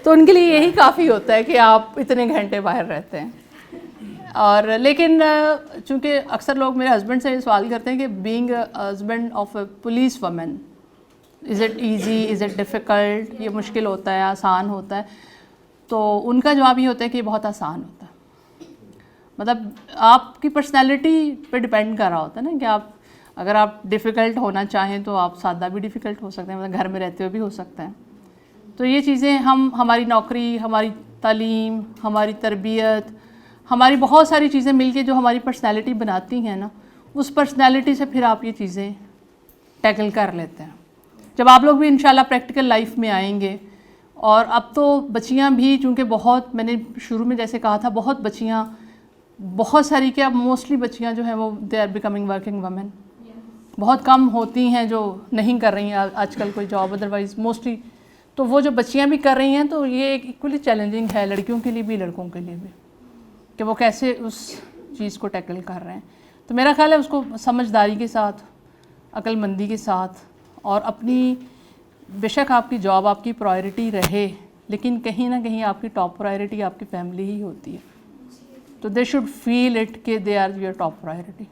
तो उनके लिए यही काफ़ी होता है कि आप इतने घंटे बाहर रहते हैं। और लेकिन चूँकि अक्सर लोग मेरे हस्बैंड से सवाल करते हैं कि being husband of a police woman, is it easy, is it difficult, ये मुश्किल होता है, आसान होता है? तो उनका जवाब ये होता है कि ये बहुत आसान होता है। मतलब आपकी पर्सनैलिटी पे डिपेंड कर रहा होता है ना, कि आप अगर आप डिफ़िकल्ट होना चाहें तो आप सादा भी डिफ़िकल्ट हो सकते हैं, मतलब घर में रहते हुए भी हो सकता है। तो ये चीज़ें हमारी नौकरी, हमारी तालीम, हमारी तरबियत, हमारी बहुत सारी चीज़ें मिलके जो हमारी पर्सनैलिटी बनाती हैं ना, उस पर्सनैलिटी से फिर आप ये चीज़ें टैकल कर लेते हैं। जब आप लोग भी इंशाल्लाह प्रैक्टिकल लाइफ में आएंगे, और अब तो बच्चियां भी चूँकि बहुत, मैंने शुरू में जैसे कहा था, बहुत बच्चियां, बहुत सारी, क्या मोस्टली बच्चियां जो हैं वो they are becoming working women. बहुत कम होती हैं जो नहीं कर रही हैं आजकल कोई जॉब, अदरवाइज़ मोस्टली तो वो जो बच्चियां भी कर रही हैं। तो ये एक इक्वली चैलेंजिंग है लड़कियों के लिए भी लड़कों के लिए भी, कि वो कैसे उस चीज़ को टैकल कर रहे हैं। तो मेरा ख्याल है उसको समझदारी के साथ, अक्लमंदी के साथ, और अपनी, बेशक आपकी जॉब आपकी प्रायोरिटी रहे, लेकिन कहीं ना कहीं आपकी टॉप प्रायोरिटी आपकी फैमिली ही होती है। तो दे शुड फील इट कि they are your top priority.